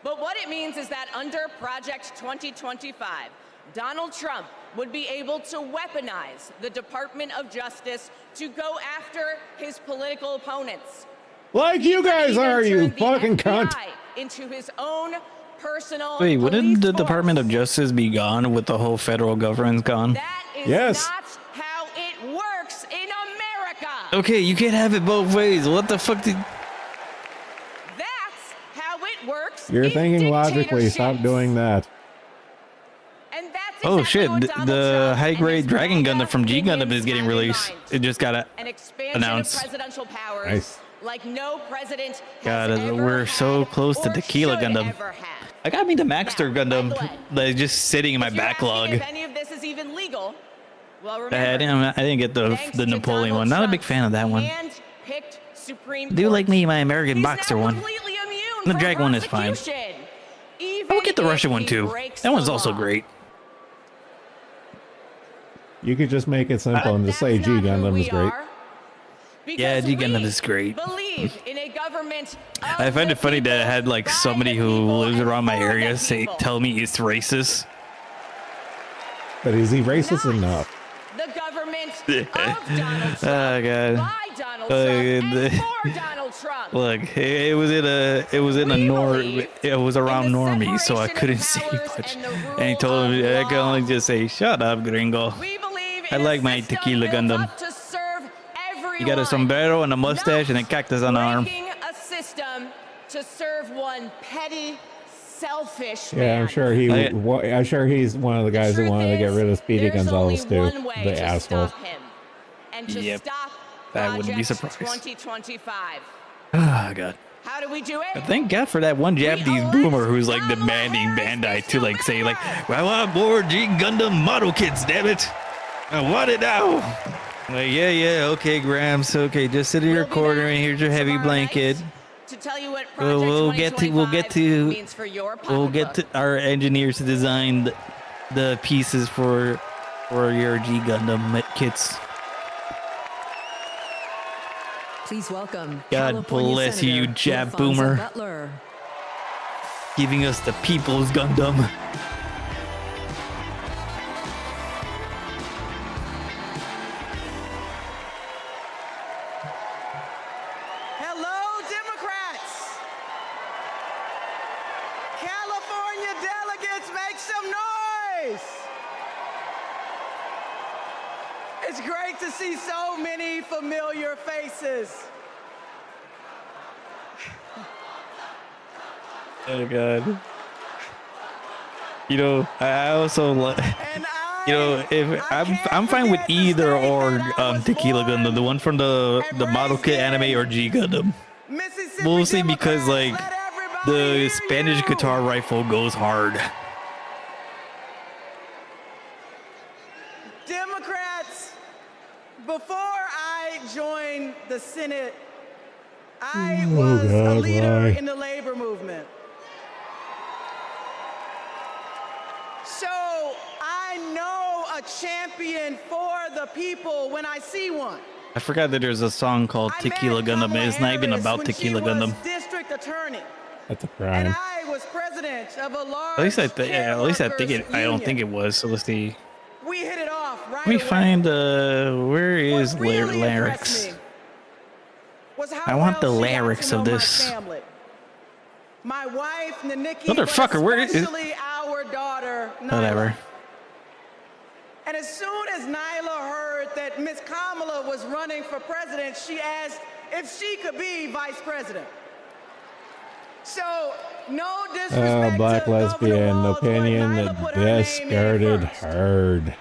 But what it means is that under Project 2025, Donald Trump would be able to weaponize the Department of Justice to go after his political opponents. Like you guys are, you fucking cunt. Into his own personal. Wait, wouldn't the Department of Justice be gone with the whole federal government gone? That is not how it works in America. Okay, you can't have it both ways. What the fuck did... That's how it works. You're thinking logically. Stop doing that. Oh shit, the high-grade Dragon Gundam from G Gundam is getting released. It just got announced. Presidential powers Nice. like no president God, we're so close to Tequila Gundam. I got me the Maxter Gundam, like just sitting in my backlog. If any of this is even legal, well, remember, I didn't get the Napoleon one. Not a big fan of that one. hand-picked Supreme Do like me my American He's Boxer now one. completely immune The from Dragon one is fine. prosecution. I will get the Russian one too. That one's also great. You could just make it simple and just say G Gundam is great. Yeah, G Gundam is great. Believe in a government of I find it funny that I had like somebody who lives around my area tell me it's racist. But is he racist enough? the government of Donald Trump, Oh god. by Donald Trump, and for Donald Trump. Look, it was around normies, so I couldn't say much. And he told me I can only just say, "Shut up, gringo." I like my Tequila Gundam. You got a sombrero and a mustache and a cactus on the arm. A system to serve one petty, selfish Yeah, I'm sure I'm sure he's one of the guys who wanted to get rid of Speedy Gonzalez too. The asshole. and to Yep. stop I wouldn't be Project surprised. 2025. Oh god. How do we do it? But thank God for that one Japanese boomer who's like demanding Bandai to like say like, I want more G Gundam model kits, damn it. I want it now. Like, yeah, okay, Grams, okay, just sit in your corner and here's your heavy blanket. To tell you what We'll get to our engineers to design the pieces for your G Gundam kits. Please welcome God California bless Senator you, Jap Alfonso boomer. Butler. Giving us the People's Gundam. Hello, Democrats. California delegates, make some noise. It's great to see so many familiar faces. Oh god. You know, I also like. You know, if I'm fine with either or Tequila Gundam, the one from the model kit anime or G Gundam. Mostly because like the Spanish guitar rifle goes hard. Democrats, before I joined the Senate, I was a leader in the labor movement. So I know a champion for the people when I see one. I forgot that there's a song called Tequila Gundam. It's not even about Tequila Gundam. District attorney. That's a crime. I was president of a large At least I think it. I don't think it was. So let's see. We hit it off right Let me away. find where is lyrics? I want the lyrics of this. My wife, Naniki, Motherfucker, where is it? especially our daughter, Nyla. Whatever. And as soon as Nyla heard that Miss Kamala was running for president, she asked if she could be vice president. So, no disrespect Black to lesbian Governor Walz, but opinion Nyla put her discarded name in first. hard.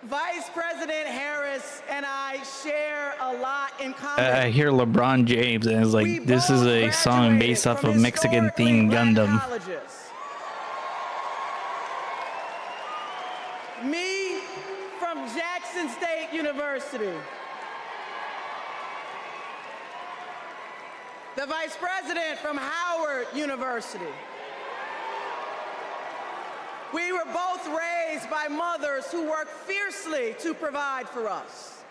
Vice President Harris and I share a lot in common. I hear LeBron James and it's like, this is a song based off of Mexican themed Gundam. Me from Jackson State University. The Vice President from Howard University. We were both raised by mothers who worked fiercely to provide for us.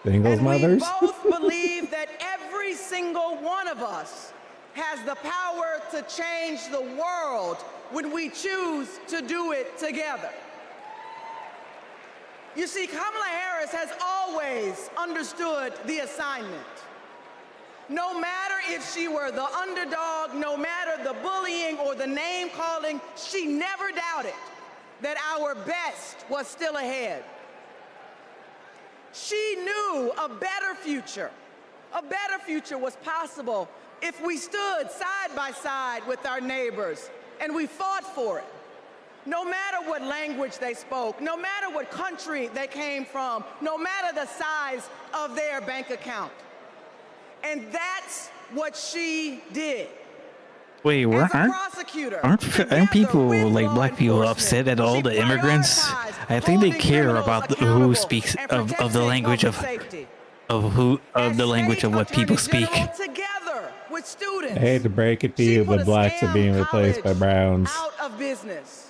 Singles mothers? We both believe that every single one of us has the power to change the world when we choose to do it together. You see, Kamala Harris has always understood the assignment. No matter if she were the underdog, no matter the bullying or the name calling, she never doubted that our best was still ahead. She knew a better future was possible if we stood side by side with our neighbors and we fought for it. No matter what language they spoke, no matter what country they came from, no matter the size of their bank account. And that's what she did. Wait, aren't people like black people upset at all the immigrants? I think they care about who speaks of the language of the language of what people speak. I hate to break it to you, but blacks are being replaced by browns. Out of business.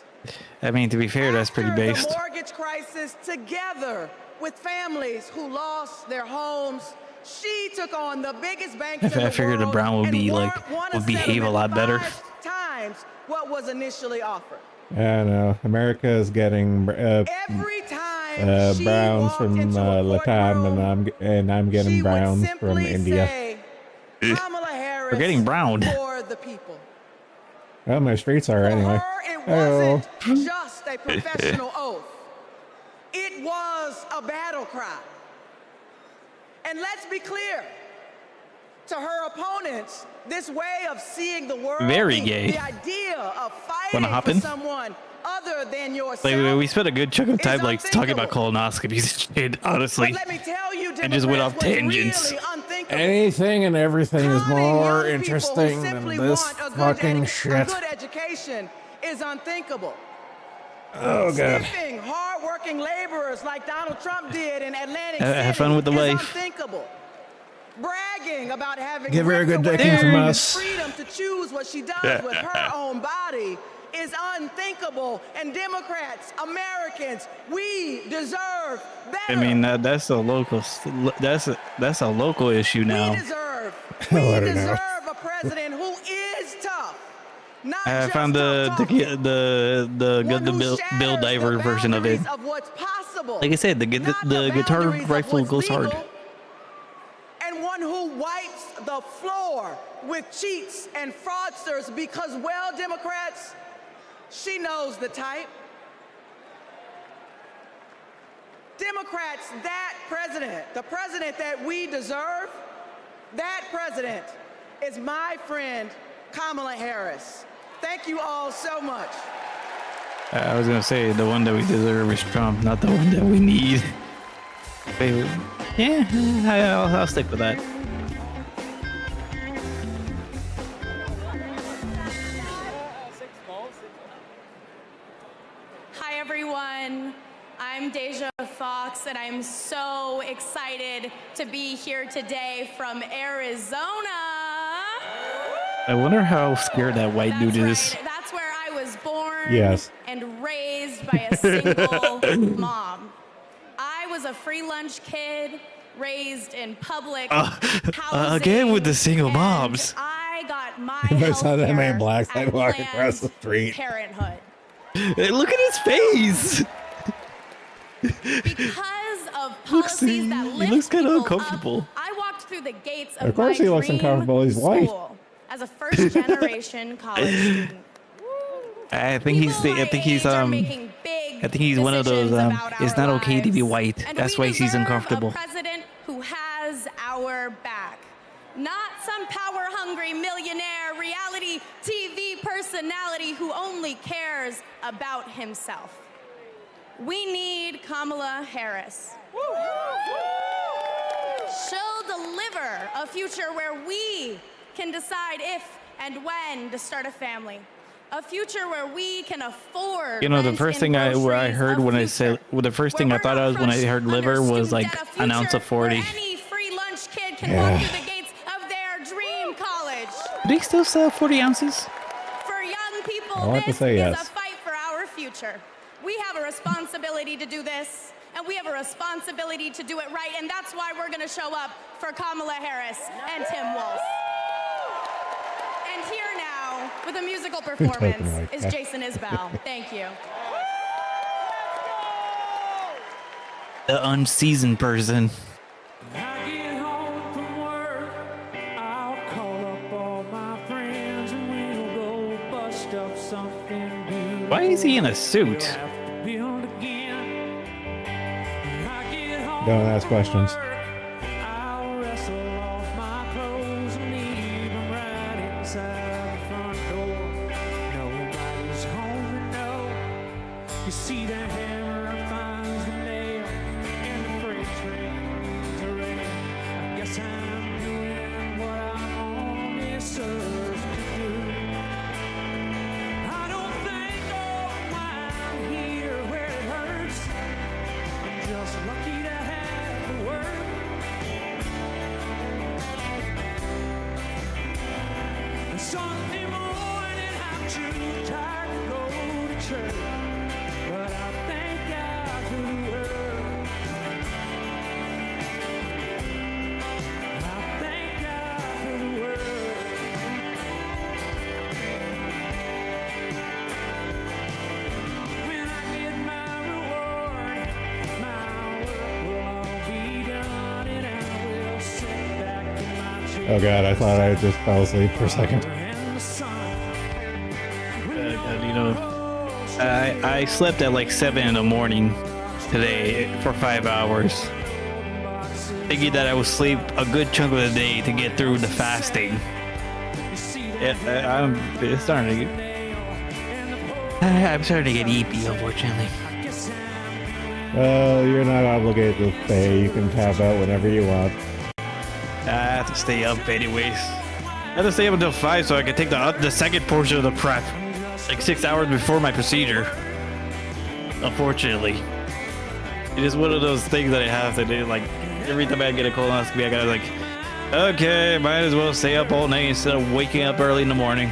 I mean, to be fair, that's pretty based. The mortgage crisis, together with families who lost their homes, she took on the biggest banks in the world. I figured a brown would be like would behave a lot better. 5 times what was initially offered. I know. America is getting browns from Latam, and I'm getting browns from India. We're getting browned. For the people. Well, my streets are anyway. It wasn't just a professional oath. It was a battle cry. And let's be clear, to her opponents, this way of seeing the world, very gay. The idea of fighting for someone other than yourself. Like, we spent a good chunk of time like talking about colonoscopies and shit, honestly. But let me tell you, and just went off tangents. Really anything and everything is more interesting than this fucking shit. A good education is unthinkable. Oh, God. Sniffing hard-working laborers like Donald Trump did in Atlantic City have fun with the wife. Unthinkable. Bragging about having give her a good decking from us. Freedom to choose what she does with her own body is unthinkable. And Democrats, Americans, we deserve better. I mean, that's a local issue now. We deserve a president who is tough. I found the Bill Diver version of it. Like I said, the guitar rifle goes hard. And one who wipes the floor with cheats and fraudsters because, well, Democrats, she knows the type. Democrats, that president, the president that we deserve, that president is my friend, Kamala Harris. Thank you all so much. I was gonna say the one that we deserve is Trump, not the one that we need. Wait, yeah, I'll stick with that. Hi everyone, I'm Deja Fox and I'm so excited to be here today from Arizona. I wonder how scared that white dude is. That's where I was born and raised by a single mom. I was a free lunch kid, raised in public housing. Again with the single moms. I got my If I saw that man healthcare black, I'd at walk Planned across the street. Parenthood. Hey, look at his face. Because of policies that lift he looks kind of people uncomfortable. up, I walked through the gates of Of course my he looks dream uncomfortable. He's white. school as a first-generation college student. I think he's one of those it's not okay to be white. That's why he's uncomfortable. A president who has our back. Not some power-hungry millionaire reality TV personality who only cares about himself. We need Kamala Harris. She'll deliver a future where we can decide if and when to start a family. A future where we can afford. You know, the first thing I heard when I said, the first thing I thought of when I heard liver was like an ounce of 40. Any free lunch kid can walk through the gates of their dream college. Do they still sell 40 ounces? For young people, I want to this say is yes. a fight for our future. We have a responsibility to do this, and we have a responsibility to do it right, and that's why we're going to show up for Kamala Harris and Tim Walz. And here now, with a musical performance, like is that. Jason Isbell. Thank you. The unseasoned person. Why is he in a suit? Don't ask questions. You see the hammer finds the nail, and the freight train's a rail. I guess I'm doing what I'm only served to do. I don't think of why I'm here where it hurts. I'm just lucky to have the work. And Sunday morning I'm too tired to go to church. But I thank God for the world. I thank God for the world. When I get my reward, my work will all be done, and I will sit back in my chair. Oh god, I thought I just fell asleep for a second. You know, I slept at like 7 in the morning today for 5 hours, thinking that I would sleep a good chunk of the day to get through the fasting. It's starting to get, I'm starting to get eepy, unfortunately. Well, you're not obligated to stay. You can tap out whenever you want. I have to stay up anyways. I have to stay up until 5 so I can take the second portion of the prep, like 6 hours before my procedure. Unfortunately, it is one of those things that I have to do. Like every time I get a colonoscopy, I gotta like, okay, might as well stay up all night instead of waking up early in the morning.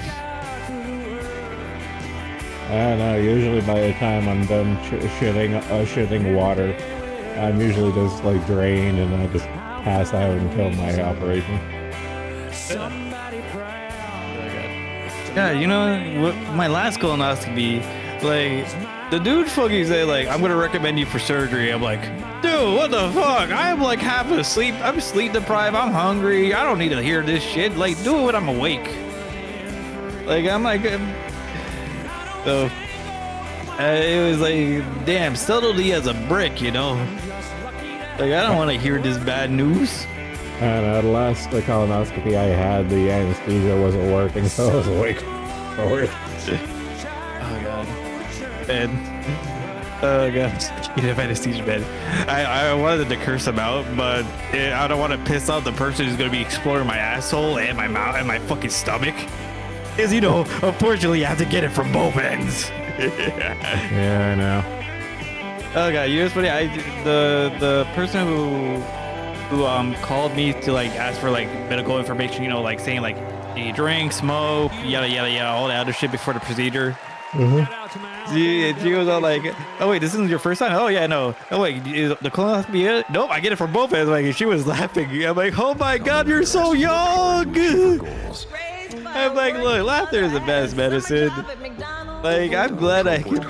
I don't know. Usually by the time I'm done shitting water, I'm usually just like drained and I just pass out until my operation. Yeah, you know, my last colonoscopy, like, the dude fucking said, like, I'm gonna recommend you for surgery. I'm like, dude, what the fuck? I'm like half asleep. I'm sleep deprived. I'm hungry. I don't need to hear this shit. Like, do it when I'm awake. Like, I'm like, so, it was like, damn, subtlety as a brick, you know? Like, I don't want to hear this bad news. I don't know, the last colonoscopy I had, the anesthesia wasn't working, so I was awake for it. Oh god. Man. Oh god. You have anesthesia, man. I wanted to curse him out, but I don't want to piss off the person who's going to be exploring my asshole and my mouth and my fucking stomach. Because, you know, unfortunately, you have to get it from both ends. Yeah, I know. Oh god, you know what's funny? The person who called me to like ask for like medical information, you know, like saying like, do you drink, smoke, yada yada yada, all that other shit before the procedure. She was all like, oh wait, this isn't your first time? Oh yeah, no. Oh wait, is the colonoscopy? Nope, I get it from both ends. Like, she was laughing. I'm like, oh my god, you're so young. I'm like, look, laughter is the best medicine. Like, I'm glad I could,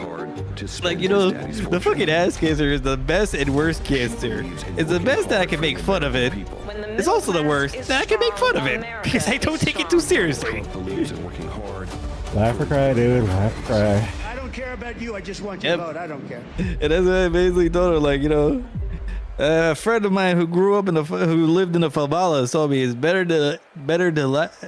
like, you know, the fucking ass cancer is the best and worst cancer. It's the best that I can make fun of it. It's also the worst that I can make fun of it because I don't take it too seriously. Laugh or cry, dude. Laugh or cry. I don't care about you. I just want your vote. I don't care. And that's what I basically told her, like, you know, a friend of mine who grew up who lived in the favelas told me it's better to laugh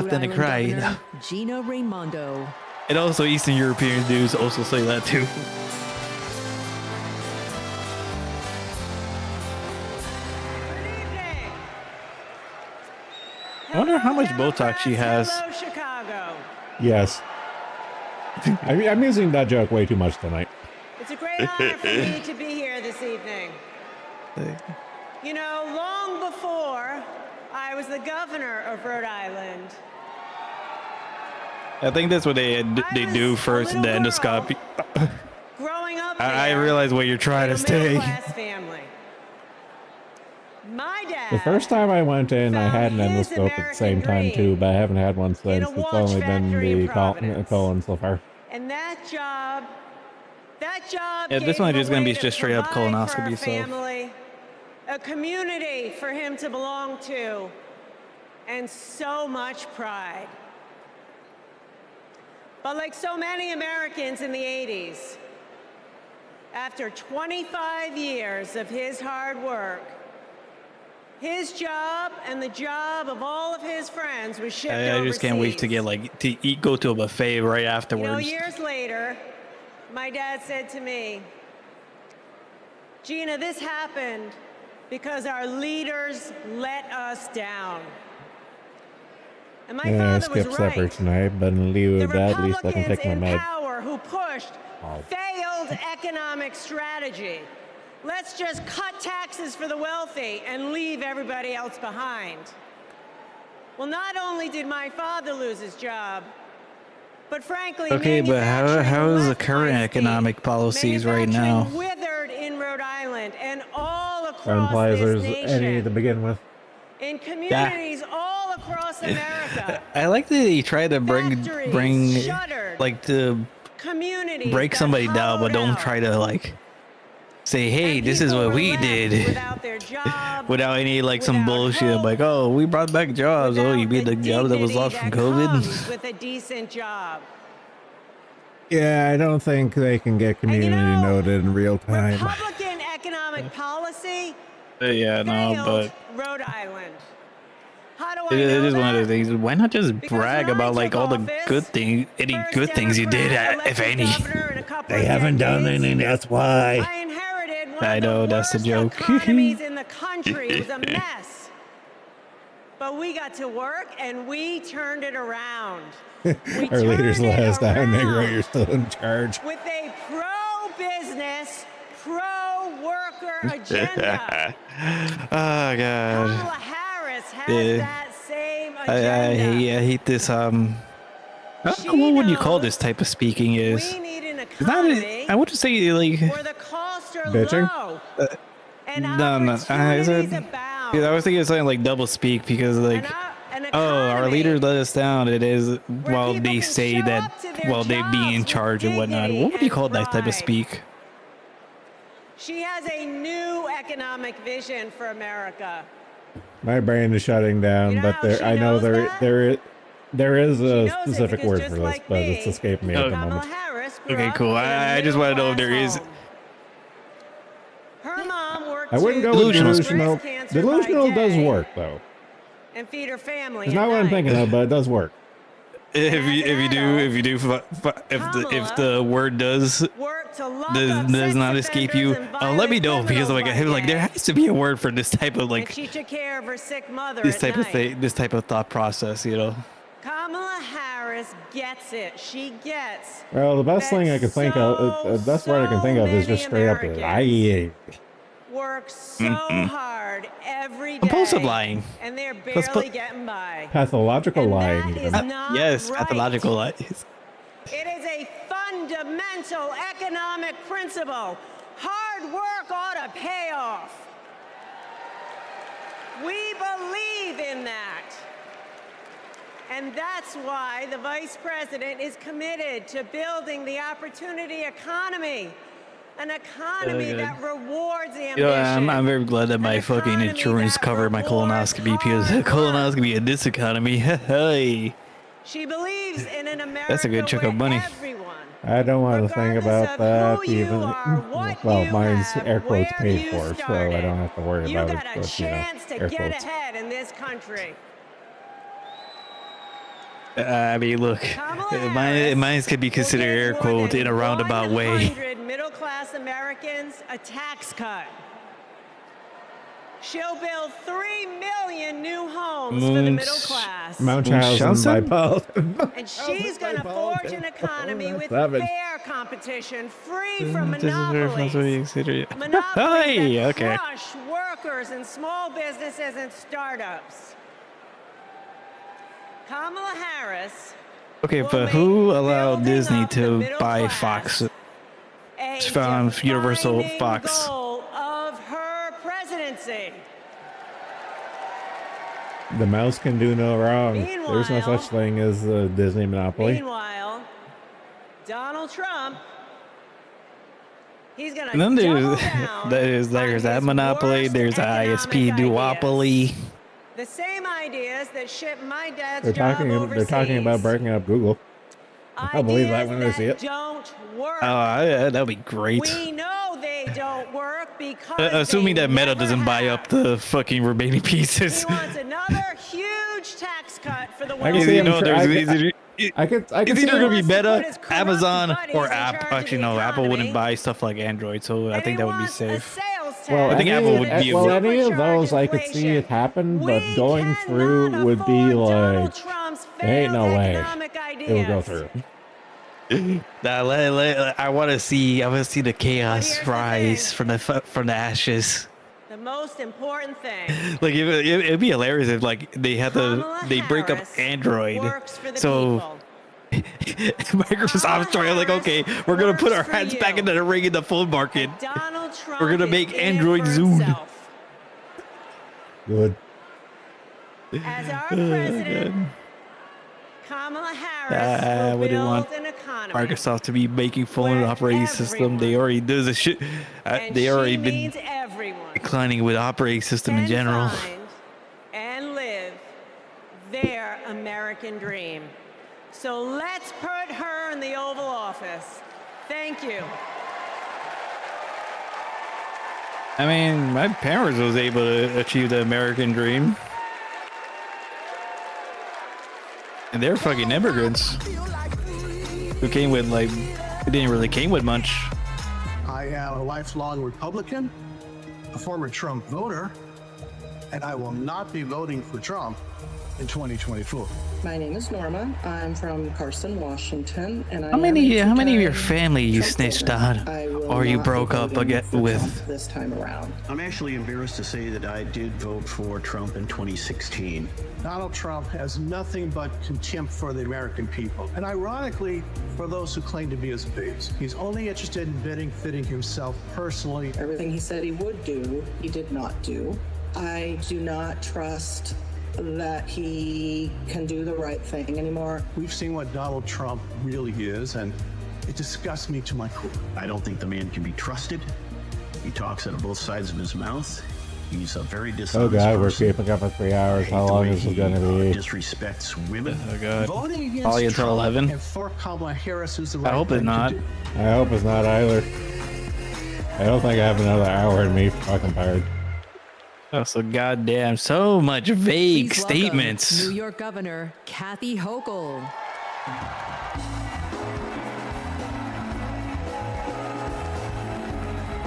than to cry, you know. Gina Raimondo. And also Eastern European dudes also say that too. I wonder how much Botox she has. Hello, Chicago. Yes. I'm using that joke way too much tonight. It's a great honor for me to be here this evening. You know, long before I was the governor of Rhode Island, I think that's what they do first in the endoscopy. growing up I realize what you're trying to say. middle-class family. My dad. The first time I went in, I had an his endoscope at the same American time too, but I haven't had one in since. a It's watch only been factory in the Providence. colon so far. And that job Yeah, this gave one him is a gonna way be to just straight up provide for our colonoscopy. So family, a community for him to belong to, and so much pride. But like so many Americans in the 80s, after 25 years of his hard work, his job and the job of all of his friends was shipped I just can't wait to get like to eat, go to a buffet right You know, afterwards. years later, my dad said to me, Gina, this happened because our leaders let us down. And my Yeah, I father was skipped supper right. tonight, but in lieu of that, at least I can Republicans take my in med. power who pushed failed economic strategy. Let's just cut taxes for the wealthy and leave everybody else behind. Well, not only did my father lose his job, but frankly, Okay, but how is the current economic policies right now? withered in Rhode Island and all That across implies this there's any nation. to begin with. In communities all across America, I like that they try to bring shuttered, like to communities break got somebody down, but don't try to like say, hey, this is what we did without their job, without any like some bullshit like, oh, we brought back jobs. Oh, you mean the job that was lost from COVID? with a decent job. Yeah, I don't think they can get community noted in real time. Republican economic policy Yeah, no, but Rhode Island. How do I it know is that? one of the things. Why not just brag about like all the good things, any good things you did, if any? They haven't done any, that's why. I inherited one I of the know that's the worst joke. economies in the country. It was a mess. But we got to work and we turned it around. Our leaders let us down, Negro, you're still in charge. With a pro-business, pro-worker agenda. Oh God. Kamala Harris has Yeah. that same agenda. I hate this. I don't know what would you call this type of speaking is. We need an It's not. economy I would just say like. where the costs are Bitching? low. No. I was thinking something like double speak because like. Oh, our leaders let us down. It is while they say that while they be in charge and whatnot. What would you call that type of speak? She has a new economic vision for America. My brain is shutting down, but I know there is a specific word for this, but it's escaping me at the moment. Okay, cool. I just want to know if there is. Her mom worked I wouldn't go with delusional. Delusional does work though. and feed her family. It's not what I'm thinking of, but it does work. If the word does not escape you, let me know because like there has to be a word for this type of like she took care of her sick mother this at type of night. thing, this type of thought process, you know. Kamala Harris gets it. She gets. Well, the best thing I can think of, the best word I can think of is just straight up lying. Work so hard every day. Compulsive lying. And they're Let's barely put- getting by. Pathological lying. is even. not Yes, right. pathological lies. It is a fundamental economic principle. Hard work ought to pay off. We believe in that. And that's why the Vice President is committed to building the opportunity economy. An economy good. that rewards ambition. You know, I'm very glad that my fucking insurance covered my colonoscopy because colonoscopy in this economy, hey, She believes in an America that's a good chunk of money. I don't want to think about that even. Well, mine's air quotes paid for, so I don't have to worry You about it. got a But, you know, chance to air get quotes. ahead in this country. I mean, look, mine could be considered air quotes in a roundabout way. 100 middle-class Americans a tax cut. She'll build 3 million new homes for the middle class. Munchausen by And she's going to forge an economy with Seven. fair competition, free from This is very monopolies. considered. Monopolies Hey, that okay. crush workers and small businesses and startups. Kamala Harris Okay, but who allowed Disney to buy Fox? From Universal Fox. goal of her presidency. The mouse can do no wrong. There's no such thing as a Disney monopoly. Meanwhile, Donald Trump, he's going to And then double down there's that monopoly. There's ISP duopoly. the same ideas that shipped my dad's They're job overseas. talking about breaking up Google. I'll believe that when I see it. Don't work. Oh, yeah, that'd be great. We know they don't work because Assuming they that Meta never doesn't buy up the fucking remaining pieces. He wants another huge tax cut for the I can wealthy. see You know, him. I can It's see either him. gonna be Meta, his corrupt Amazon, buddies or in Apple. charge of Actually, the no, Apple wouldn't economy. buy stuff like Android, so I think that would be safe. Well, I think Apple would be. well, any of those I could see it happen, but going through would be like, there ain't no way it will go through. I want to see the chaos rise from the ashes. The most important thing. Like it'd be hilarious if like they break up Android, so Microsoft's trying like, okay, we're gonna put our hands back into the ring in the phone market. We're gonna make Android Zune. Good. As our president, Kamala Harris will what do you build want an economy. Microsoft to be making phone operating system? They already do the shit. They already been declining with operating system in general. And live their American dream. So let's put her in the Oval Office. Thank you. I mean, my parents was able to achieve the American dream. And they're fucking immigrants who came with like, who didn't really came with much. I am a lifelong Republican, a former Trump voter, and I will not be voting for Trump in 2024. My name is Norma. I'm from Carson, Washington, and How many of your family you snitched on, or you broke up again with? This time around. I'm actually embarrassed to say that I did vote for Trump in 2016. Donald Trump has nothing but contempt for the American people, and ironically, for those who claim to be his base. He's only interested in benefiting himself personally. Everything he said he would do, he did not do. I do not trust that he can do the right thing anymore. We've seen what Donald Trump really is, and it disgusts me to my core. I don't think the man can be trusted. He talks out of both sides of his mouth. He's a very dishonest Oh god, we're person. keeping up for 3 hours. How long is it gonna be? Disrespects women. Oh god. Voting against Probably until Trump 11. and for Kamala Harris is the I right hope thing it's to not. do. I hope it's not either. I don't think I have another hour in me. Fucking tired. Oh, so goddamn, so much vague Please welcome statements. New York Governor Kathy Hochul.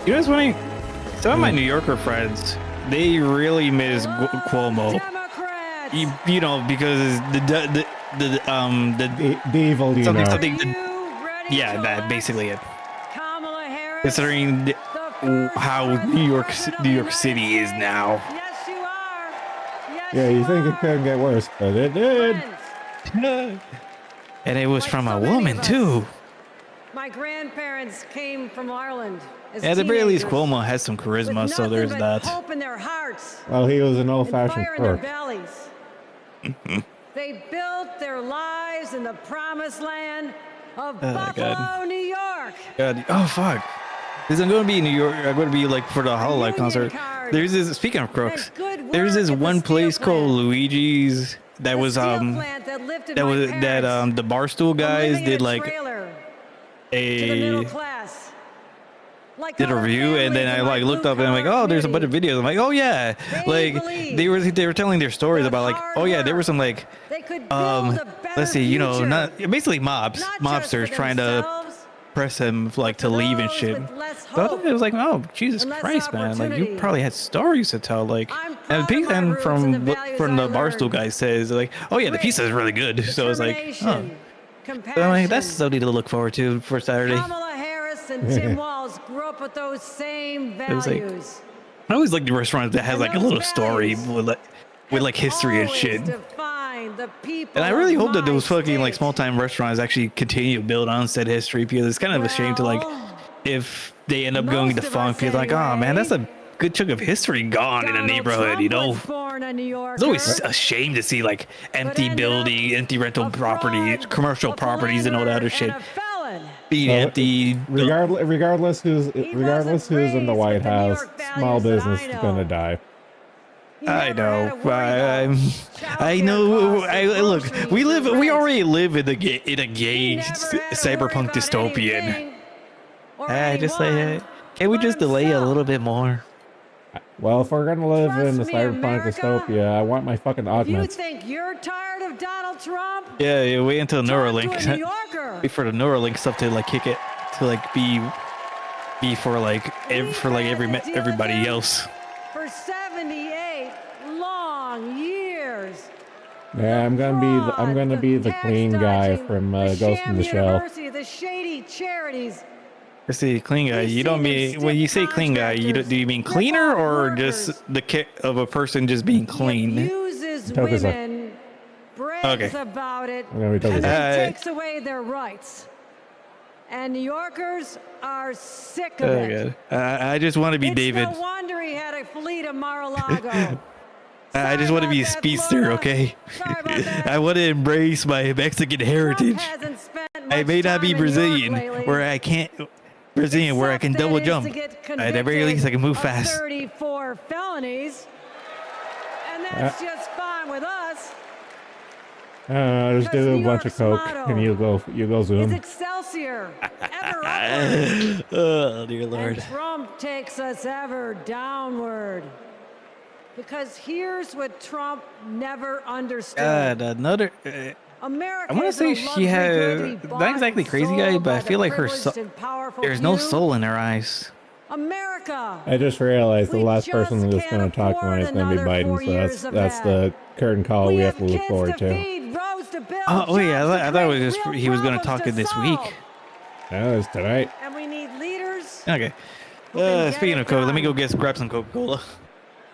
You know what's funny? Some of my New Yorker friends, they really miss Cuomo. You know, because the evil, you something, know. something. Yeah, that basically it. Considering how New York City is now. Yeah, you think it couldn't get worse, but it did. And it was from a woman too. My grandparents came from Ireland. As At the very least, teenagers, Cuomo has some charisma, with so nothing there's but that. hope in their hearts. Well, he was an old-fashioned and fire in their crook. bellies. They built their lives in the promised land of Oh, Buffalo, God. New York. God, oh fuck! Because I'm going to be in New York. I'm going to be like for the Hololive concert. There's this. Speaking of crooks, there's this one place called Luigi's that was Plant that lifted that my was that parents the Barstool from guys living in did a like trailer to the middle a class. Like did a our review, and then I like looked up and I'm like, oh, there's a bunch of videos. I'm like, oh yeah, like they were telling their stories about like, oh yeah, there were some like let's see, you know, not basically mobsters trying to press him like to leave and shit. But it was like, oh Jesus Christ, man, like you probably had stories to tell, like. And the piece and from the Barstool guy says like, oh yeah, the pizza is really good. So it's like, oh. So I'm like, that's something to look forward to for Saturday. Kamala Harris and Tim Walz grew up with those same It was like, values. I always like the restaurant that has like a little story with like history and shit. Define the people And I really of hope that my those fucking like small time restaurants actually continue to build on said history, because it's kind of a shame to like if they end up going defunct, because like, oh man, good chunk of history gone in the neighborhood, you know. Born a New Yorker, It's always a shame to see like empty building, empty rental properties, commercial properties, and all that other shit being empty. Regardless who's in the White House, small business is gonna die. I know. I know. Look. We already live in a gay cyberpunk dystopian. Just like, can we just delay a little bit more? Well, if we're gonna live in the cyberpunk dystopia, I want my fucking augments. You think you're tired of Donald Trump? Yeah, wait until Neuralink. New Yorker. Wait for the Neuralink stuff to like kick it to like be for like everybody else. For 78 long years. Yeah, I'm gonna be the clean guy from Ghost in the Shell. The shady charities. See, clean guy. You don't mean when you say clean guy. Do you mean cleaner or just the kit of a person just being clean? Uses women, brags about it, and then takes away their rights. And New Yorkers are sick of it. I just want to be David. No wonder he had a fleet of Mar-a-Lago. I just want to be a speedster, okay? I want to embrace my Mexican heritage. I may not be Brazilian, where I can't. Brazilian, where I can double jump. At the very least, I can move fast. 34 felonies, and that's just fine with us. Just do a bunch of coke, and you go zoom. It's Excelsior, ever upward. Oh dear Lord. And Trump takes us ever downward. Because here's what Trump never understood. God, another. America I want to say she had not exactly crazy guy, but I feel like her there's no soul in her eyes. America. I just realized the last person that's going to talk tonight is going to be Biden, so that's the curtain call we have to look forward to. Oh yeah, I thought it was just he was going to talk it this week. No, it's tonight. And we need leaders. Okay. Speaking of Coke, let me go grab some Coca-Cola.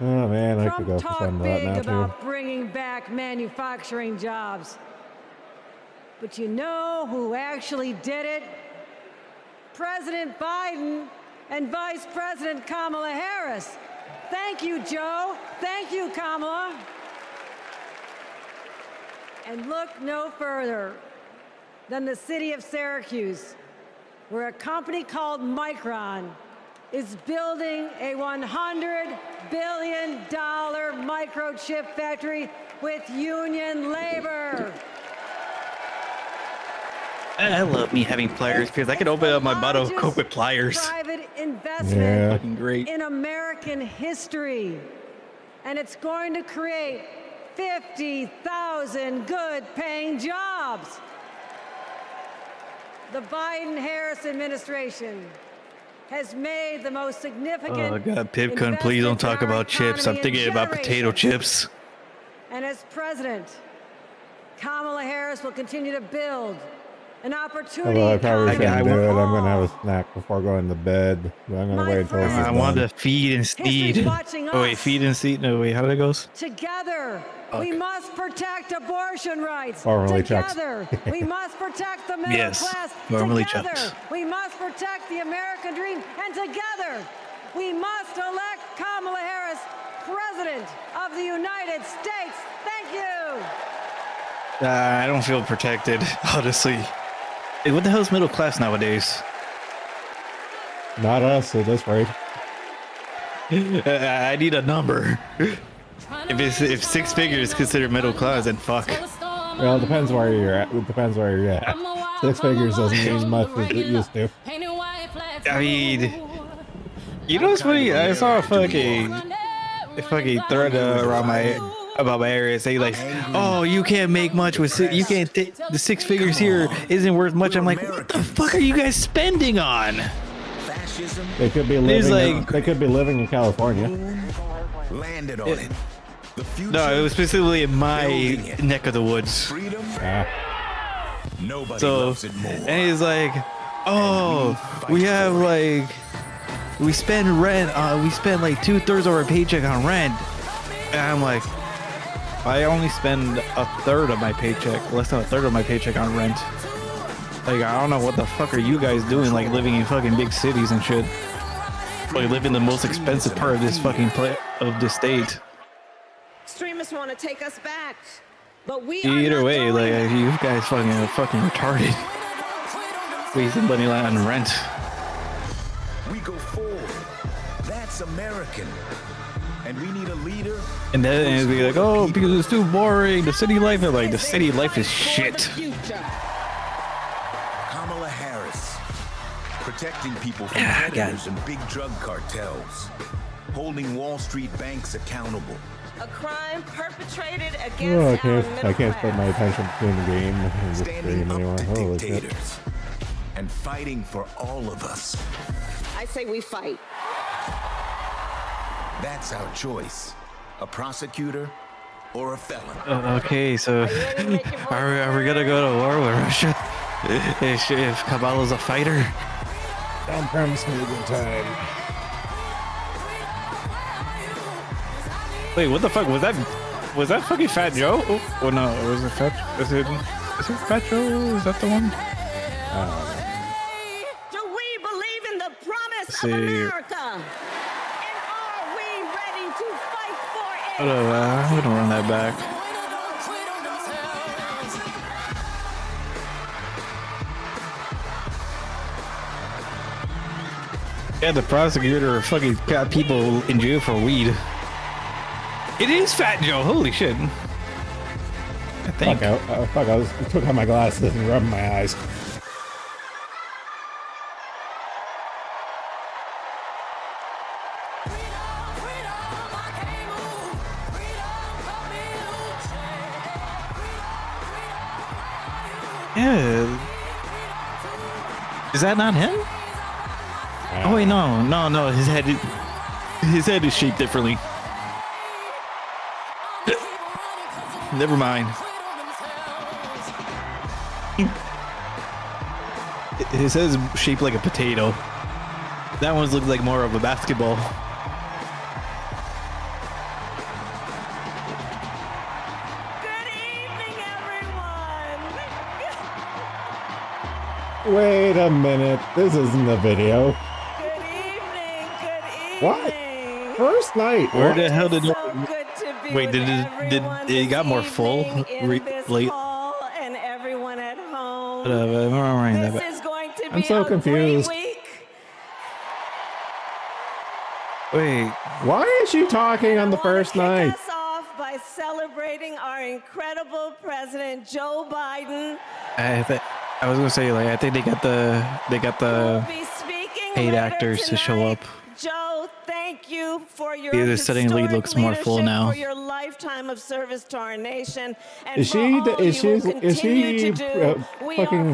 Oh man, I could go for some of that now too. About bringing back manufacturing jobs. But you know who actually did it? President Biden and Vice President Kamala Harris. Thank you, Joe. Thank you, Kamala. And look no further than the city of Syracuse, where a company called Micron is building a $100 billion microchip factory with union labor. I love me having pliers because I can open up my bottle of Coke with pliers. Private investment Fucking great. in American history. And it's going to create 50,000 good-paying jobs. The Biden-Harris administration has made the most significant. Oh God, Pipcon, please don't talk about chips. I'm thinking about potato chips. And as president, Kamala Harris will continue to build an opportunity. Although I probably shouldn't do it. I'm going to have a snack before going to bed. But I'm going to wait until this is I done. want to feed and seed. Oh wait, feed and seed. No wait, how did it goes? Together, we must protect abortion rights. Formerly Together, we must protect the middle class. Formerly Together, Chucks. we must protect the American dream. And together, we must elect Kamala Harris President of the United States. Thank you. I don't feel protected, honestly. Hey, what the hell is middle class nowadays? Not us at this rate. I need a number. If six figures is considered middle class, then fuck. Well, it depends where you're at. It depends where you're at. 6 figures doesn't mean as much as it used to. I mean, you know what's funny? I saw a fucking thread about my area saying like, oh, you can't make much with you can't the 6 figures here isn't worth much. I'm like, what the fuck are you guys spending on? They could be living. They could be living in California. Landed on it. No, it was specifically in my neck of the woods. Nobody So, loves it more. and he's like, oh, we have like, we spend rent. We spend like 2/3 of our paycheck on rent. And I'm like, I only spend 1/3 of my paycheck, less than 1/3 of my paycheck on rent. Like, I don't know what the fuck are you guys doing, like living in fucking big cities and shit. We live in the most expensive part of this fucking of the state. Extremists want to take us back, but we Either way, like you guys fucking retarded. Wasting money on rent. We go forward. That's American. And we need a leader. And then it'd be like, oh, because it's too boring. The city life, like the city life is shit. Kamala Harris, protecting people from predators and big drug cartels, holding Wall Street banks accountable. A crime perpetrated Oh, against I can't split my attention between the game and the stream anymore. Holy shit. And fighting for all of us. I say we fight. That's our choice. A prosecutor or a felon. Okay, so are we gonna go to war with Russia? If Kamala's a fighter? Don't promise me a good time. Wait, what the fuck was that? Was that fucking Fat Joe? Oh no, was it Fat? Is it Fat Joe? Is that the one? Do we believe in the promise Let's of see. America? And are we ready to fight for it? Hold on, I'm gonna run that back. Yeah, the prosecutor fucking got people in jail for weed. It is Fat Joe. Holy shit. I think. Fuck, I took out my glasses and rubbed my eyes. Yeah. Is that not him? Oh wait, no. His head is shaped differently. Never mind. His head is shaped like a potato. That one looks like more of a basketball. Wait a minute. This isn't the video. What? First night. Where What? the hell did it? Wait, did it got more full? Late. And everyone at home. This is going to be I'm so confused. Wait. Why is she talking on the first night? Us off by celebrating our incredible president, Joe Biden. I was gonna say, like, I think they got the paid actors to show up. Joe, thank you for your The setting lead looks more full now. for your lifetime of service to our nation. And Is she fucking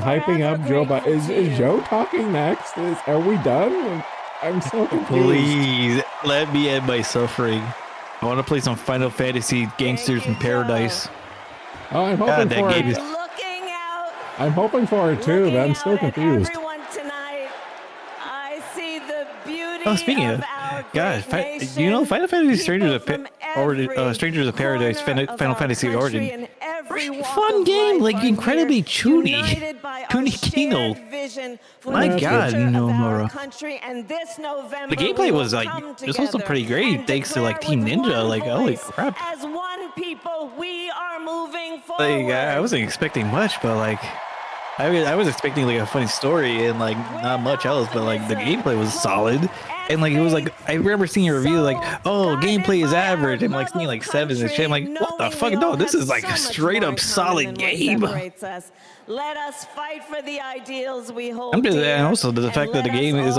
hyping up Joe Biden? Is Joe talking next? Are we done? I'm so confused. Please let me end my suffering. I want to play some Final Fantasy Gangsters in Paradise. Oh, I'm hoping for it. I'm hoping for it too, but I'm still confused. I see the beauty Oh, speaking of, God, you know, Final Fantasy Strangers of Paradise, Final Fantasy Origin, pretty fun game, like incredibly chuny Kino. My God, Nomura. The gameplay was like, this was pretty great, thanks to like Team Ninja. Like, holy crap! As one people, we are moving forward. Like, I wasn't expecting much, but like, I was expecting like a funny story and like not much else, but like the gameplay was solid. And like it was like, I remember seeing a review like, oh, gameplay is average, and like seeing like 7s and shit. I'm like, what the fuck? No, this is like a straight up solid game. Let us fight for the ideals we hold. I'm just, and also the fact that the game is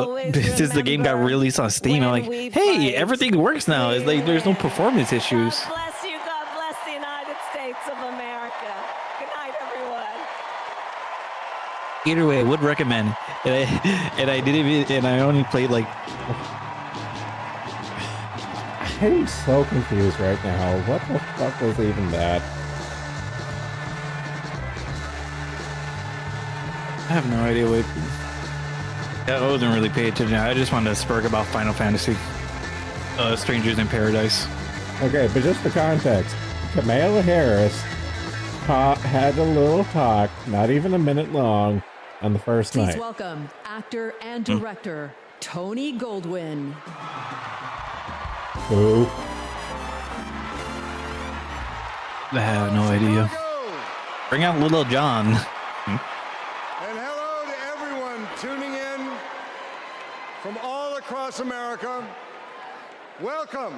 since the game got released on Steam, I'm like, hey, everything works now. It's like there's no performance issues. God bless you. God bless the United States of America. Good night, everyone. Either way, I would recommend. And I didn't even, and I only played like. I'm so confused right now. What the fuck was even that? I have no idea what. I wasn't really paying attention. I just wanted to spurg about Final Fantasy, Strangers in Paradise. Okay, but just for context, Kamala Harris had a little talk, not even a minute long, on the first night. Please welcome actor and director Tony Goldwyn. Who? I have no idea. Bring out Little John. And hello to everyone tuning in from all across America. Welcome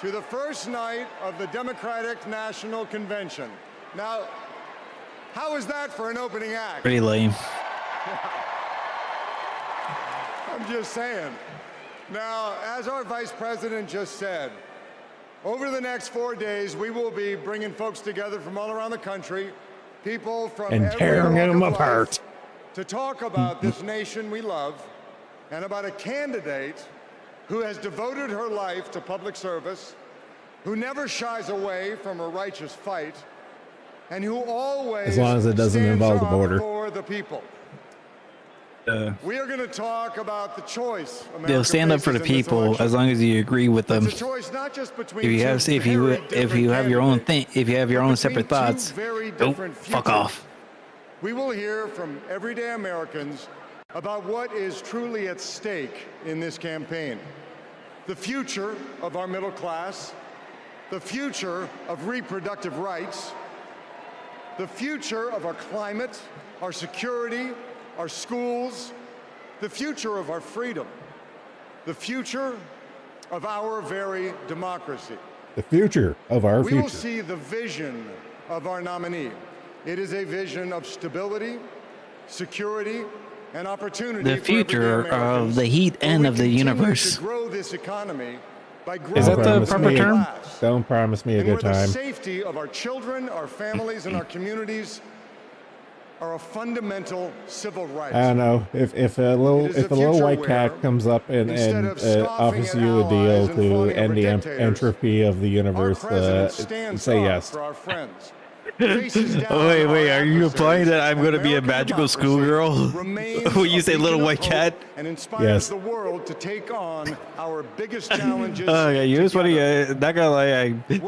to the first night of the Democratic National Convention. Now, how is that for an opening act? Pretty lame. I'm just saying. Now, as our Vice President just said, over the next 4 days, we will be bringing folks together from all around the country, people from And every tearing walk them of apart. life, to talk about this nation we love and about a candidate who has devoted her life to public service, who never shies away from a righteous fight, and who always As long as it doesn't stands involve the up border. for the people. We are going to talk about the choice They'll stand up for the people as long as you agree with them. It's a choice not just between If you have, two if you very have different your own candidates, thing, if you have your own separate between two thoughts, very don't different fuck futures. off. We will hear from everyday Americans about what is truly at stake in this campaign. The future of our middle class, the future of reproductive rights, the future of our climate, our security, our schools, the future of our freedom, the future of our very democracy. The future of our We will future. see the vision of our nominee. It is a vision of stability, security, and opportunity. The for future everyday Americans, of the heat where end we of the continue universe. To grow this economy by Is that the growing proper middle term? class, Don't promise me a and good where the time. safety of our children, our families, and our communities are a fundamental civil right. I don't know if a little white cat comes up and offers you a deal to end the entropy of the universe, say yes. For our friends. Oh, wait, are you implying that I'm going to be a magical schoolgirl? When you say little white cat? And inspires Yes. the world to take on our biggest challenges. Oh, yeah, you was funny. Not gonna lie, the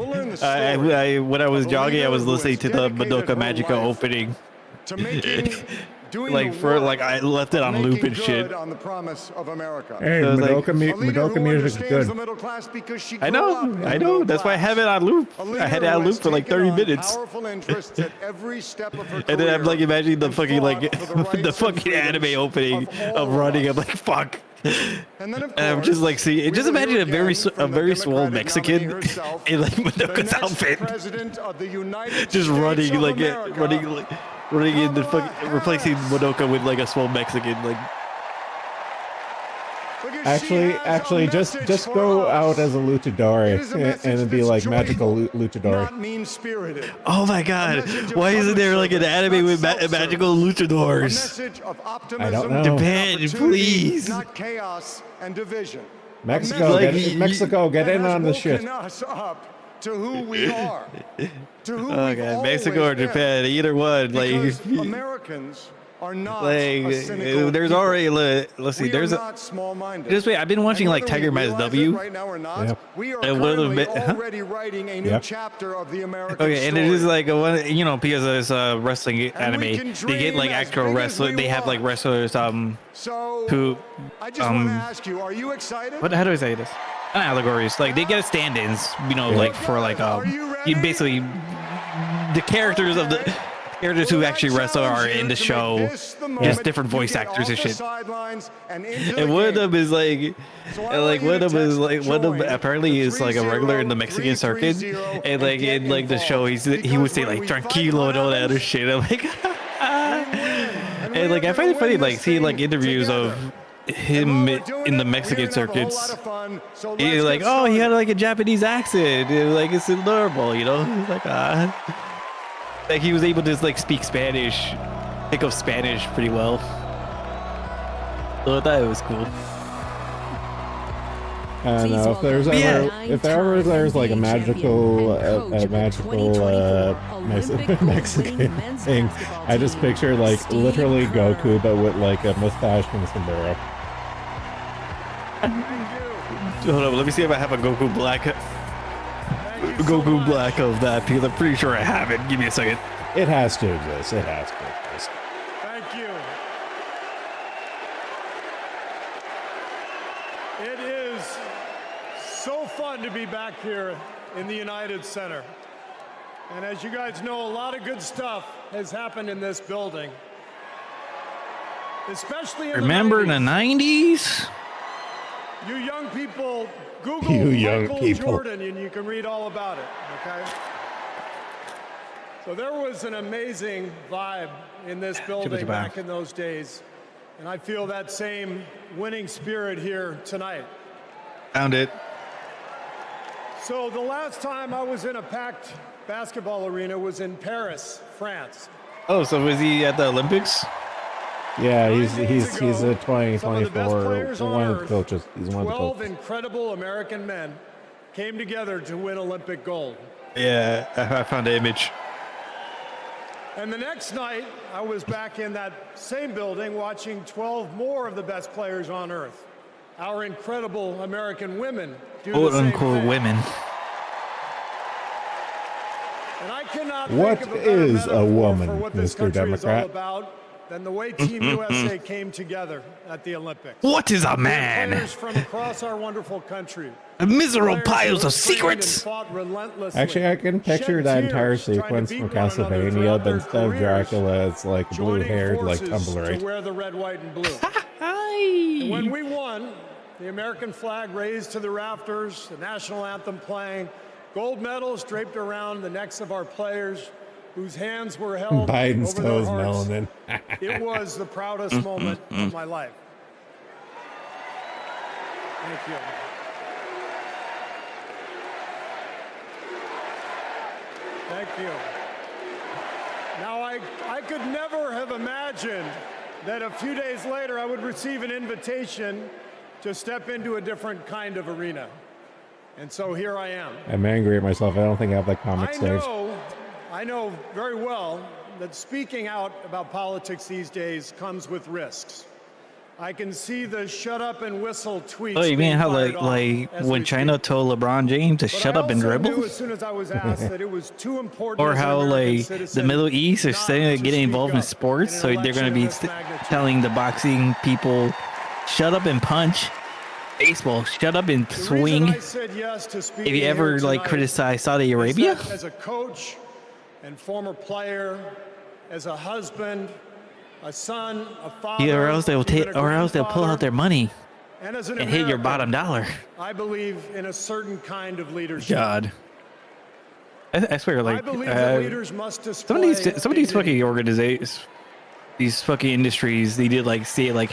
when I was of a jogging, I leader was who listening has to the dedicated Madoka her Magica life opening. to making, doing Like the for work I left it on of loop making and shit. good on the promise of America. Hey, So I was like- Madoka music is good. The middle class because she I grew know, up in I the know. middle That's why I class. have it on loop. A I leader had it on who loop has for like taken 30 on minutes. Powerful interests at every step of her And then I'm career like imagining the and fucking fought like for the rights the and fucking anime freedoms opening of all of running. of I'm us. like fuck. And then, of And I'm course, just like, see, we just will imagine hear a very again from the very swole Democratic Mexican nominee herself, in like the Madoka's next outfit, president of the United just States running of like America, running in the fucking replacing Madoka with like a swole Mexican like. because she has a Actually, just message for go us. out as a It luchador is a message and be that's like magical joyful, luchador. not mean-spirited. Oh my A god! message of Why isn't public there like an service, anime not with self-service. magical A luchadors? message of optimism, know. and Japan, opportunity, please. not chaos and division. A Mexico, message Mexico, get that in has on the shit. woken us up to who we are, to who Oh we've god, Mexico always or been. Japan, either one. Because Like, Americans are not like a cynical there's people. already let's see, We there's are a. not small-minded. Just wait, I've been watching And like whether Tiger we Mask realize W. it right now or not, Yeah. we are And one of the currently ma- already writing a new Yeah. chapter of the American Okay, and story. it is like a one, you know, because it's a wrestling anime. we can They get like dream as actual big as wrestlers. we They have like want. wrestlers So, who I just want to ask you, are you excited? how do I say this? Not allegories. Like they get stand-ins, you know, like for like you basically the characters of the characters who actually wrestle are in the show, just different voice actors and shit. And one of them is like, one of them is like one of them apparently is like a regular in the Mexican circuit, and like in like the show he would say like tranquilo and all that other shit. I'm like, and like I find it funny like seeing like interviews of him in the Mexican circuits. He's like, oh, he had like a Japanese accent. Like it's adorable, you know. He's like, like he was able to just like speak Spanish, pick up Spanish pretty well. So I thought it was cool. I don't know if there's like a magical Mexican thing. I just picture like literally Goku, but with like a mustache and a sombrero. Hold on, let me see if I have a Goku Black of that, because I'm pretty sure I have it. Give me a second. It has to exist. It has to exist. Thank you. It is so fun to be back here in the United Center. And as you guys know, a lot of good stuff has happened in this building. Especially in Remember the the 90s? You young people, Google You young Michael people. Jordan and you can read all about it, okay? So there was an amazing vibe in this building back in those days. And I feel that same winning spirit here tonight. Found it. So the last time I was in a packed basketball arena was in Paris, France. Oh, so was he at the Olympics? Yeah, he's a 2024 Some of the best players on one of the earth, coaches. He's one of the 12 coaches. incredible American men came together to win Olympic gold. Yeah, I found the image. And the next night, I was back in that same building watching 12 more of the best players on earth. Our incredible American women do Quote the same unquote thing. women. And I cannot What think of a better is a metaphor woman, for what this Mr. country is all Democrat? about than the way Team USA came together at the Olympics. What is a We had man? players from across our wonderful country. Miserable Players piles who of have trained and secrets. fought relentlessly, Actually, I can picture shed that entire tears trying to sequence beat from one another Castlevania, throughout but their instead of careers, Dracula, it's like joining blue-haired, like forces Tumbler. to wear the red, white, and blue. And when we won, the American flag raised to the rafters, the national anthem playing, gold medals draped around the necks of our players, whose hands were held Biden's over their toes hearts. melanin. It was the proudest moment of my life. Thank you. Thank you. Now, I could never have imagined that a few days later I would receive an invitation to step into a different kind of arena. And so here I am. I'm angry at myself. I don't think I have that comic saved. I know very well that speaking out about politics these days comes with risks. I can see the shut up and whistle tweets. Oh, you mean being how fired like off as when we China speak. told LeBron James to But shut I up and also dribble? knew as soon as I was asked that it was too important. Or as an how American like citizen the Middle East is not saying to getting speak involved in up sports, in so an they're going to election be of this magnitude. telling the boxing people, shut up and punch. Baseball, shut up and The reason swing. I said yes to speaking If you ever here like tonight criticize Saudi is Arabia, that as a coach and former player, as a husband, a son, a father, yeah, or else they'll even a or else they'll pull out their money and as an and hit your American, bottom dollar. I believe in a certain kind of leadership. God, I swear, I like believe that leaders must some of display these dignity. fucking organizations, these fucking industries, they did like say like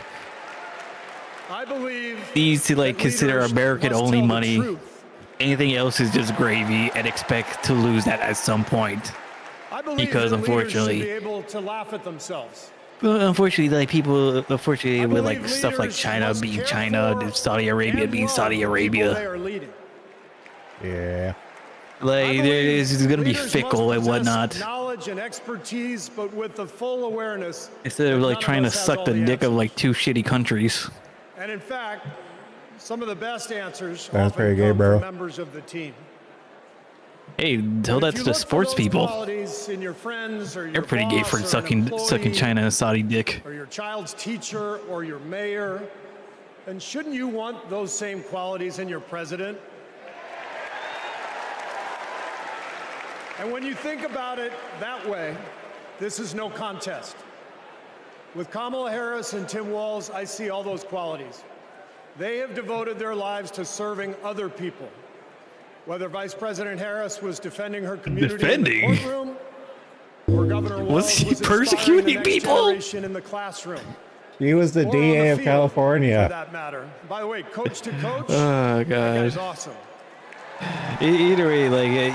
I believe these to like that consider leaders American must only tell the money. truth. Anything else is just gravy and expect to lose that at some point. I believe Because that leaders should unfortunately, be able to laugh at themselves. well, unfortunately, like people, unfortunately, with like believe stuff like leaders China must being care China, for and Saudi Arabia and being love Saudi the people Arabia, they are leading. Yeah. like there is going to be Leaders fickle must and possess whatnot. knowledge and expertise, but with the full awareness. Instead of that like none trying to us has suck all the dick of answers. like two shitty countries. And in fact, some of the best answers Sounds often pretty gay, come bro. from members of the team. Hey, tell And that if to you the look for sports those people. qualities in your friends or They're your pretty gay boss for or an sucking employee, China and Saudi dick. or your child's teacher or your mayor, then shouldn't you want those same qualities in your president? And when you think about it that way, this is no contest. With Kamala Harris and Tim Walz, I see all those qualities. They have devoted their lives to serving other people. Whether Vice President Harris was defending her community Defending? in the courtroom, or Governor Walz Was he was inspiring persecuting the next people? generation in the classroom. He was the Or on the DA of field, California. For that matter. By the way, coach to coach, Oh that guy's god. awesome. Either way, like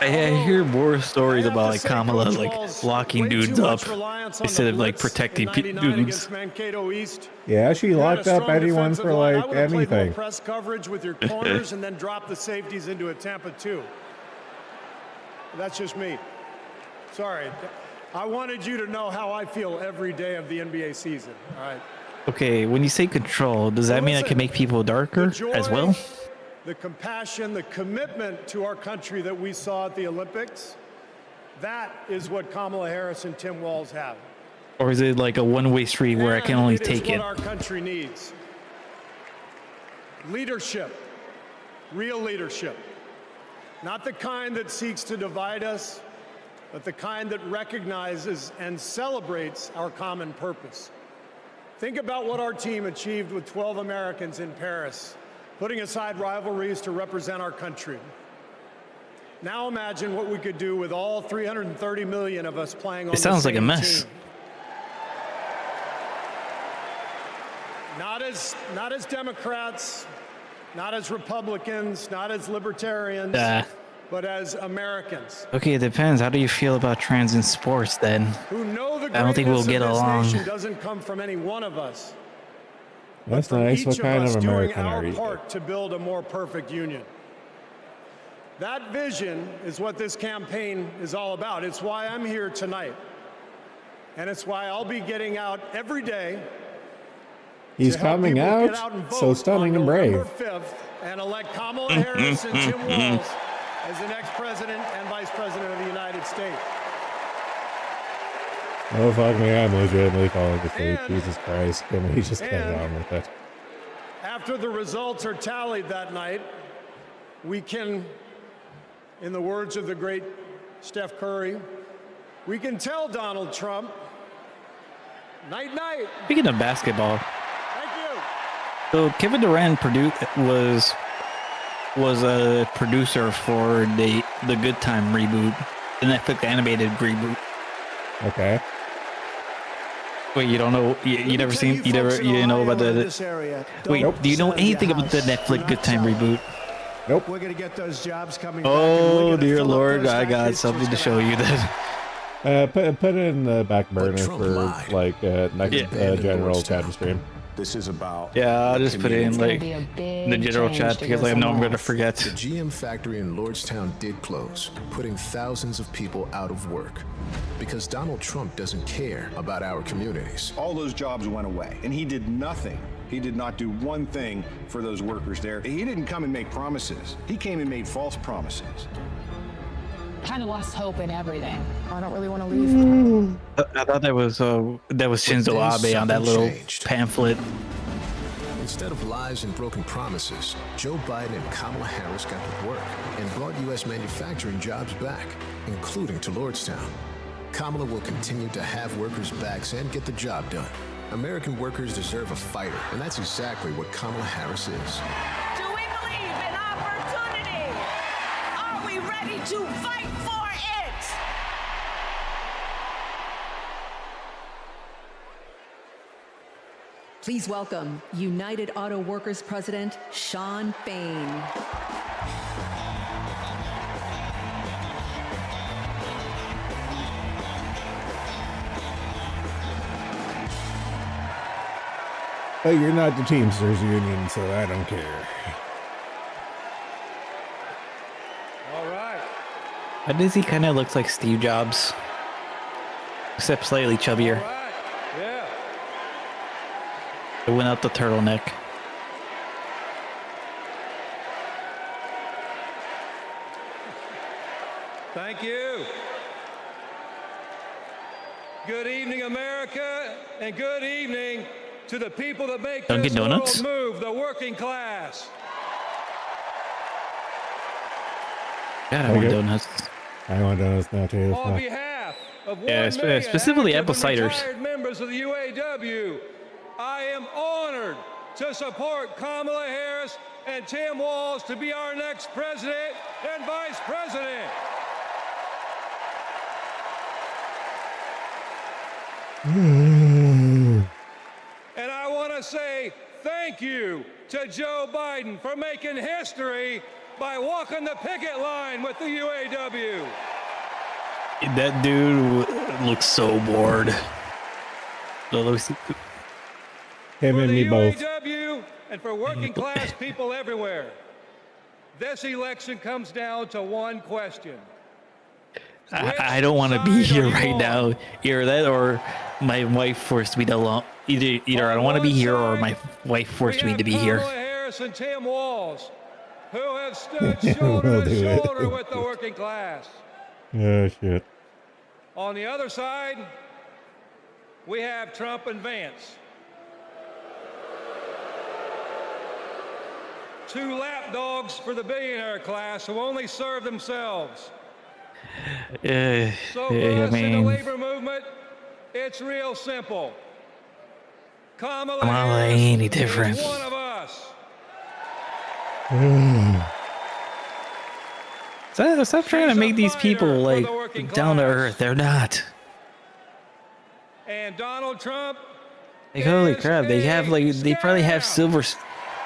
I hear more stories I have about to like say, Kamala Coach like Walz, locking way too dudes up much reliance on instead the of like blitz protecting in 99 dudes. against Mankato East. Yeah, she You had a locked up strong anyone defensive for line. I like would have played more anything. press coverage with your corners and then drop the safeties into a Tampa 2. That's just me. Sorry. I wanted you to know how I feel every day of the NBA season. All right. Okay, when you say control, does that mean I can make people darker as well? The compassion, the commitment to our country that we saw at the Olympics, that is what Kamala Harris and Tim Walz have. Or is it like a one-way street where I can only It is take what it? our country needs. Leadership, real leadership. Not the kind that seeks to divide us, but the kind that recognizes and celebrates our common purpose. Think about what our team achieved with 12 Americans in Paris, putting aside rivalries to represent our country. Now imagine what we could do with all 330 million of us playing on the same team. It sounds like a mess. Not as Democrats, not as Republicans, not as libertarians, but as Americans. Okay, it depends. How do you feel about trans in sports then? Who know the I don't think we'll greatness get of this along. nation doesn't come from any one of us. That's but from nice. each What kind us of doing American our are you? part to build a more perfect union. That vision is what this campaign is all about. It's why I'm here tonight. And it's why I'll be getting out every day. He's to help coming people out, get out and vote so stunning on and brave. November 5th and elect Kamala Harris and Tim Walz as the next president and vice president of the United States. Oh, fuck me. I'm legitimately falling asleep. Jesus Christ. Can we just get on with it? After the results are tallied that night, we can, in the words of the great Steph Curry, we can tell Donald Trump, night, night. Speaking of basketball, Thank you. so Kevin Durant was a producer for the Good Time reboot, the Netflix animated reboot. Okay. Wait, you don't know? You never seen? You didn't know about the? Wait, Nope. do you know anything about the Netflix Good Time reboot? Nope. We're going to get those jobs coming back. Oh dear Lord, I got something to show you then. Put it in the back burner for like next general chat stream. This is about. Yeah, I'll just put it in like the general chat because I know I'm going to forget. The GM factory in Lordstown did close, putting thousands of people out of work. Because Donald Trump doesn't care about our communities. All those jobs went away, and he did nothing. He did not do one thing for those workers there. He didn't come and make promises. He came and made false promises. Kind of lost hope in everything. I don't really want to leave. I thought that was Shinzo Abe on that little pamphlet. Instead of lies and broken promises, Joe Biden and Kamala Harris got to work and brought U.S. manufacturing jobs back, including to Lordstown. Kamala will continue to have workers' backs and get the job done. American workers deserve a fighter, and that's exactly what Kamala Harris is. Do we believe in opportunity? Are we ready to fight for it? Please welcome United Auto Workers President Sean Fain. But you're not the Teamsters Union, so I don't care. All right. Why does he kind of looks like Steve Jobs? Except slightly chubbier. Yeah. It went out the turtleneck. Thank you. Good evening, America, and good evening to the people that make Dunkin' this Donuts? world move, the working class. God, I want donuts. I want donuts now too. On behalf of 1 Yeah, million specifically apple active and ciders. retired members of the UAW, I am honored to support Kamala Harris and Tim Walz to be our next president and vice president. And I want to say thank you to Joe Biden for making history by walking the picket line with the UAW. That dude looks so bored. Him and me both. UAW and for working class people everywhere. This election comes down to one question. I don't want to be here right now. Either that or my wife forced me to alone. Either I don't want to be here or my wife forced me to be here. Kamala Harris and Tim Walz, who have stood shoulder to shoulder with the working class. Oh, shit. On the other side, we have Trump and Vance. two lapdogs for the billionaire class who only serve themselves. So for us in the labor movement, it's real simple. Kamala Harris ain't any different. is one of us. Stop trying to make these people like down to earth. They're not. And Donald Trump. Like, holy crap, they have like they probably have silver.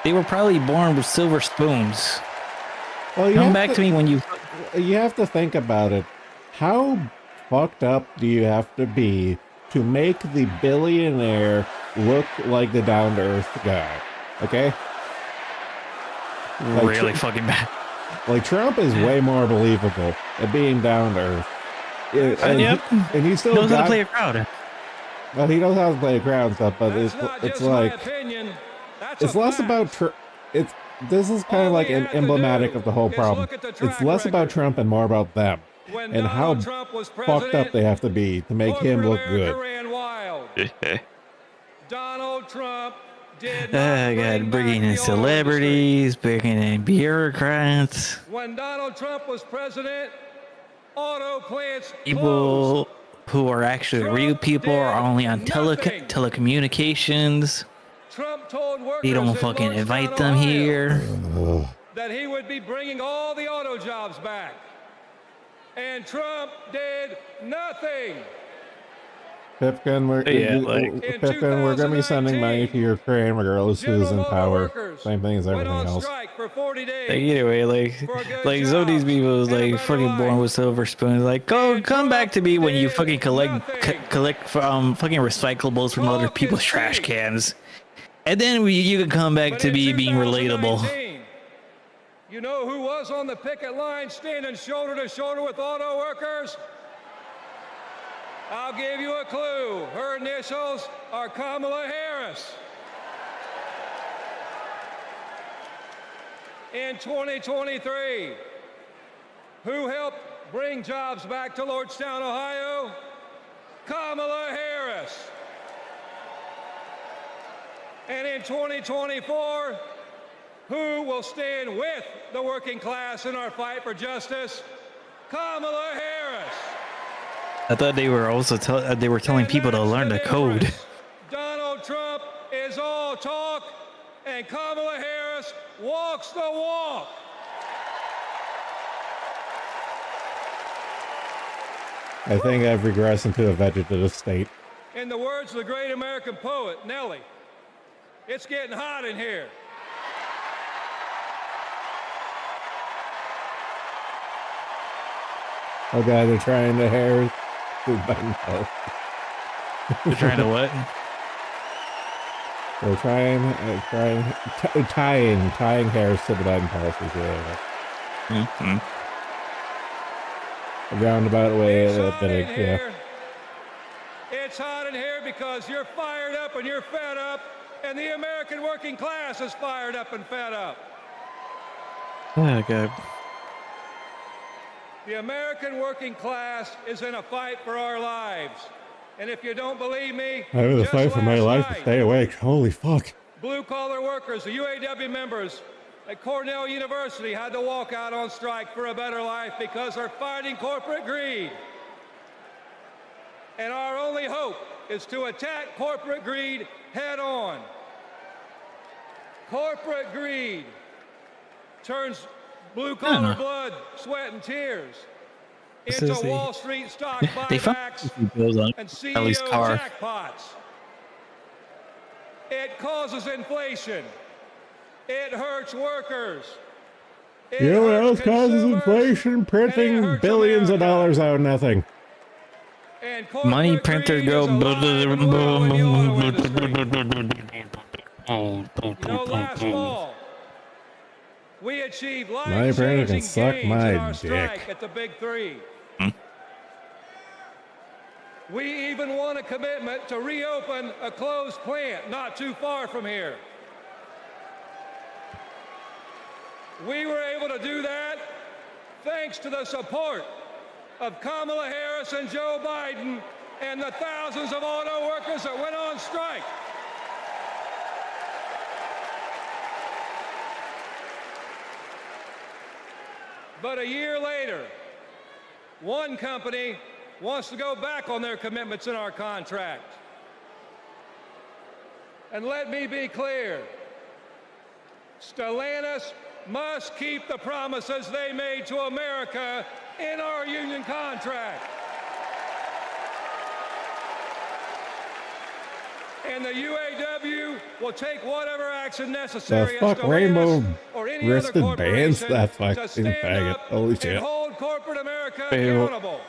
They were probably born with silver spoons. Well, come back to me when you. You have to think about it. How fucked up do you have to be to make the billionaire look like the down to earth guy? Okay. Like, really fucking bad. Like Trump is way more believable at being down to earth. And he still knows how to play a crowd. Well, he knows how to play a crowd and stuff, but it's like it's less about this is kind of like emblematic of the whole problem. It's less about Trump and more about them and how fucked up they have to be to make him look good. Donald Trump did God, bringing in celebrities, bringing in bureaucrats. When Donald Trump was president, auto plants people who are actually real people are only on telecommunications. Trump told workers they don't fucking invite them here. That he would be bringing all the auto jobs back. And Trump did nothing. Pipkin, we're going to be sending money to Ukraine regardless who's in power. Same thing as everything else. Anyway, like some of these people is like fucking born with silver spoons. Like, come back to me when you fucking collect fucking recyclables from other people's trash cans, and then you can come back to me being relatable. You know who was on the picket line standing shoulder to shoulder with auto workers? I'll give you a clue. Her initials are Kamala Harris. In 2023, who helped bring jobs back to Lordstown, Ohio? Kamala Harris. And in 2024, who will stand with the working class in our fight for justice? Kamala Harris. I thought they were also telling people to learn the code. Donald Trump is all talk, and Kamala Harris walks the walk. I think I've regressed into a vegetative state. In the words of the great American poet, Nellie, it's getting hot in here. Oh God, they're trying to hair Joe Biden policy. They're trying to what? They're tying Harris to the Biden policies. Yeah. A roundabout way of bidding. Yeah. It's hot in here because you're fired up and you're fed up, and the American working class is fired up and fed up. Oh God. The American working class is in a fight for our lives. And if you don't believe me, I have to fight for my life to stay awake. Holy fuck. Blue-collar workers, the UAW members at Cornell University had to walk out on strike for a better life because they're fighting corporate greed. And our only hope is to attack corporate greed head on. Corporate greed turns blue-collar blood, sweat, and tears into Wall Street stock buybacks and CEO jackpots. It causes inflation. It hurts workers. You know what else causes inflation? Printing billions of dollars out of nothing. Money printers go. Last fall, we achieved My printer can suck my dick. at the Big Three. We even won a commitment to reopen a closed plant not too far from here. We were able to do that thanks to the support of Kamala Harris and Joe Biden and the thousands of auto workers that went on strike. But a year later, one company wants to go back on their commitments in our contract. And let me be clear, Stellantis must keep the promises they made to America in our union contract. And the UAW will take whatever action necessary. The fuck, Rainbow or any wristed other bands corporation that to fucking stand faggot. up Holy and shit. hold corporate America Fail. accountable.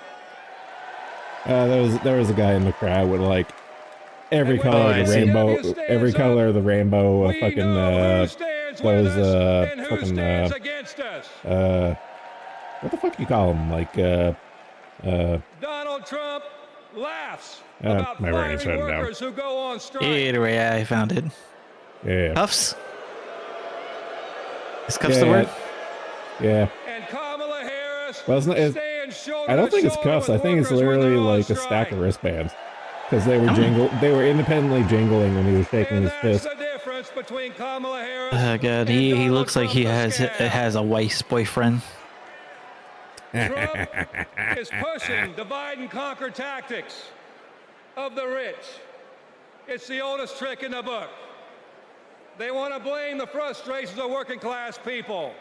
There was a guy in the crowd with like every color of the rainbow, every color of the rainbow, fucking those fucking what the fuck you call them? Like Donald Trump laughs my about brain's firing shutting down. workers who go on strike. Either way, I found it. Yeah. Cuffs? Is cuffs Yeah, the word? Yeah. And Kamala Harris Well, I don't think it's cuffs. I think it's literally like a stack of wristbands. Because they were independently jingling when he was shaking his fist. the difference between Kamala Harris God, he looks like he has a wife's boyfriend. Trump is pushing divide and conquer tactics of the rich. It's the oldest trick in the book. They want to blame the frustrations of working class people.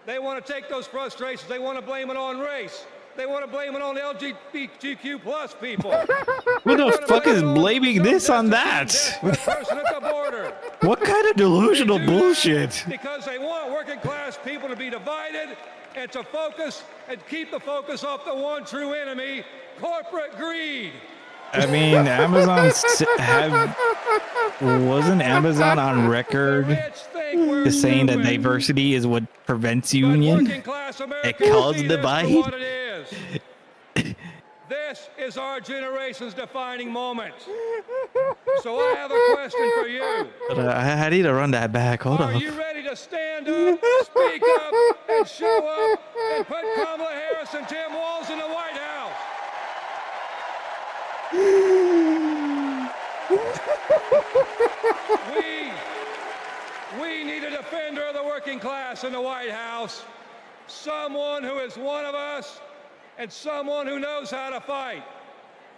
They want to take those frustrations, they want to blame it on race. They want to blame it on LGBTQ plus people. Who the fuck is blaming this on that? Person at the border. What kind of delusional bullshit? Because they want working class people to be divided and to focus and keep the focus off the one true enemy, corporate greed. I mean, wasn't Amazon on record as saying that diversity is what prevents union? It caused divide. This is our generation's defining moment. So I have a question for you. But, I need to run that back. Hold Are up. you ready to stand up, speak up, and show up and put Kamala Harris and Tim Walz in the White House? We need a defender of the working class in the White House. Someone who is one of us and someone who knows how to fight.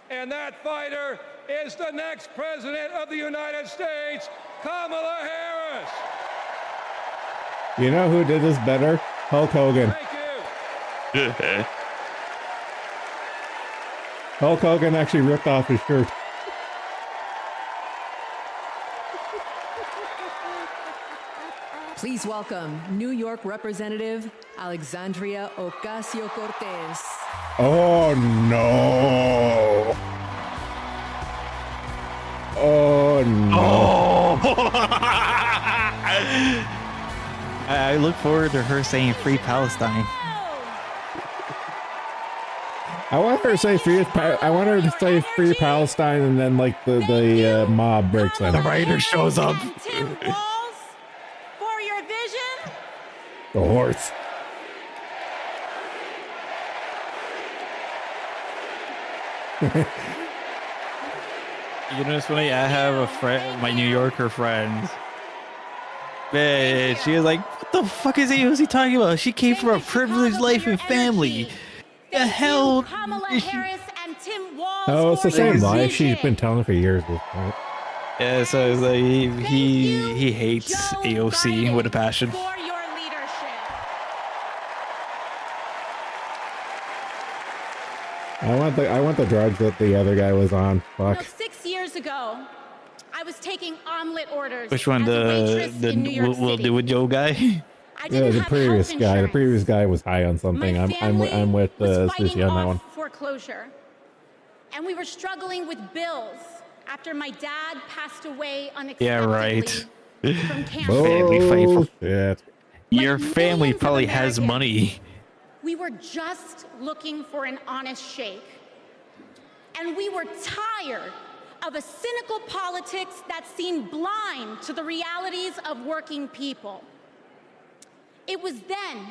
And that fighter is the next president of the United States, Kamala Harris. You know who did this better? Hulk Hogan. Hulk Hogan actually ripped off his shirt. Please welcome New York Representative Alexandria Ocasio-Cortez. Oh no! Oh no! I look forward to her saying "Free Palestine." I want her to say free. I want her to say "Free Palestine," and then like the mob breaks in. The writer shows up. Tim Walz, for your vision. The horse. You know, it's funny. I have a friend, my New Yorker friend. Man, she was like, "What the fuck is he talking about? She came from a privileged life and family. The hell?" Kamala Harris and Tim Walz. Oh, it's the for your same lie vision. she's been telling for years. Right? Yeah, so it's like he hates AOC with a passion. For your leadership. I want the drugs that the other guy was on. Fuck. 6 years ago, I was taking omelet orders. Which one? as a waitress in New York We'll City. do with Joe guy? Yeah, the previous guy. The previous guy was high on something. I'm with Susie on that one. Foreclosure, and we were struggling with bills after my dad passed away unexpectedly. Yeah, right. From cancer. Family fight. Yeah. Your family probably has money. We were just looking for an honest shake. And we were tired of a cynical politics that seemed blind to the realities of working people. It was then,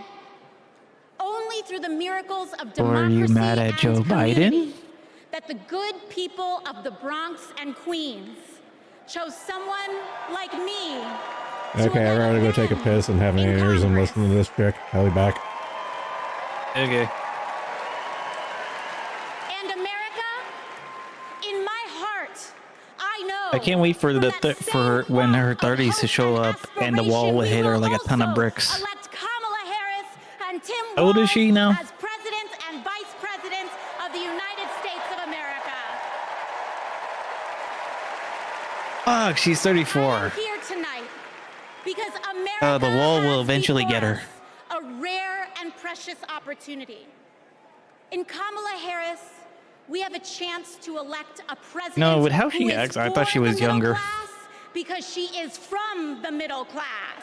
only through the miracles of Or democracy are you mad at and Joe community Biden? that the good people of the Bronx and Queens chose someone like me. Okay, I'd rather go take a piss and have an aneurysm listening to this chick. I'll be back. Okay. And America, in my heart, I know. I can't wait for for when her 30s to show up and the wall will hit her like a ton of bricks. Elect Kamala Harris and Tim How old is she now? as President and Vice President of the United States of America. Fuck, she's 34. I'm here tonight because America The wall will has eventually before get her. us a rare and precious opportunity. In Kamala Harris, we have a chance to elect a president. No, with how she who is acts, I thought she for the was middle younger. class because she is from the middle class.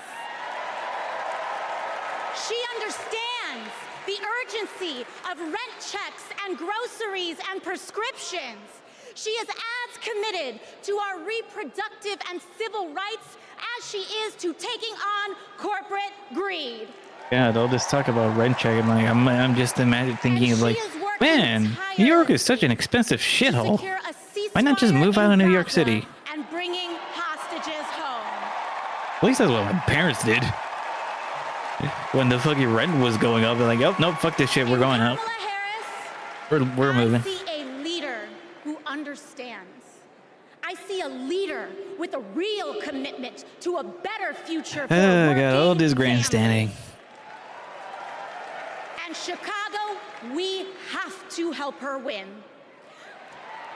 She understands the urgency of rent checks and groceries and prescriptions. She is as committed to our reproductive and civil rights as she is to taking on corporate greed. Yeah, they'll just talk about rent check. I'm just thinking of like, man, New York is such an expensive shithole. Why not just move out of New York City? And bringing hostages home. At least that's what my parents did. When the fucking rent was going up, they're like, oh, no, fuck this shit, we're going out. We're moving. I see a leader who understands. I see a leader with a real commitment to a better future for Oh, God, all this grandstanding. And Chicago, we have to help her win.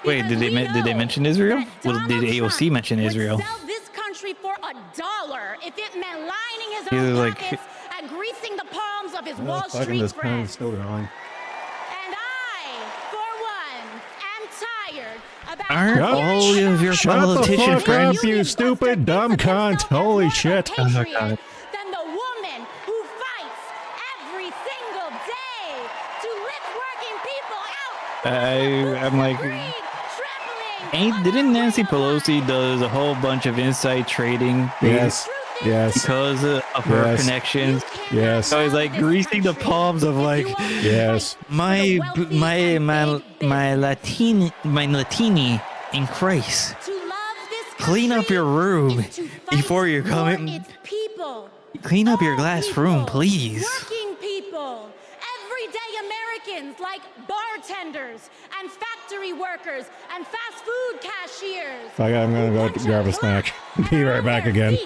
Wait, did they mention Israel? Well, did AOC mention Israel? Sell this country for $1 if it meant lining his He own was like, pockets and greasing the palms of his Oh, Wall fucking Street this pen friends. is still going. And I, for one, am tired about Aren't all of your Shut politician the fuck friends? up, you stupid dumb cunt. Holy shit. Oh, my God. than the woman who fights every single day to lift working people out. I'm like, didn't Nancy Pelosi does a whole bunch of inside trading? Yes. Yes. Because of her connections. Yes. So he's like greasing the palms of like, yes. my Latini in Christ. Clean up your room before you come in. Clean up your glass room, please. Working people, everyday Americans like bartenders and factory workers and fast food cashiers. I'm gonna go grab a snack. Be right back again.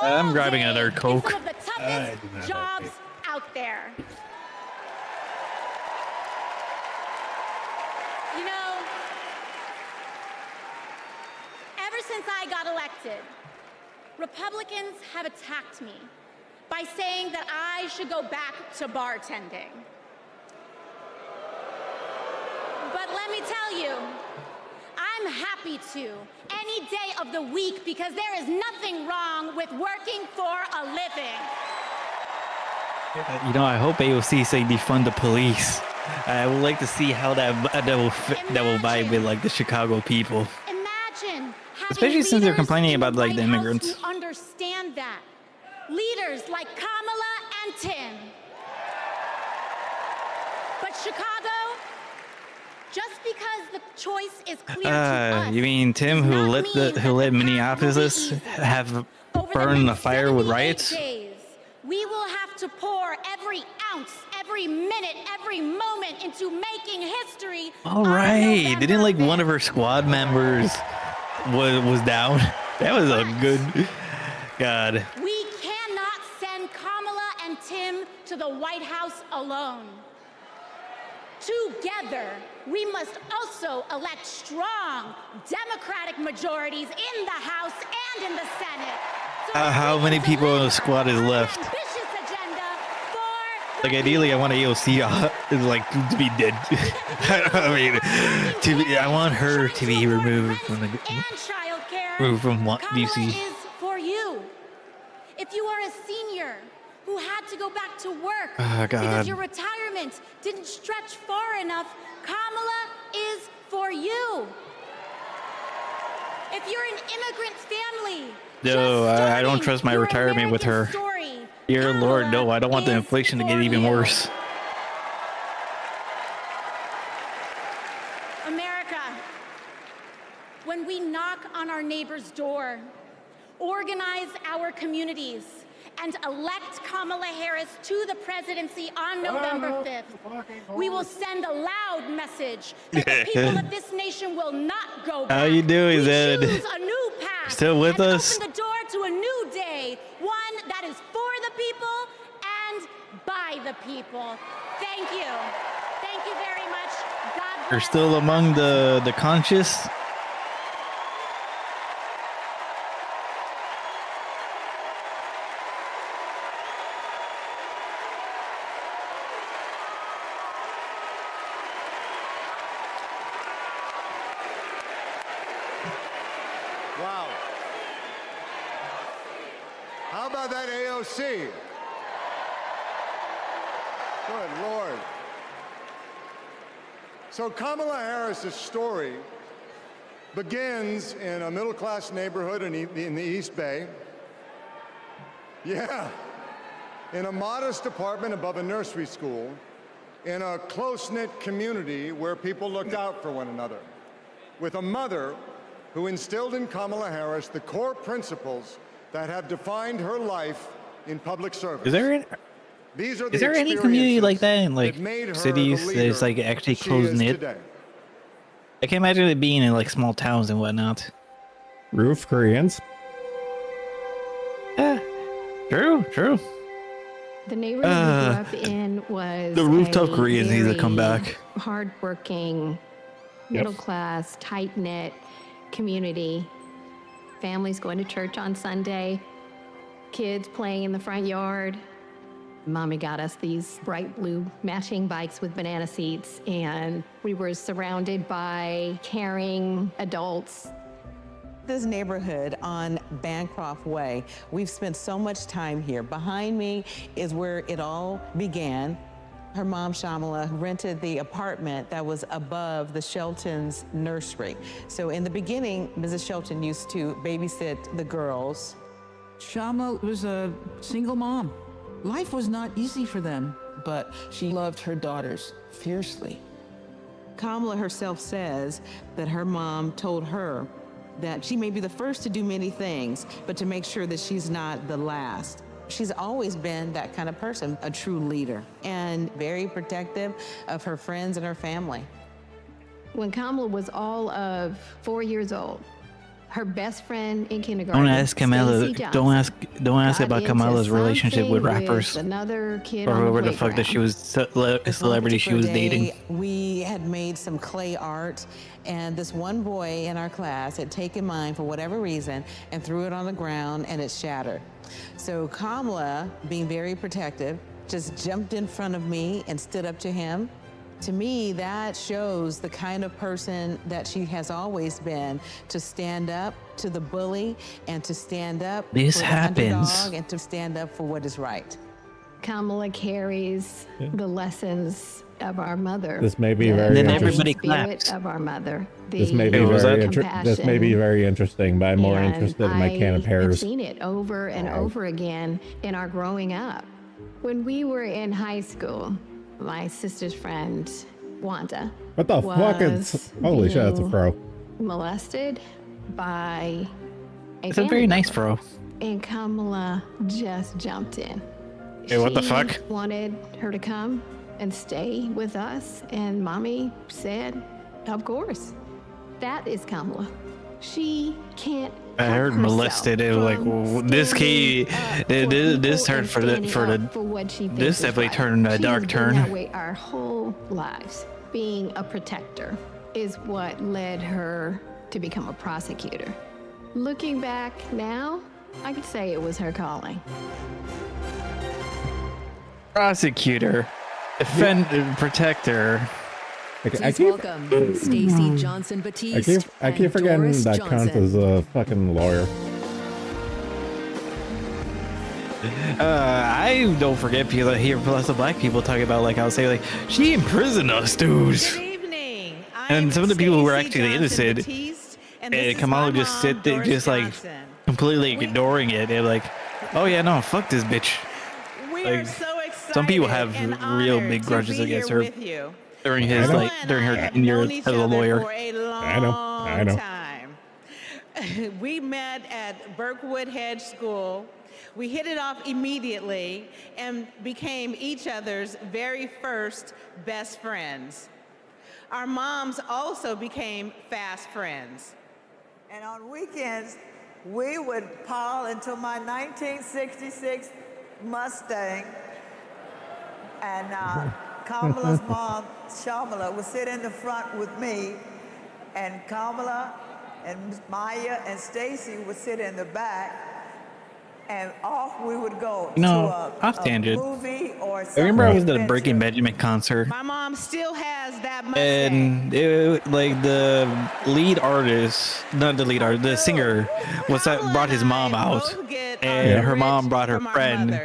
I'm grabbing another Coke. Some of the toughest jobs out there. You know, ever since I got elected, Republicans have attacked me by saying that I should go back to bartending. But let me tell you, I'm happy to any day of the week because there is nothing wrong with working for a living. You know, I hope AOC say defund the police. I would like to see how that will vibe with like the Chicago people. Imagine Especially since they're complaining about like the immigrants. who understand that. Leaders like Kamala and Tim. But Chicago, just because the choice is clear to us, You mean Tim who let Minneapolis have burned the fire with riots? days, we will have to pour every ounce, every minute, every moment into making history. All right. Didn't like one of her squad members was down? That was a good God. We cannot send Kamala and Tim to the White House alone. Together, we must also elect strong Democratic majorities in the House and in the Senate. How many people in the squad is left? Like ideally, I want AOC is like to be dead. I mean, I want her to be removed from the what DC. Is for you. If you are a senior who had to go back to work because God. your retirement didn't stretch far enough, Kamala is for you. If you're an immigrant family, No, I don't trust my retirement with her. Dear Lord, no, I don't want the inflation to get even worse. America, when we knock on our neighbor's door, organize our communities, and elect Kamala Harris to the presidency on November 5th. We will send a loud message that the people of this nation will not go back. How you doing, Zed? Choose a new path. Still with and us? Open the door to a new day, one that is for the people and by the people. Thank you. Thank you very much. God bless. You're still among the conscious. Wow. How about that AOC? Good Lord. So Kamala Harris's story begins in a middle-class neighborhood in the East Bay. Yeah. In a modest apartment above a nursery school, in a close-knit community where people looked out for one another, with a mother who instilled in Kamala Harris the core principles that have defined her life in public service. Is there any community like that in like cities that's like actually close knit? I can't imagine it being in like small towns and whatnot. Roof Koreans. Yeah, true. The neighborhood we grew up in was the rooftop Koreans need to come back. Hardworking, middle class, tight knit community. Families going to church on Sunday. Kids playing in the front yard. Mommy got us these bright blue matching bikes with banana seats, and we were surrounded by caring adults. This neighborhood on Bancroft Way, we've spent so much time here. Behind me is where it all began. Her mom, Shamala, rented the apartment that was above the Shelton's nursery. So in the beginning, Mrs. Shelton used to babysit the girls. Shama was a single mom. Life was not easy for them, but she loved her daughters fiercely. Kamala herself says that her mom told her that she may be the first to do many things, but to make sure that she's not the last. She's always been that kind of person, a true leader, and very protective of her friends and her family. When Kamala was all of 4 years old, her best friend in kindergarten. Don't ask Kamala. Don't ask about Kamala's relationship with rappers another kid or whoever the fuck that she was a celebrity she was dating. We had made some clay art, and this one boy in our class had taken mine for whatever reason and threw it on the ground, and it shattered. So Kamala, being very protective, just jumped in front of me and stood up to him. To me, that shows the kind of person that she has always been, to stand up to the bully and to stand up for the underdog and to stand up for what is right. Kamala carries the lessons of our mother. This may be very interesting. Spirit of our mother. This may be very interesting, but I'm more interested in my can of pears. I've seen it over and over again in our growing up. When we were in high school, my sister's friend, Wanda, what the fuck is... Holy shit, that's a fro. Molested by a It's a very nice fro. And Kamala just jumped in. Hey, what the fuck? She wanted her to come and stay with us, and Mommy said, of course. That is Kamala. She can't. I heard molested. It was like, well, this key, this turned this definitely turned a dark turn. That way our whole lives. Being a protector is what led her to become a prosecutor. Looking back now, I could say it was her calling. Prosecutor, protector. Please welcome Stacey Johnson Batiste. I keep forgetting Doris that Johnson. Cunt is a fucking lawyer. I don't forget people that hear lots of black people talking about, like, I'll say, like, she imprisoned us, dudes. Good evening. And some of the people who were actually innocent, and Kamala just sit there, just like completely ignoring it. They're like, oh yeah, no, fuck this bitch. Like, some people have real big grudges against her during his during her tenure as a lawyer. I know. We met at Berkwood Hedge School, We hit it off immediately and became each other's very first best friends. Our moms also became fast friends. And on weekends, we would pile into my 1966 Mustang, and Kamala's mom, Shamala, would sit in the front with me, and Kamala and Maya and Stacy would sit in the back, and off we would go You know, to off a tangent. movie or I something. remember I was at a Breaking Benjamin concert, My mom still has that Mustang. and like the lead artist, not the lead artist, the singer, brought his mom out, and her mom brought her friend.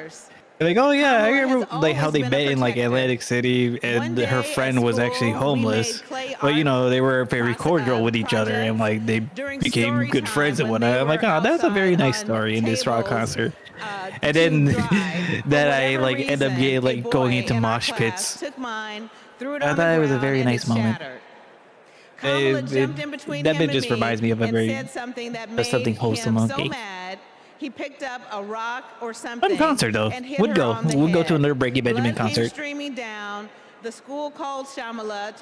They're like, oh yeah, I remember like how they met in like Atlantic City, and her friend was actually homeless, but you know they were very cordial with each other, and like they became good friends and whatnot. I'm like, oh, that's a very nice story in this rock concert. And then that I like end up getting like going into mosh pits. I thought it was a very nice moment. That bit just reminds me of a very something wholesome. Okay. He picked up a rock or something. Fun concert though. And hit Would her go. on the Would go head. to another Breaking Benjamin Blood came concert. streaming down. The school called Shamala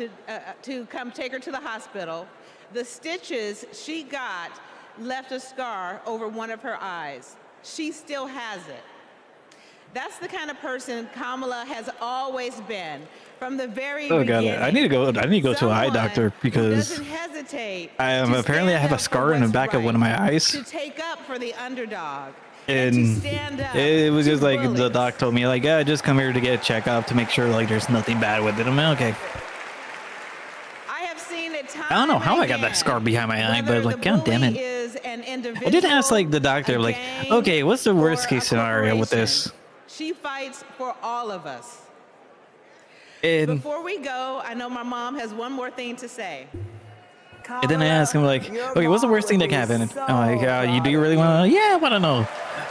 to come take her to the hospital. The stitches she got left a scar over one of her eyes. She still has it. That's the kind of person Kamala has always been from the very beginning. I need to go. I need to go to an eye doctor because doesn't hesitate apparently I have a scar in the back of one of my eyes. to take up for the underdog. And it was just like the doc told me, like, yeah, just come here to get a checkup to make sure like there's nothing bad with it. I'm like, okay. I have seen it time I don't know how I got that scar behind my eye, but like, god damn it. I did ask like the doctor, like, okay, what's the worst case scenario with this? She fights for all of us. And Before we go, I know my mom has one more thing to say. then I asked him like, okay, what's the worst thing that can happen? I'm like, do you really want to know? Yeah, I want to know.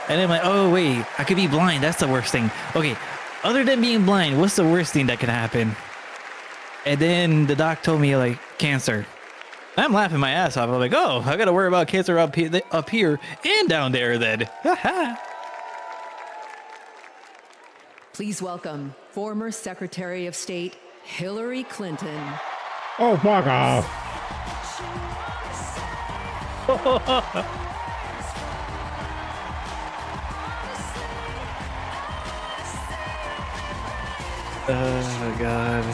And then I'm like, oh wait, I could be blind. That's the worst thing. Okay, other than being blind, what's the worst thing that could happen? And then the doc told me like cancer. I'm laughing my ass off. I'm like, oh, I got to worry about cancer up here and down there then. Please welcome former Secretary of State Hillary Clinton. Oh, fuck off. Oh, God.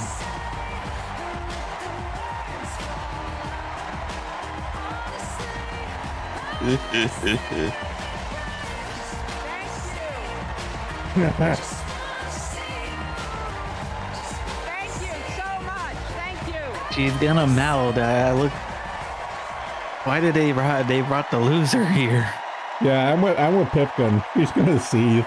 She's gonna melt. Look. Why did they brought the loser here? Yeah, I'm with Pipkin. He's gonna see.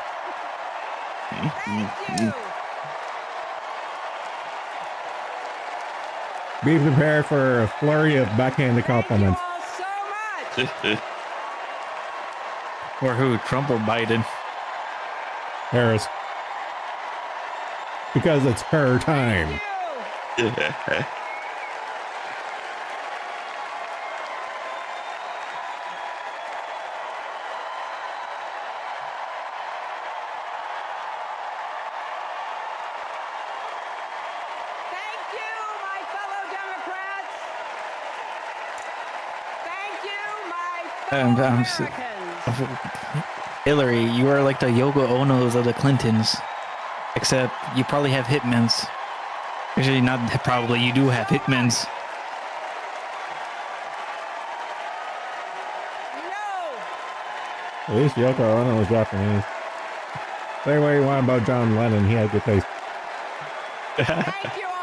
Be prepared for a flurry of backhanded compliments. Or who? Trump or Biden? Harris. Because it's her time. Hillary, you are like the Yoko Onos of the Clintons, except you probably have hitmans. Actually, not probably. You do have hitmans. At least Yoko Ono was Japanese. Say what you want about John Lennon, he had good taste. Thank you all.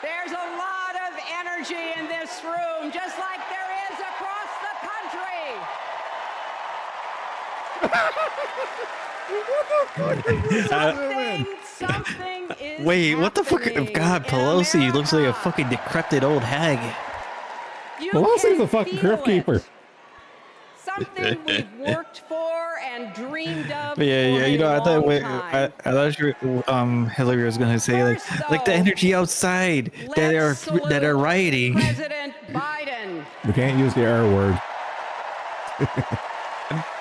There's a lot of energy in this room, just like there is across the country. Something is Wait, what the fuck? God, Pelosi looks like a fucking decrepit old hag. Pelosi's a fucking crypt keeper. Something we've worked for and dreamed of. Yeah. You know, I thought Hillary was gonna say like the energy outside that are rioting. President Biden. We can't use the R word.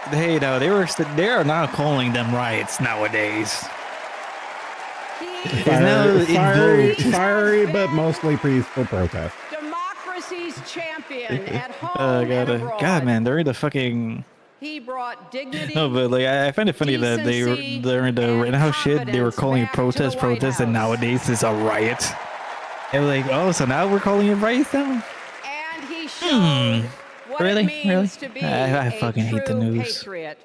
Hey, no, they are now calling them riots nowadays. Fiery, but mostly peaceful protest. Democracy's champion at home and abroad. God, man, they're the fucking. He brought dignity. No, but like I find it funny that they're in the Rittenhouse shit. They were calling it protest, and nowadays it's a riot. And like, oh, so now we're calling it riots now? And he showed what it means to be I fucking hate the news. Patriot.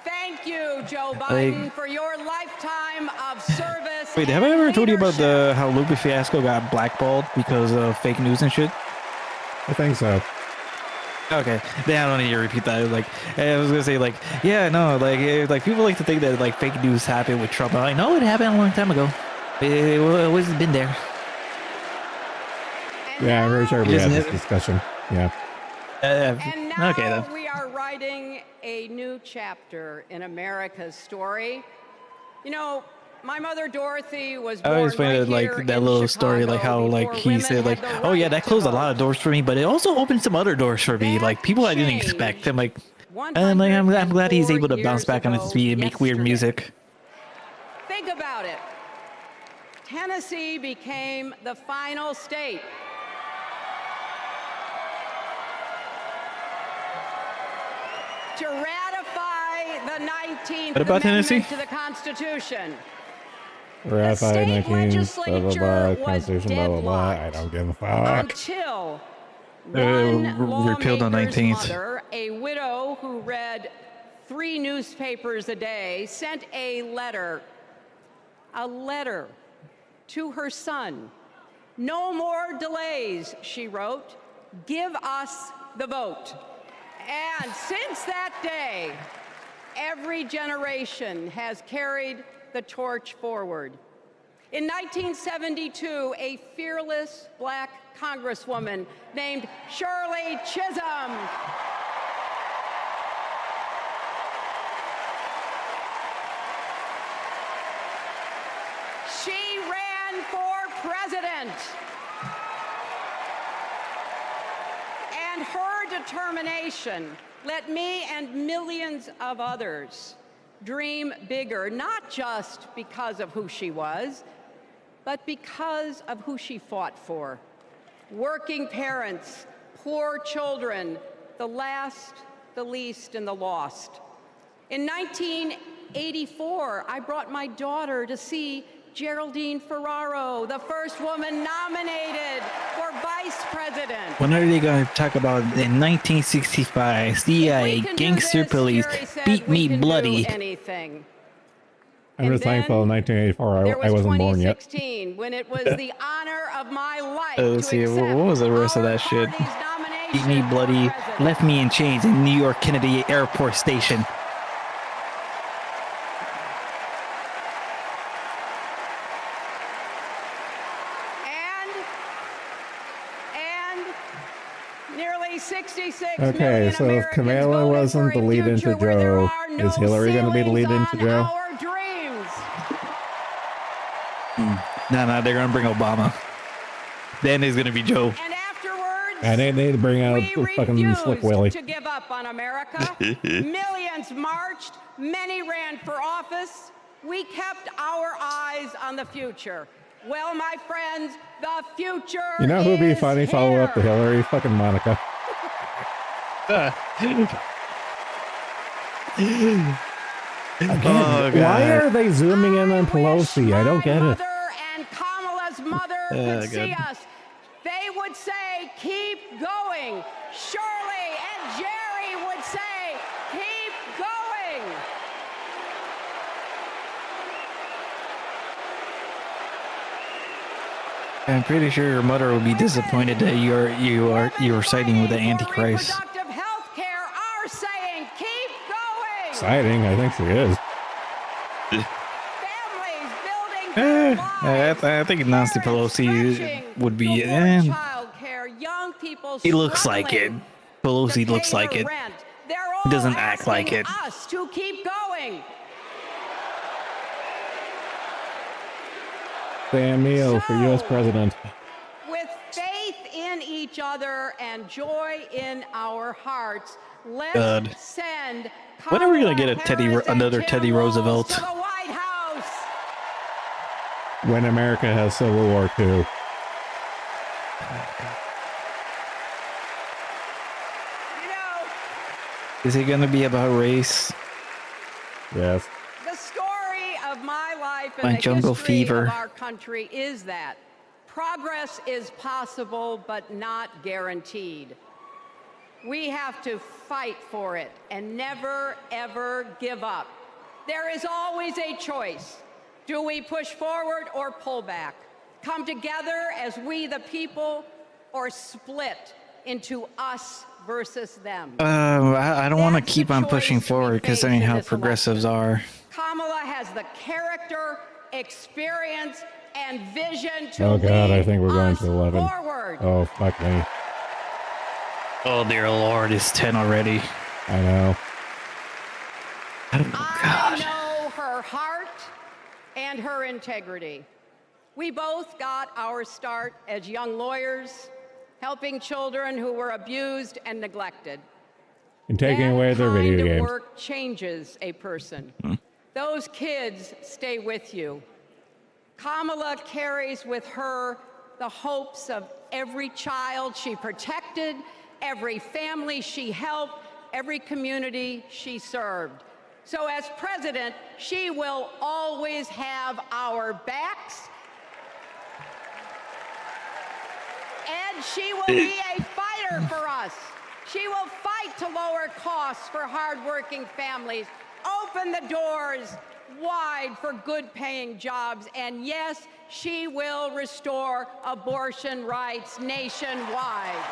Thank you, Joe Biden, for your lifetime of service. Wait, have I ever told you about how Lupe Fiasco got blackballed because of fake news and shit? I think so. Okay, then I don't need to repeat that. Like, I was gonna say, like, yeah, no, like people like to think that like fake news happened with Trump. I'm like, no, it happened a long time ago. It always been there. Yeah, I'm very sure we had this discussion. Yeah. And now okay, then. we are writing a new chapter in America's story. You know, my mother Dorothy was born I always find it like that little story, like how like he said like, oh yeah, that closed a lot of doors for me, but it also opened some other doors for me, like people I didn't expect. I'm glad he's able to bounce back on his feet and make weird music. Think about it. Tennessee became the final state to ratify the 19th Amendment to the Constitution. Ratify 19th, blah, blah, blah, Constitution, blah, blah, blah. I don't give a fuck. Until one repealed on 19th. mother, a widow who read 3 newspapers a day, sent a letter to her son. No more delays, she wrote. Give us the vote. And since that day, every generation has carried the torch forward. In 1972, a fearless black congresswoman named Shirley Chisholm she ran for president. And her determination let me and millions of others dream bigger, not just because of who she was, but because of who she fought for. Working parents, poor children, the last, the least, and the lost. In 1984, I brought my daughter to see Geraldine Ferraro, the first woman nominated for vice president. When are they going to talk about in 1965, CIA, gangster police, beat me bloody? I'm just thankful in 1984 I wasn't born yet. When it was the honor of my life Let's see, what was the rest of that shit? Beat me bloody, left me in chains in New York Kennedy Airport Station. Nearly 66 Okay, so if Kamala wasn't the lead into Joe, is Hillary going to be the lead into Joe? No, they're going to bring Obama. Then it's going to be Joe. And afterwards, and they need to bring out the fucking Slick Willie. to give up on America. Millions marched, many ran for office. We kept our eyes on the future. Well, my friends, the future You know who'd be is funny follow up to Hillary? Fucking Monica. Again, why are they zooming in on Pelosi? I don't get it. And Kamala's mother could see us. They would say, keep going. Shirley and Jerry would say, keep going. I'm pretty sure your mother will be disappointed that you're siding with the Antichrist. Reproductive health care are saying, keep going. Exciting, I think she is. I think Nancy Pelosi would be. Child care, young people He looks like it. struggling Pelosi to looks pay like their it. rent. They're all He doesn't act like asking it. us to keep going. Sam Neill for U.S. President. With faith in each other and joy in our hearts, let's God. send When are we gonna get Kamala another Teddy Roosevelt? to the White House. When America has Civil War II. Is it gonna be about race? Yes. The story of my life My and the jungle history fever. of our country is that progress is possible but not guaranteed. We have to fight for it and never, ever give up. There is always a choice. Do we push forward or pull back? Come together as we the people, or split into us versus them? I don't want to keep on pushing forward because I mean how progressives are. Kamala has the character, experience, and vision to Oh God, I lead think we're going us to 11. forward. Oh fuck me. Oh dear Lord, it's 10 already. I know. I know her heart and her integrity. We both got our start as young lawyers, helping children who were abused and neglected. And taking away their video Kind of games. work changes a person. Those kids stay with you. Kamala carries with her the hopes of every child she protected, every family she helped, every community she served. So as president, she will always have our backs, and she will be a fighter for us. She will fight to lower costs for hardworking families, open the doors wide for good-paying jobs, and yes, she will restore abortion rights nationwide.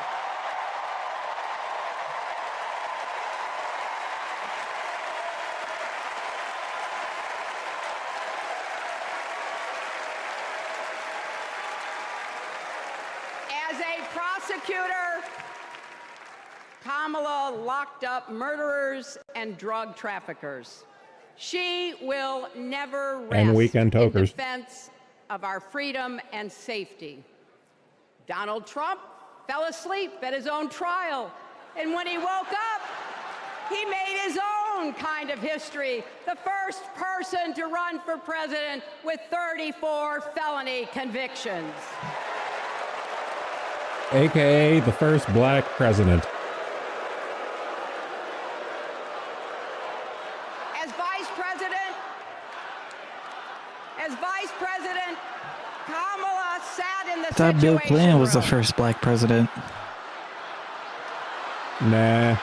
As a prosecutor, Kamala locked up murderers and drug traffickers. She will never rest And weekend in tokers. defense of our freedom and safety. Donald Trump fell asleep at his own trial, and when he woke up, he made his own kind of history, the first person to run for president with 34 felony convictions. AKA the first black president. As vice president, Kamala sat in the I thought Bill Situation Clinton was the Room. first black president. Nah.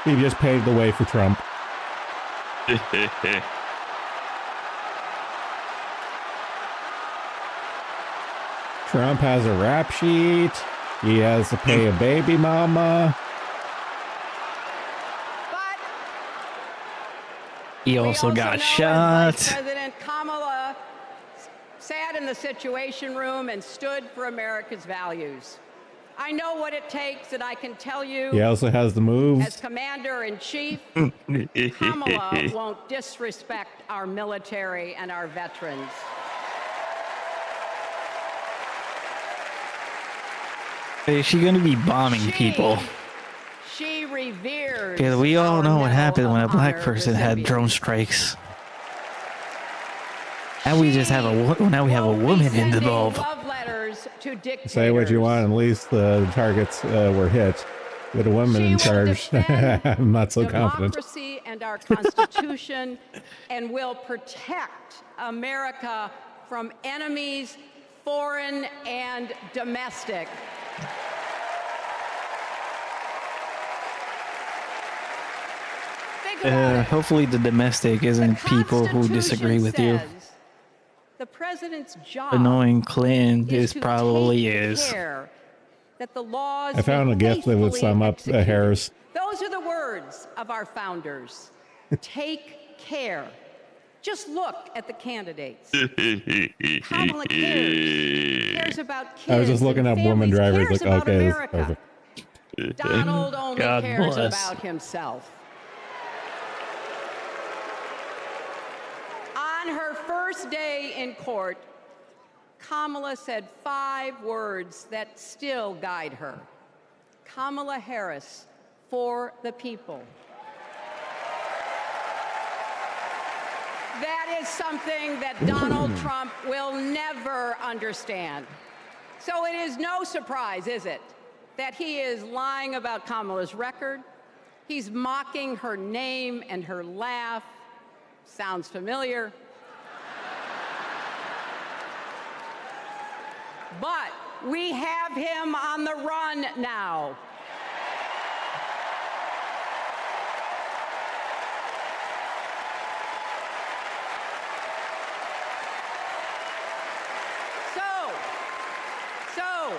He just paved the way for Trump. Trump has a rap sheet. He has to pay a baby mama. He also We got know shot. as Vice President Kamala sat in the Situation Room and stood for America's values. I know what it takes, and I can tell you, He also has the as moves. Commander-in-Chief, Kamala won't disrespect our military and our veterans. Is she gonna be bombing people? She reveres Because we all know what happened when a black honor person had drone strikes. Now we just have now we have a woman involved. love letters to Say what you want, at least the targets were hit. With a woman in charge, I'm not so confident. democracy and our Constitution, and will protect America from enemies, foreign and domestic. Think about it. Hopefully the domestic isn't people who disagree with you. The president's job Annoying Clinton is is probably take is. care that the laws I found a be gift that would faithfully sum up executed. Harris. Those are the words of our founders. Take care. Just look at the candidates. Kamala cares about kids. I was just looking up woman drivers. Like, okay, this is America. perfect. Donald only God cares bless. about himself. On her first day in court, Kamala said 5 words that still guide her. Kamala Harris, for the people. That is something that Donald Trump will never understand. So it is no surprise, is it, that he is lying about Kamala's record. He's mocking her name and her laugh. Sounds familiar. But we have him on the run now. So,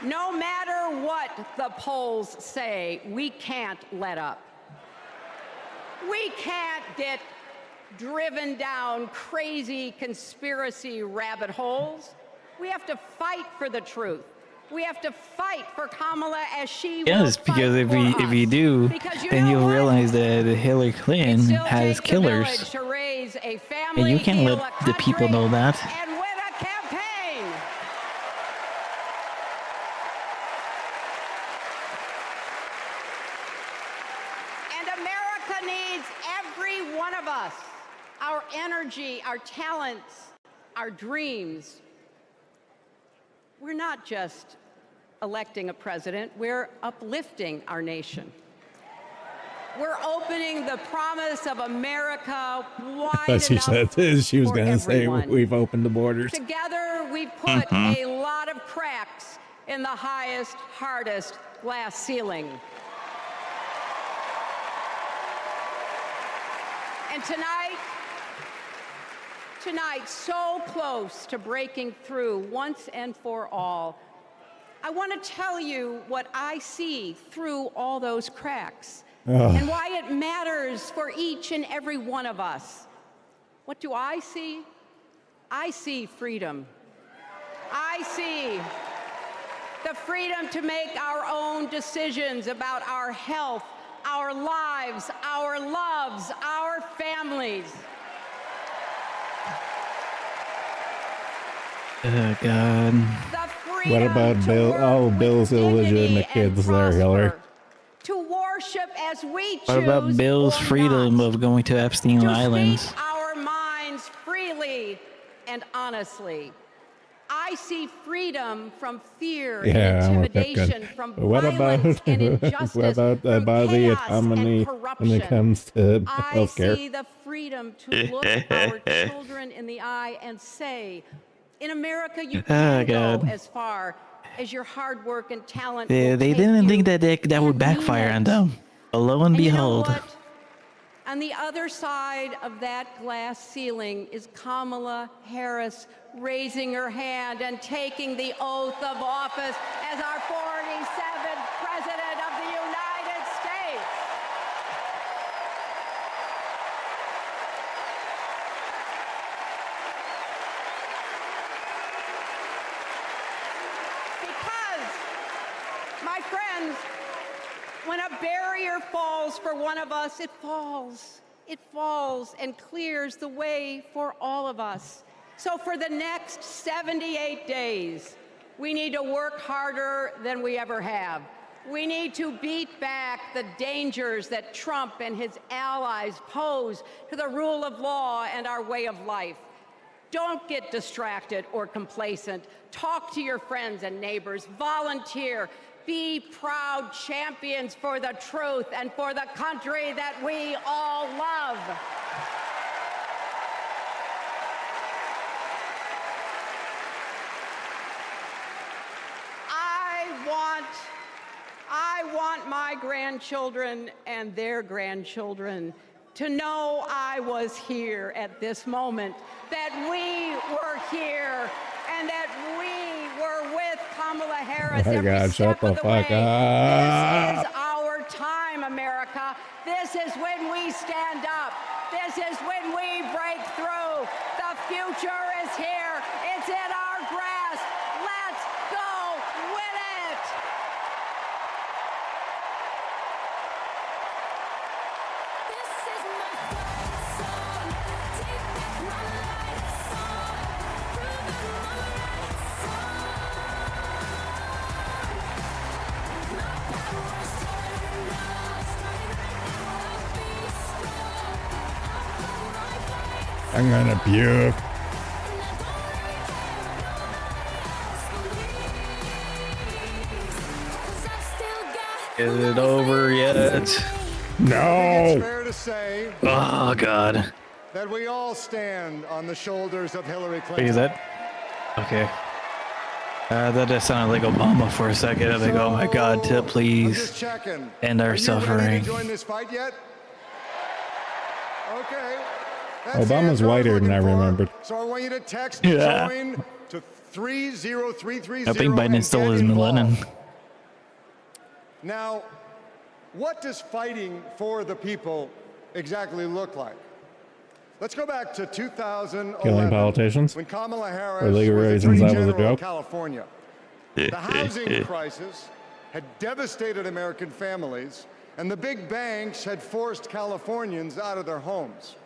no matter what the polls say, we can't let up. We can't get driven down crazy conspiracy rabbit holes. We have to fight for the truth. We have to fight for Kamala as she Yes, will because fight if you do, Because you then know you'll what? realize that Hillary Clinton Still has takes a killers, village to raise a family, and you can't heal let a the people country, know that. and win a campaign. And America needs every one of us, our energy, our talents, our dreams. We're not just electing a president, we're uplifting our nation. We're opening the promise of America wide But she enough said she was for going to say everyone. we've opened the borders. Together, we've put a lot of cracks in the highest, hardest glass ceiling. And tonight, so close to breaking through once and for all, I want to tell you what I see through all those cracks and why it matters for each and every one of us. What do I see? I see freedom. I see the freedom to make our own decisions about our health, our lives, our loves, our families. Oh, God. What about Bill? Oh, Bill's illegitimate kids there, Hillary. To worship as we choose. What about Bill's freedom of going to Epstein Islands? Speak our minds freely and honestly. I see freedom from fear and intimidation, from violence and injustice, what about from the chaos autonomy and corruption. when it comes to I healthcare? see the freedom to look our children in the eye and say, in America, you can go as far as your hard work and talent will They take didn't you. think that would backfire on them. But lo and behold. You know what? On the other side of that glass ceiling is Kamala Harris raising her hand and taking the oath of office as our 47th President of the United States. Because, my friends, when a barrier falls for one of us, it falls. It falls and clears the way for all of us. So for the next 78 days, we need to work harder than we ever have. We need to beat back the dangers that Trump and his allies pose to the rule of law and our way of life. Don't get distracted or complacent. Talk to your friends and neighbors. Volunteer. Be proud champions for the truth and for the country that we all love. I want my grandchildren and their grandchildren to know I was here at this moment, that we were here, and that we were with Kamala Harris Oh my every God, step shut the of the fuck way. up. This is our time, America. This is when we stand up This is when we break through. The future is here. It's in our grasp. Let's go win it. I'm gonna puke. Is it over yet? No. It's fair to say Oh God. that we all stand on the shoulders of Hillary Wait, Clinton. is that? Okay. That just sounded like Obama for a second. I'm like, oh my God, I'm please just checking. end our Are you suffering. ready to join this fight yet? Okay. That's the Obama's answer I was whiter than looking I for. remembered. So I want you to text Yeah. join to 30330. I think Biden and stole get his involved. millennium. Now, what does fighting for the people exactly look like? Let's go back to 2011. Killing politicians? When Kamala Harris For legal was reasons, Attorney that was a General of joke? California. The housing crisis had devastated American families, and the big banks had forced Californians out of their homes.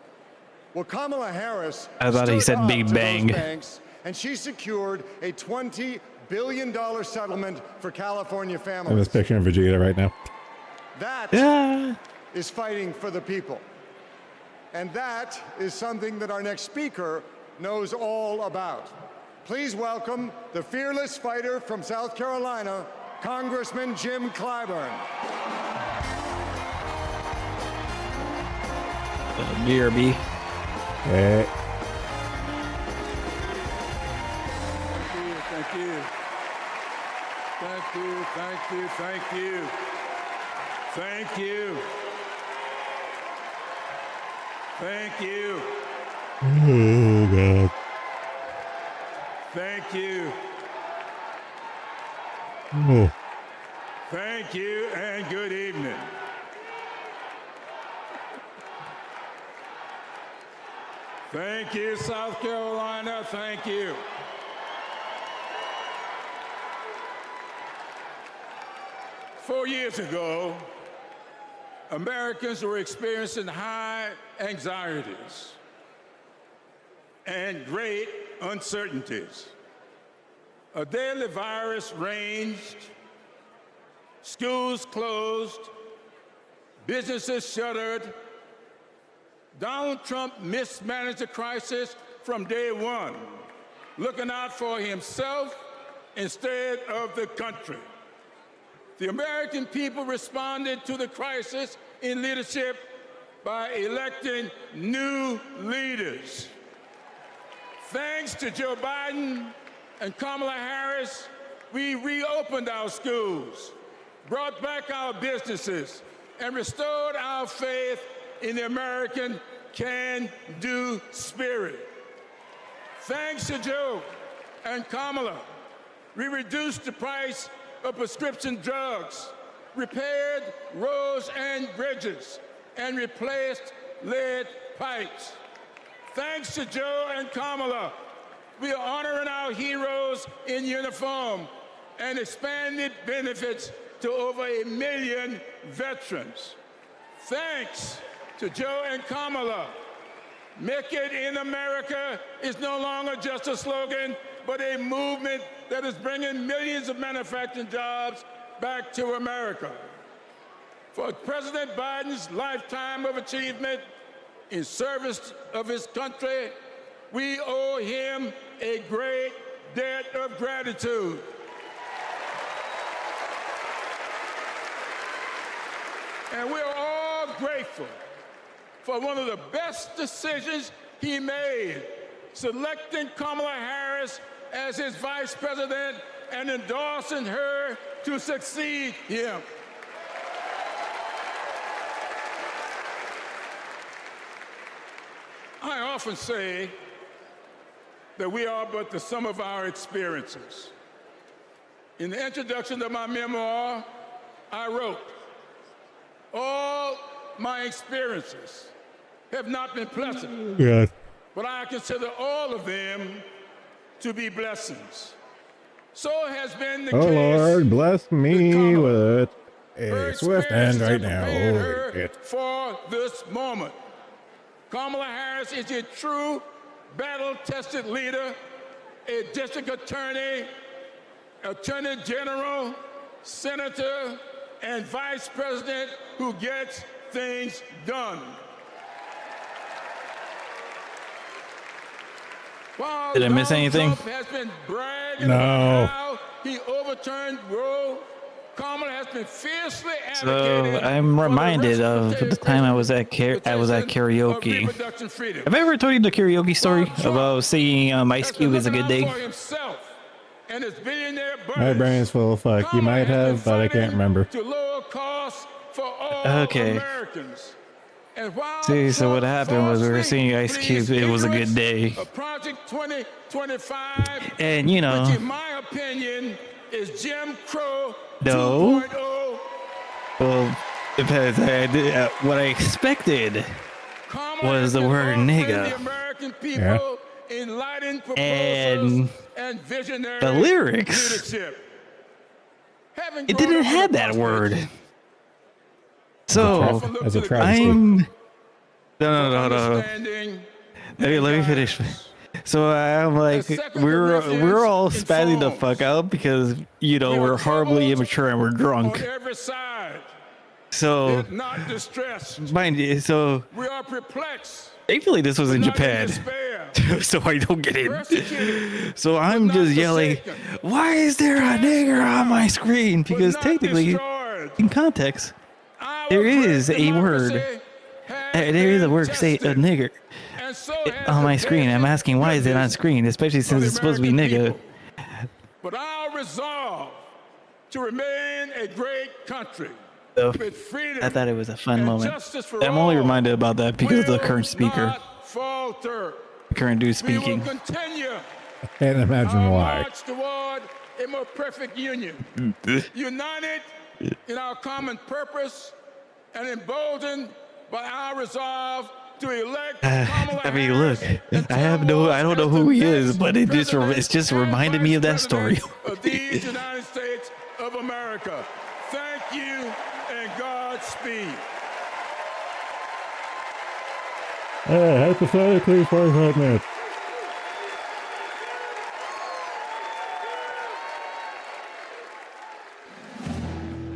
Well, Kamala Harris I thought he stood said up Big to Bang. those banks, and she secured a $20 billion settlement for California I'm families. just picturing Vegeta right now. That is fighting for the people. And that is something that our next speaker knows all about. Please welcome the fearless fighter from South Carolina, Congressman Jim Clyburn. BRB. Hey. Thank you. Thank you, thank you, thank you. Thank you. Thank you. Oh, God. Thank you. Oh. Thank you and good evening. Thank you, South Carolina. Thank you. Four years ago, Americans were experiencing high anxieties and great uncertainties. A deadly virus raged, schools closed, businesses shuttered. Donald Trump mismanaged the crisis from day one, looking out for himself instead of the country. The American people responded to the crisis in leadership by electing new leaders. Thanks to Joe Biden and Kamala Harris, we reopened our schools, brought back our businesses, and restored our faith in the American can-do spirit. Thanks to Joe and Kamala, we reduced the price of prescription drugs, repaired roads and bridges, and replaced lead pipes. Thanks to Joe and Kamala, we are honoring our heroes in uniform and expanded benefits to over 1 million veterans. Thanks to Joe and Kamala, Make It in America is no longer just a slogan, but a movement that is bringing millions of manufacturing jobs back to America. For President Biden's lifetime of achievement in service of his country, we owe him a great debt of gratitude. And we're all grateful for one of the best decisions he made, selecting Kamala Harris as his vice president and endorsing her to succeed him. I often say that we are but the sum of our experiences. In the introduction to my memoir, I wrote, all my experiences have not been pleasant. Yeah. But I consider all of them to be blessings. So has been the Oh case Lord, bless me with Her a swift end experiences right have now. prepared Holy her shit. for this moment. Kamala Harris is a true battle-tested leader, a district attorney, attorney general, senator, and vice president who gets things done. While Did I miss Donald anything? Trump has been bragging No. about how he overturned Roe, Kamala has been fiercely So advocating I'm for the reminded of the time I was at karaoke. reproduction freedom. Have I ever told you the karaoke story about singing Ice Cube is a good day? For himself and his billionaire My brain's full of fuck. You might have, but I can't remember. to lower costs for all Okay. Americans. And while See, so what Trump happened was we were falsely singing Ice Cube, it was a good day. of Project 2025, And you know, which in my opinion is Jim Crow no. 2.0. Well, depends. What I expected was the word nigga. The American people enlightened And and visionary the lyrics, leadership. it didn't have that word. So As a travesty. I'm no. Let me finish. So I'm like, we're all spazzing the fuck out because you know we're horribly immature and we're drunk. Every side. So Not distressed. mind you, so We are perplexed. thankfully this was in Japan, so I don't get it. So I'm just yelling, "Why is there a nigger on my screen?" Because technically, in context, there is a word. There is a word say a nigger on my screen. I'm asking why is it on screen, especially since it's supposed to be nigga. But our resolve to remain a great country So with freedom I thought it was a fun moment. justice for I'm only all reminded about that because of the current speaker, not falter. the current dude We speaking. will continue I can't imagine our why. march toward a more perfect union, united in our common purpose and emboldened by our resolve to elect Kamala I mean, look, I don't know who he is, but it's just reminded me of that story. of these United States of America. Thank you and Godspeed. Hypothetically, 45 minutes.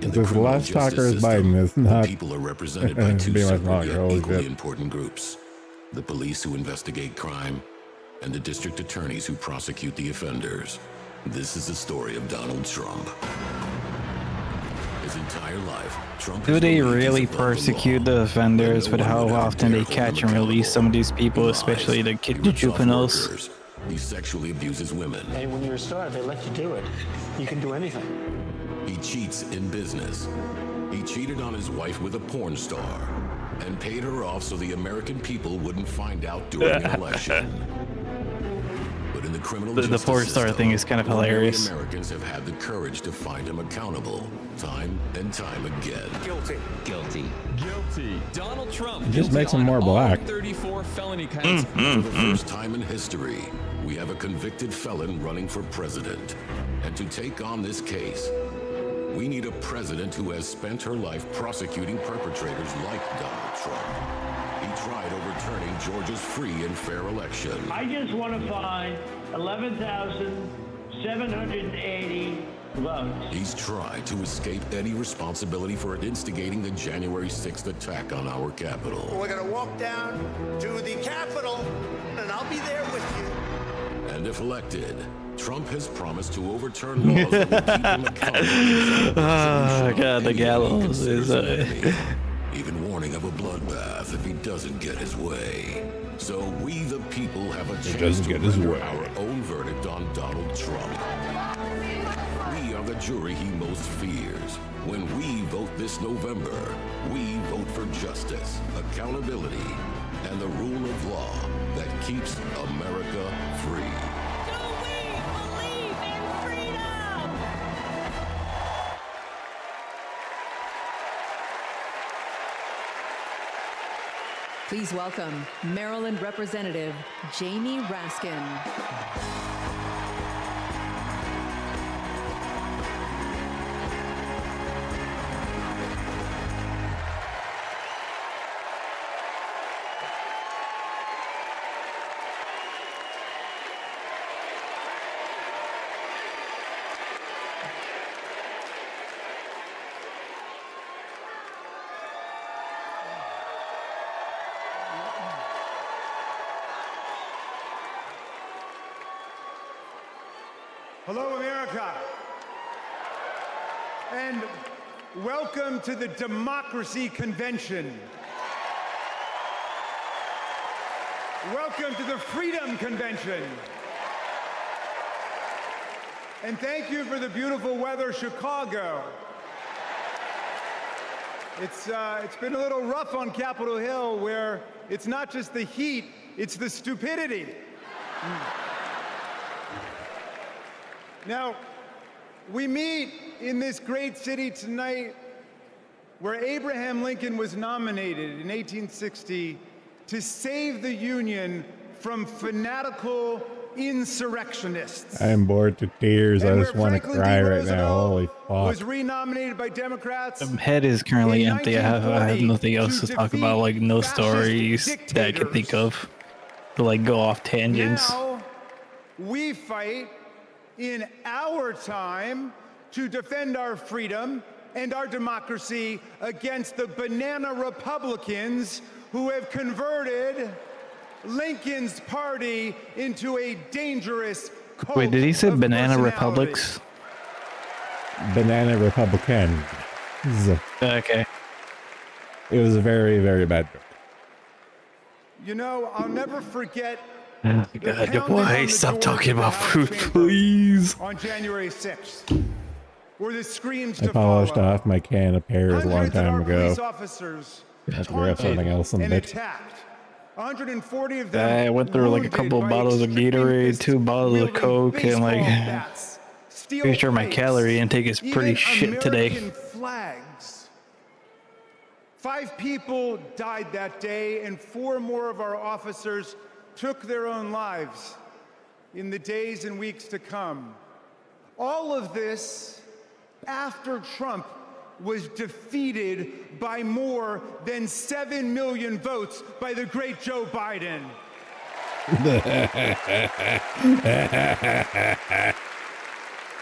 This last talker is Biden. Is not. People are represented by two be much separate longer. yet Holy equally shit. important groups: the police who investigate crime, and the district attorneys who prosecute the offenders. This is the story of Donald Trump. His entire life, Trump Do has they believed he's really above the persecute the offenders with how often they catch and release some of these people, especially the juveniles? workers. He sexually abuses women. And when you're a star, they let you do it. You can do anything. He cheats in business. He cheated on his wife with a porn star and paid her off so the American people wouldn't find out during the election. But in the criminal The justice porn star system, thing is kind of ordinary hilarious. Americans have had the courage to find him accountable time and time again. Guilty. Guilty. Donald Trump. It just guilty makes him on more all black. 34 felony counts. For the first time in history, we have a convicted felon running for president. And to take on this case, we need a president who has spent her life prosecuting perpetrators like Donald Trump. He tried overturning Georgia's free and fair election. I just want to find 11,780 votes. He's tried to escape any responsibility for instigating the January 6th attack on our Capitol. We're going to walk down to the Capitol, and I'll be there with you. And if elected, Trump has promised to overturn laws that will keep him accountable. Oh god, the gallows is Even warning of a bloodbath if he doesn't get his way. So we, the people, have a chance to render our own verdict on Donald Trump. We are the jury he most fears. When we vote this November, we vote for justice, accountability, and the rule of law that keeps America free. Please welcome Maryland Representative Jamie Raskin. Hello, America. And welcome to the Democracy Convention. Welcome to the Freedom Convention. And thank you for the beautiful weather, Chicago. It's been a little rough on Capitol Hill, where it's not just the heat, it's the stupidity. Now, we meet in this great city tonight where Abraham Lincoln was nominated in 1860 to save the Union from fanatical insurrectionists. I am bored to tears. I just want to cry right now. Holy fuck. Was renominated by Democrats. My head is currently empty. I have nothing else to talk about, like no stories that I can think of to like go off tangents. Now, we fight in our time to defend our freedom and our democracy against the banana Republicans who have converted Lincoln's party into a dangerous cult. Wait, did he say banana republics? Banana Republican. Okay. It was a very, very bad joke. You know, I'll never forget God, boy, stop talking about food, please. on January 6th, where the screams I to polished follow. off my can of pears a long time ago. Police officers I have to grab something else in a and bit. attacked. 140 of them I went through like a couple bottles of Gatorade, 2 bottles of Coke, and like pretty sure my calorie intake is pretty shit today. American flags. 5 people died that day, and 4 more of our officers took their own lives in the days and weeks to come. All of this after Trump was defeated by more than 7 million votes by the great Joe Biden.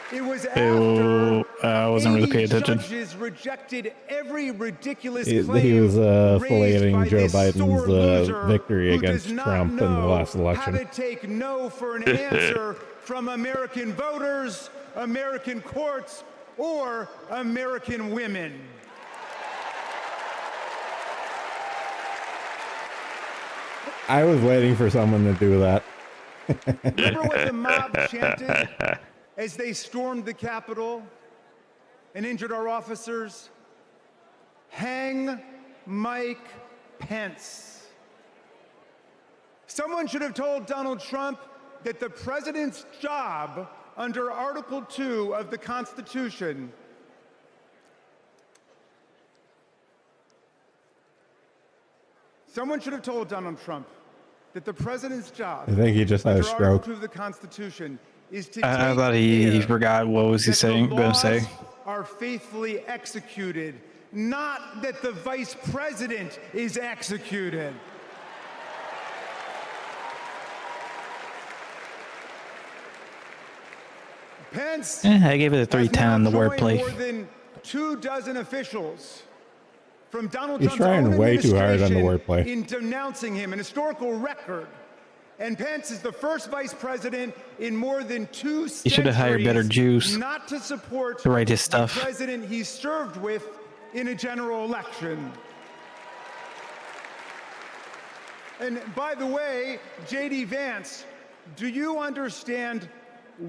It was after I wasn't really paying 80 attention. judges rejected every ridiculous He claim was raised filleting by Joe this sore Biden's loser victory who against does not Trump in the know last how election. to take no for an answer from American voters, American courts, or American women. I was waiting for someone to do that. Remember what the mob chanted as they stormed the Capitol and injured our officers? Hang Mike Pence. Someone should have told Donald Trump that the president's job under Article 2 of the Constitution Someone should have told Donald Trump that the president's job I think he just had a under Article stroke. 2 of the Constitution is to I take thought he care forgot what was he that saying. the Gonna say. laws are faithfully executed, not that the vice president is executed. Pence I gave it a 310 on the joined wordplay. more than 24 officials from Donald He's Trump's trying own way too hard on the administration wordplay. in denouncing him, an historical record. And Pence is the first vice president in more than 2 centuries He should have hired better Jews not to support to write his the stuff. president he served with in a general election. And by the way, J.D. Vance, do you understand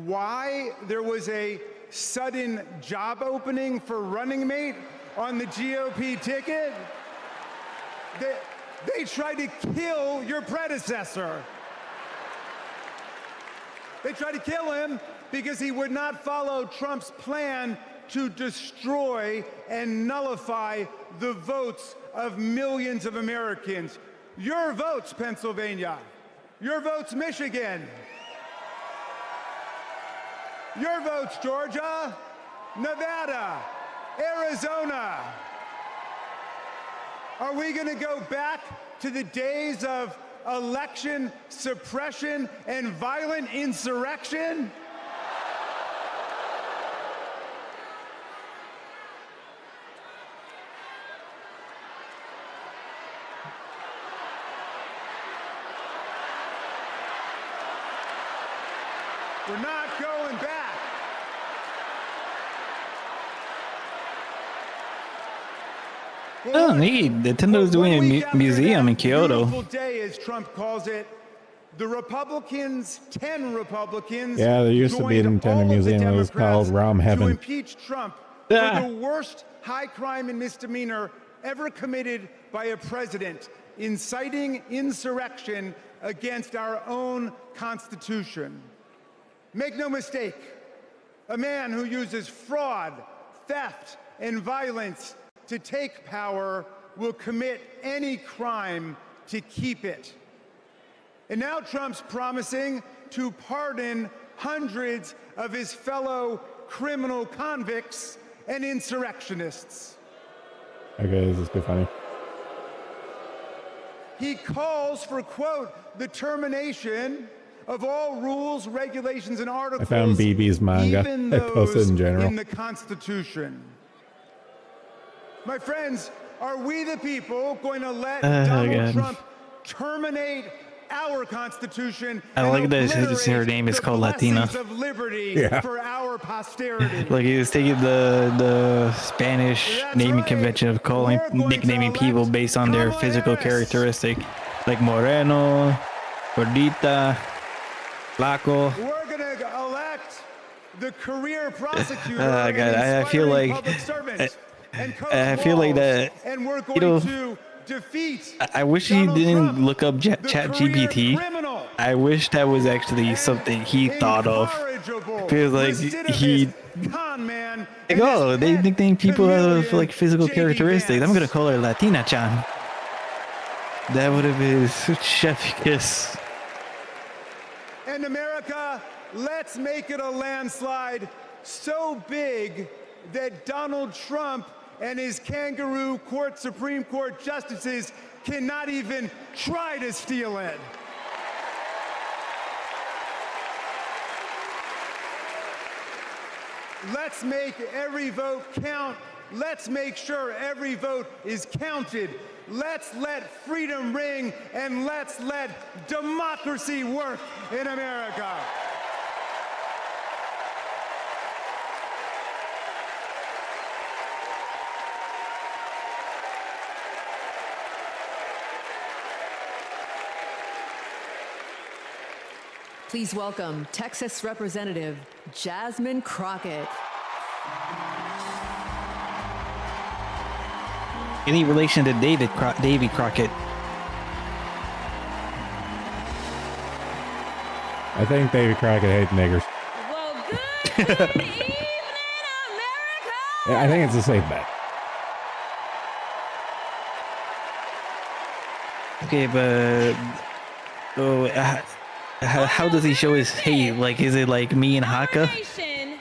why there was a sudden job opening for running mate on the GOP ticket? They tried to kill your predecessor. They tried to kill him because he would not follow Trump's plan to destroy and nullify the votes of millions of Americans. Your votes, Pennsylvania. Your votes, Michigan. Your votes, Georgia, Nevada, Arizona. Are we going to go back to the days of election suppression and violent insurrection? We're not going back. Oh, neat. Nintendo's doing a museum in Kyoto. Beautiful day, as Trump calls it. The Republicans, 10 Republicans. Yeah, there used to be a Nintendo museum that was called ROM to Heaven. impeach Trump for the worst high crime and misdemeanor ever committed by a president, inciting insurrection against our own Constitution. Make no mistake, a man who uses fraud, theft, and violence to take power will commit any crime to keep it. And now Trump's promising to pardon hundreds of his fellow criminal convicts and insurrectionists. Okay, this is good funny. He calls for, quote, the termination of all rules, regulations, and articles, I found BB's manga. even I posted those in general. in the Constitution. My friends, are we the people going to let Donald Trump terminate our Constitution? I like that her name is called Latina. Of liberty for our posterity. Like he was taking the Spanish naming convention of calling nicknaming people based on their physical characteristic, like Moreno, Gordita, Flaco. We're gonna elect the career prosecutor. God, I feel like I feel like that. And we're going you know, to defeat. I wish he didn't look up Chat GPT. I wish that was actually something he thought of. It feels like he. Like, oh, they nickname people out of like physical characteristics. I'm gonna call her Latina Chan. That would have been chef kiss. And America, let's make it a landslide so big that Donald Trump and his kangaroo court Supreme Court justices cannot even try to steal it. Let's make every vote count. Let's make sure every vote is counted. Let's let freedom ring, and let's let democracy work in America. Please welcome Texas Representative Jasmine Crockett. Any relation to Davy Crockett? I think Davy Crockett hates niggers. Well, good evening, America! Yeah, I think it's a safe bet. Okay, but how does he show his hate? Like, is it like me and Haka? Nation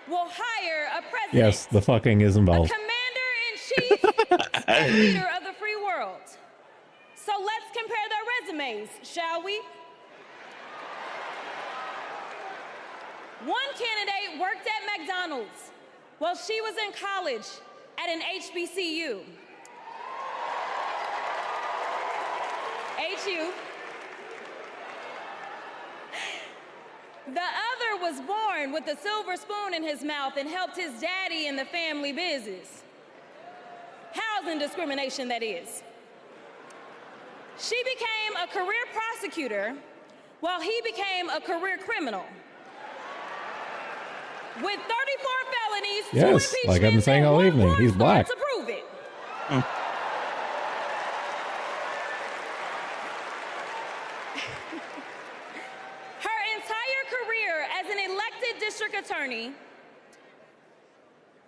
will hire a president. Yes, the fucking is involved. Commander-in-chief and leader of the free world. So let's compare their resumes, shall we? One candidate worked at McDonald's while she was in college at an HBCU. HU. The other was born with a silver spoon in his mouth and helped his daddy in the family business. Housing discrimination, that is. She became a career prosecutor while he became a career criminal. With 34 felonies, Yes, like I've been saying all evening, he's black. to prove it. Her entire career as an elected district attorney,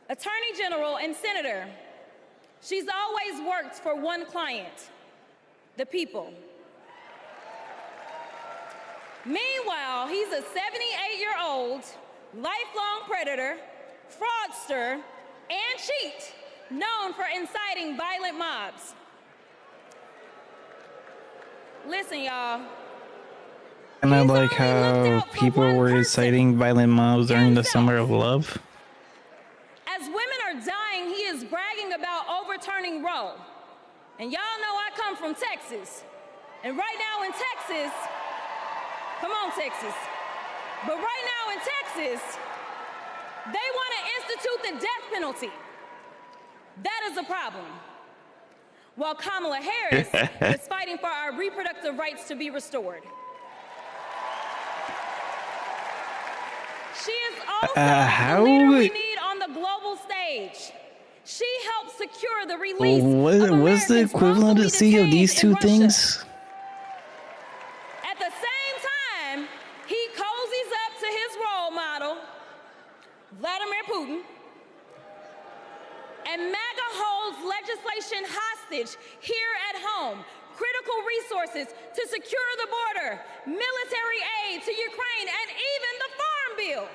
attorney general, and senator, she's always worked for one client, the people. Meanwhile, he's a 78-year-old, lifelong predator, fraudster, and cheat, known for inciting violent mobs. Listen, y'all. And I like how people were inciting violent mobs during the Summer of Love. As women are dying, he is bragging about overturning Roe. And y'all know I come from Texas. And right now in Texas, come on, Texas. But right now in Texas, they want to institute the death penalty. That is a problem. While Kamala Harris is fighting for our reproductive rights to be restored. She is also the leader we need on the global stage. She helped secure the release of What's the equivalency of these two things? At the same time, he cozies up to his role model, Vladimir Putin, and MAGA holds legislation hostage here at home, critical resources to secure the border, military aid to Ukraine, and even the Farm Bill.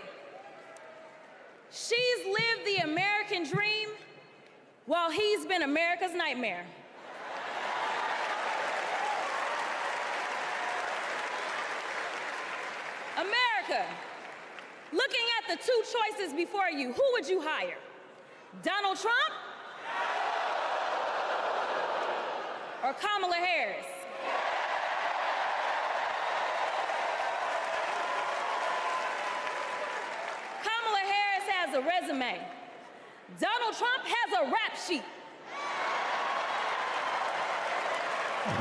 She's lived the American dream while he's been America's nightmare. America, looking at the two choices before you, who would you hire? Donald Trump or Kamala Harris? Kamala Harris has a resume. Donald Trump has a rap sheet.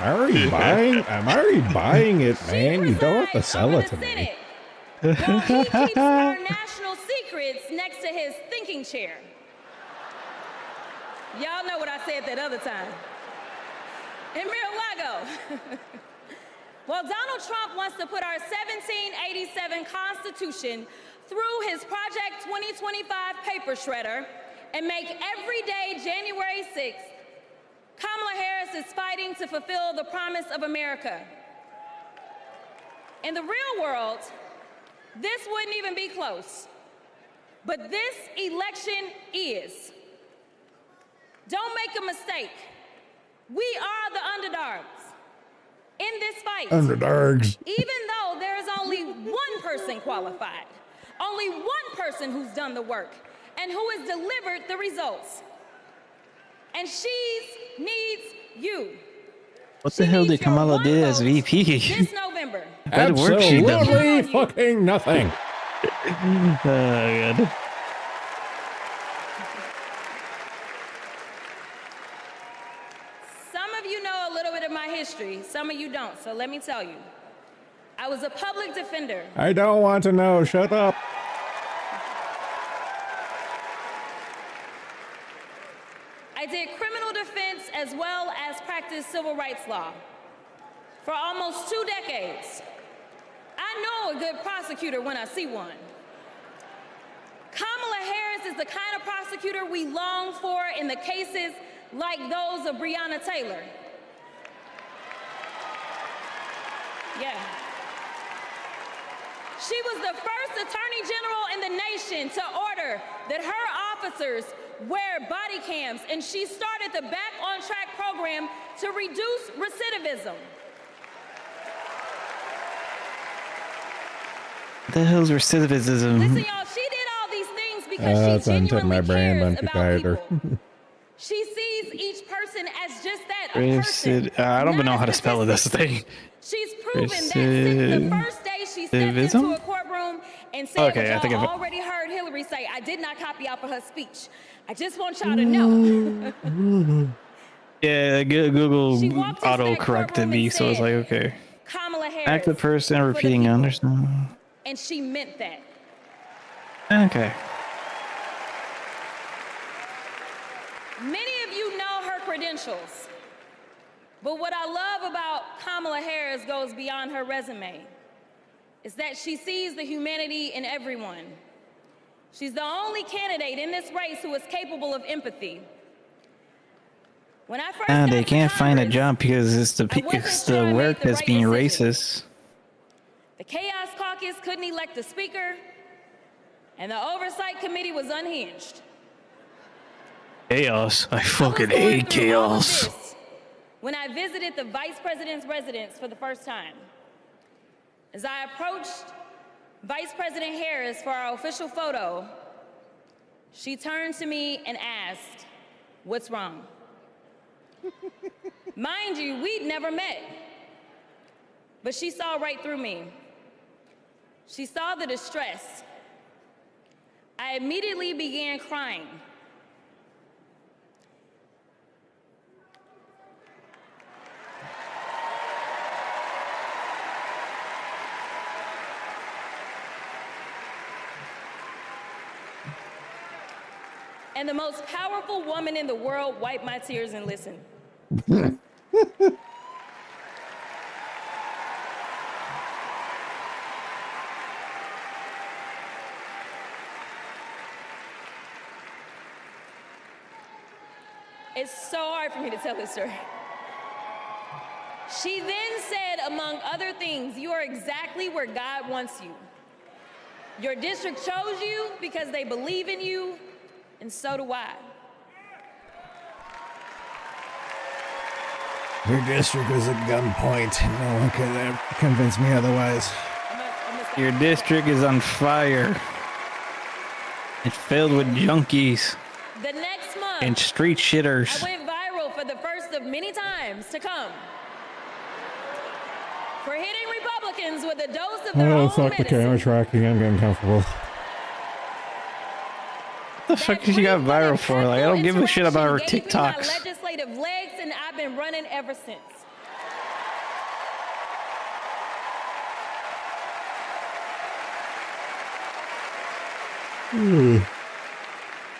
I'm already buying it, man. You don't have to sell it to me. While he keeps our national secrets next to his thinking chair. Y'all know what I said that other time. In Mar-a-Lago. Well, Donald Trump wants to put our 1787 Constitution through his Project 2025 paper shredder and make every day January 6th, Kamala Harris is fighting to fulfill the promise of America. In the real world, this wouldn't even be close. But this election is. Don't make a mistake. We are the underdogs in this fight. Underdogs. Even though there is only one person qualified, only one person who's done the work, and who has delivered the results. And she needs you. What the hell did Kamala do as VP? This November. Good work she done. Absolutely fucking nothing. Oh, God. Some of you know a little bit of my history, some of you don't, so let me tell you. I was a public defender. I don't want to know. Shut up. I did criminal defense as well as practiced civil rights law for almost 2 decades. I know a good prosecutor when I see one. Kamala Harris is the kind of prosecutor we long for in the cases like those of Breonna Taylor. Yeah. She was the first attorney general in the nation to order that her officers wear body cams, and she started the Back on Track program to reduce recidivism. What the hell's recidivism? Listen, y'all, she did all these things because she genuinely cares about people. She sees each person as just that, a person. I don't even know how to spell it. That's the thing. She's proven that since the first day she stepped into a courtroom and said what y'all already heard Hillary say. I did not copy out for her speech. I just want y'all to know. Yeah, Google auto-corrected me, so I was like, okay. Kamala Harris. Active person repeating understand. And she meant that. Okay. Many of you know her credentials. But what I love about Kamala Harris goes beyond her resume. Is that she sees the humanity in everyone. She's the only candidate in this race who is capable of empathy. When I first Nah, got they to can't find a Congress, job because it's the work that's being racist. the Chaos Caucus couldn't elect a speaker, and the Oversight Committee was unhinged. Chaos. I fucking hate chaos. When I visited the Vice President's residence for the first time, as I approached Vice President Harris for our official photo, she turned to me and asked, "What's wrong?" Mind you, we'd never met, but she saw right through me. She saw the distress. I immediately began crying. And the most powerful woman in the world wiped my tears and listened. It's so hard for me to tell this story. She then said, among other things, "You are exactly where God wants you. Your district chose you because they believe in you, and so do I." Your district was at gunpoint. No one could ever convince me otherwise. Your district is on fire. It's filled with junkies The next month, and street shitters. I went viral for the first of many times to come. For hitting Republicans with a dose of their Oh, own fuck the medicine. camera tracking. I'm getting comfortable. What the fuck did she got viral for? Like, I don't give a shit about her Gave me my TikToks. legislative legs, and I've been running ever since.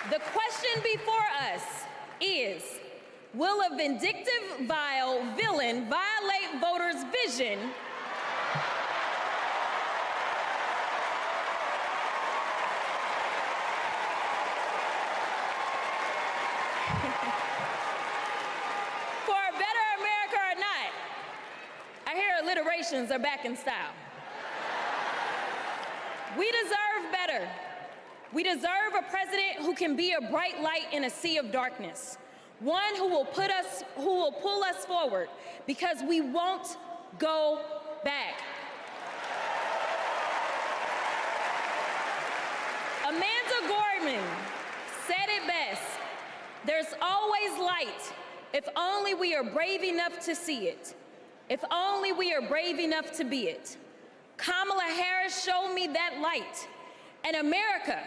The question before us is, will a vindictive, vile villain violate voters' vision for a better America or not? I hear alliterations are back in style. We deserve better. We deserve a president who can be a bright light in a sea of darkness. One who will pull us forward, because we won't go back. Amanda Gorman said it best. There's always light if only we are brave enough to see it. If only we are brave enough to be it. Kamala Harris showed me that light. And America,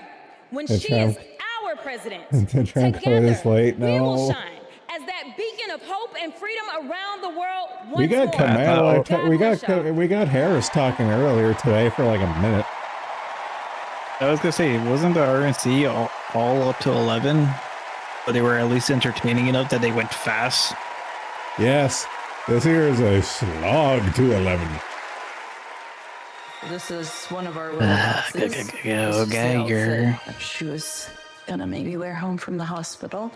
when she is our president, together we will shine as that beacon of hope and freedom around the world once We got more. Kamala. We got Harris talking earlier today for like a minute. I was gonna say, wasn't the RNC all up to 11? But they were at least entertaining enough that they went fast. Yes, this here is a slog to 11. This is one of our bosses. She was gonna maybe wear home from the hospital.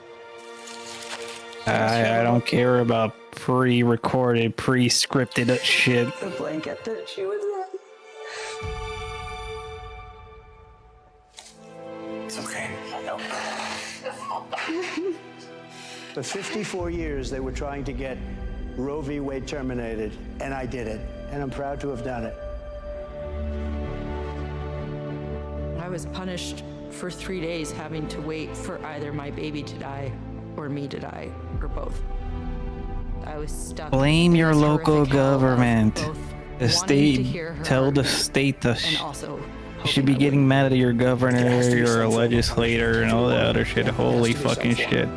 I don't care about pre-recorded, pre-scripted shit. The blanket that she was in. It's okay. I know. For 54 years, they were trying to get Roe v. Wade terminated, and I did it. And I'm proud to have done it. I was punished for 3 days having to wait for either my baby to die or me to die, or both. I was stuck. Blame in your this local horrific hell of government. both The wanting to state, hear her tell the argument state the and also you should be getting mad at your governor, your legislator, and all that other shit. Holy fucking shit.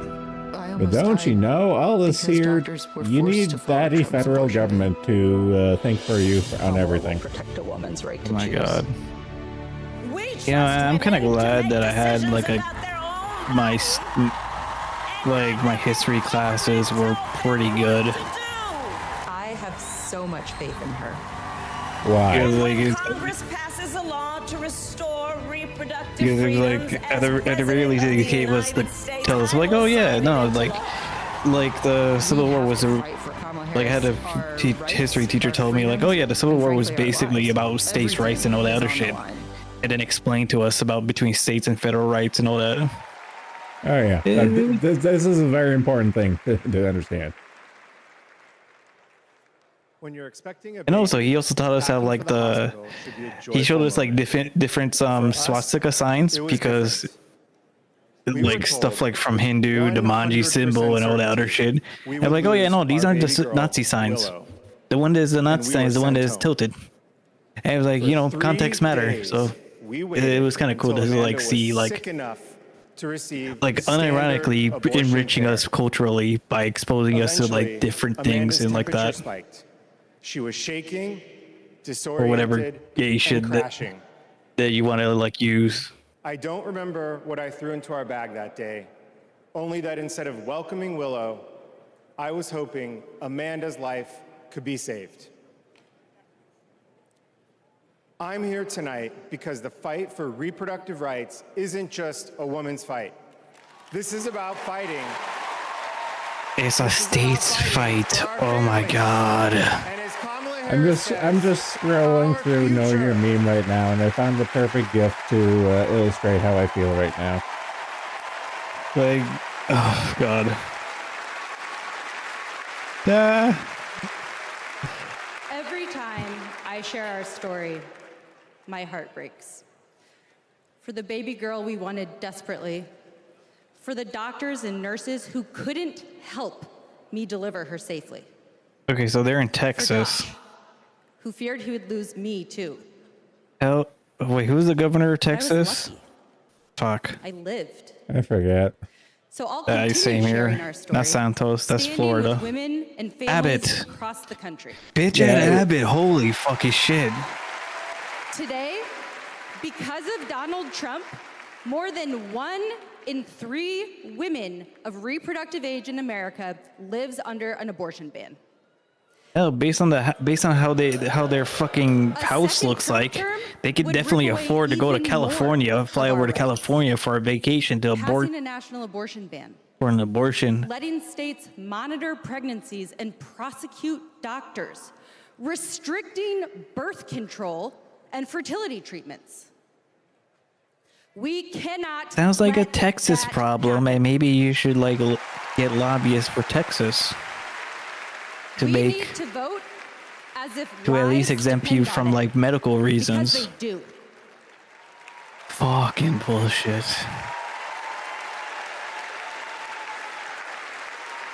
But don't you know, all this here, you need that federal government to think for you on everything. Protect a woman's right to Oh my choose. god. You know, I'm kind of glad that I had like my history classes were pretty good. I have so much faith in her. Why? Congress passes a law to restore reproductive Because freedoms like at the very least they gave us the tell us like, oh yeah, no, like like the Civil War was like I had a history teacher tell me like, oh yeah, the Civil War was basically about states' rights and all that other shit, and then explain to us about between states and federal rights and all that. Oh yeah, this is a very important thing to understand. When you're expecting a And also, he also taught us how like he showed us like different swastika signs because like stuff like from Hindu, the Manji symbol and all that other shit. I'm like, oh yeah, no, these aren't just Nazi signs. The one that is the Nazi sign is the one that is tilted. And it was like, you know, context matter. So it was kind of cool to like see like unironically enriching us culturally by exposing us to like different things and like that. She was shaking, or whatever gay shit that you want to like use. I don't remember what I threw into our bag that day, only that instead of welcoming Willow, I was hoping Amanda's life could be saved. I'm here tonight because the fight for reproductive rights isn't just a woman's fight. This is about fighting. It's a states fight. Oh my god. I'm just scrolling through Know Your Meme right now, and I found the perfect gift to illustrate how I feel right now. Like, oh god. Every time I share our story, my heart breaks. For the baby girl we wanted desperately, for the doctors and nurses who couldn't help me deliver her safely. Okay, so they're in Texas. Who feared he would lose me too. Hell, wait, who's the governor of Texas? Fuck. I lived. I forget. So I'll continue same sharing here. our story. Not Santos, that's standing Florida. With women and families Abbott. across the country. Bitch at Abbott, holy fucking shit. Today, because of Donald Trump, more than 1 in 3 women of reproductive age in America lives under an abortion ban. Hell, based on how their fucking house looks like, they could definitely afford to go to California, fly over to California for a vacation to abort Passing a national abortion ban. for an abortion. Letting states monitor pregnancies and prosecute doctors. Restricting birth control and fertility treatments. We cannot. Sounds like a Texas problem, and maybe you should like get lobbyists for Texas to need to vote as if to at least lives exempt you depend from on it, like medical reasons. because they do. Fucking bullshit.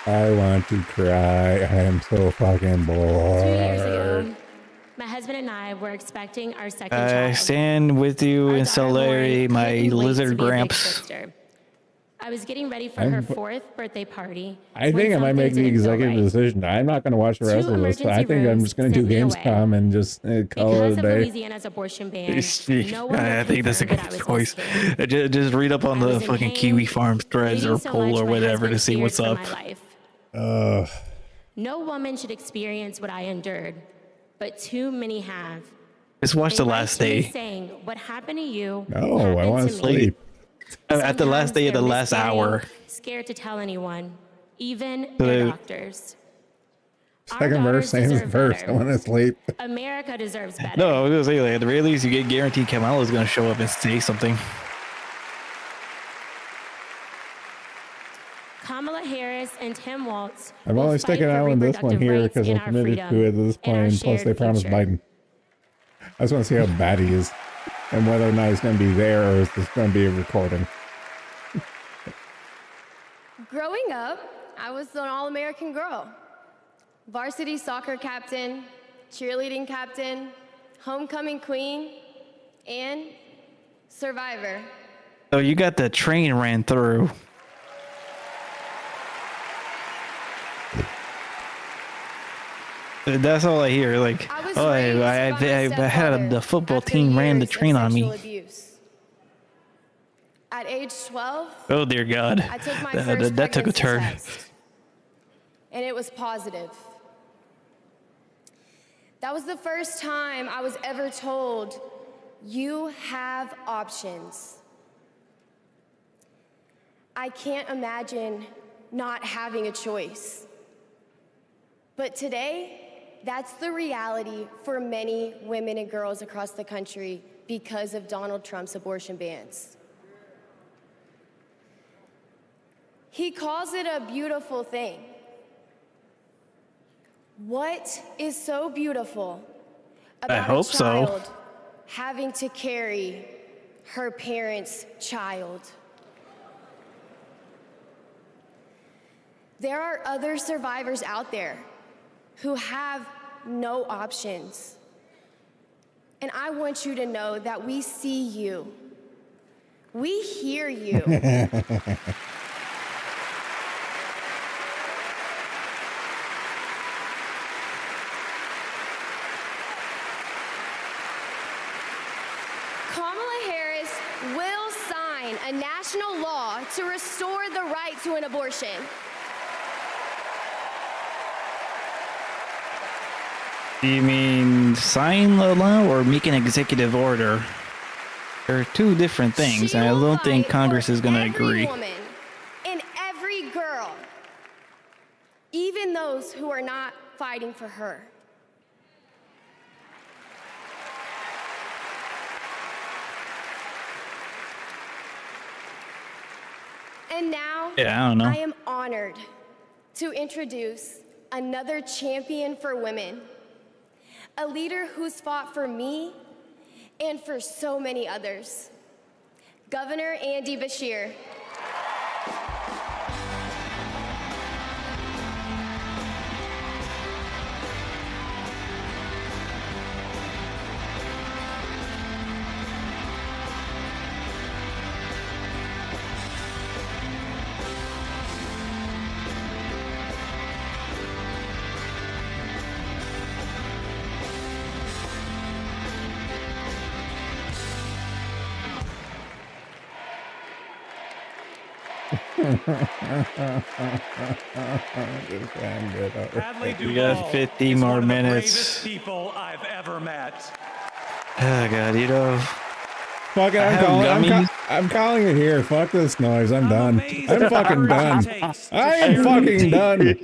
I want to cry. I am so fucking 2 years bored. ago, my husband and I were expecting our second I child. stand with you in solidarity, my lizard gramps. Sister. I was getting ready for I'm- her 4th birthday party. I when think I might something make the didn't feel executive right. decision. I'm not going to watch the rest of this. I think I'm just going to do Gamescom and just call it Because a of day. Louisiana's abortion ban, no one I would think that's a confirm good that I was choice. Just read up on the fucking Kiwi Farm threads or Waiting so poll much, or my whatever to husband see what's feared up. for my life. Ugh. No woman should experience what I endured, but too many have. Just watch the They write last to me day. saying, what happened to you? No, I happened want to to me. sleep. At the last day of the They're last miscarrying, hour. Scared to tell anyone, even So their they- doctors. Second verse, same as first. I want to sleep. America deserves better. No, I was gonna say like, at the very least you get guaranteed Kamala's gonna show up and say something. Kamala Harris and Tim Walz. I'm will only fight sticking for out on this one reproductive here rights because in I'm our committed freedom to it at this and our point. Plus, they shared promised future. Biden. I just want to see how bad he is and whether or not he's going to be there or is this going to be a recording. Growing up, I was an all-American girl. Varsity soccer captain, cheerleading captain, homecoming queen, and survivor. So you got the train ran through. That's all I hear. Like, oh, I had the football team ran the train on me. Abuse. At age 12, Oh dear God, I took my first that took a pregnancy turn. test, and it was positive. That was the first time I was ever told, you have options. I can't imagine not having a choice. But today, that's the reality for many women and girls across the country because of Donald Trump's abortion bans. He calls it a beautiful thing. What is so beautiful about a child having to carry her parent's child? There are other survivors out there who have no options. And I want you to know that we see you. We hear you. Kamala Harris will sign a national law to restore the right to an abortion. Do you mean sign the law or make an executive order? They're two different things, and I don't think Congress is going to agree. Every woman and every girl, even those who are not fighting for her. And now, I don't know. I am honored to introduce another champion for women, a leader who's fought for me and for so many others, Governor Andy Beshear. We got 50 more minutes. People I've ever met. Oh god, you know. Fuck it, I'm calling it here. Fuck this noise. I'm done. I'm fucking done. I am fucking done.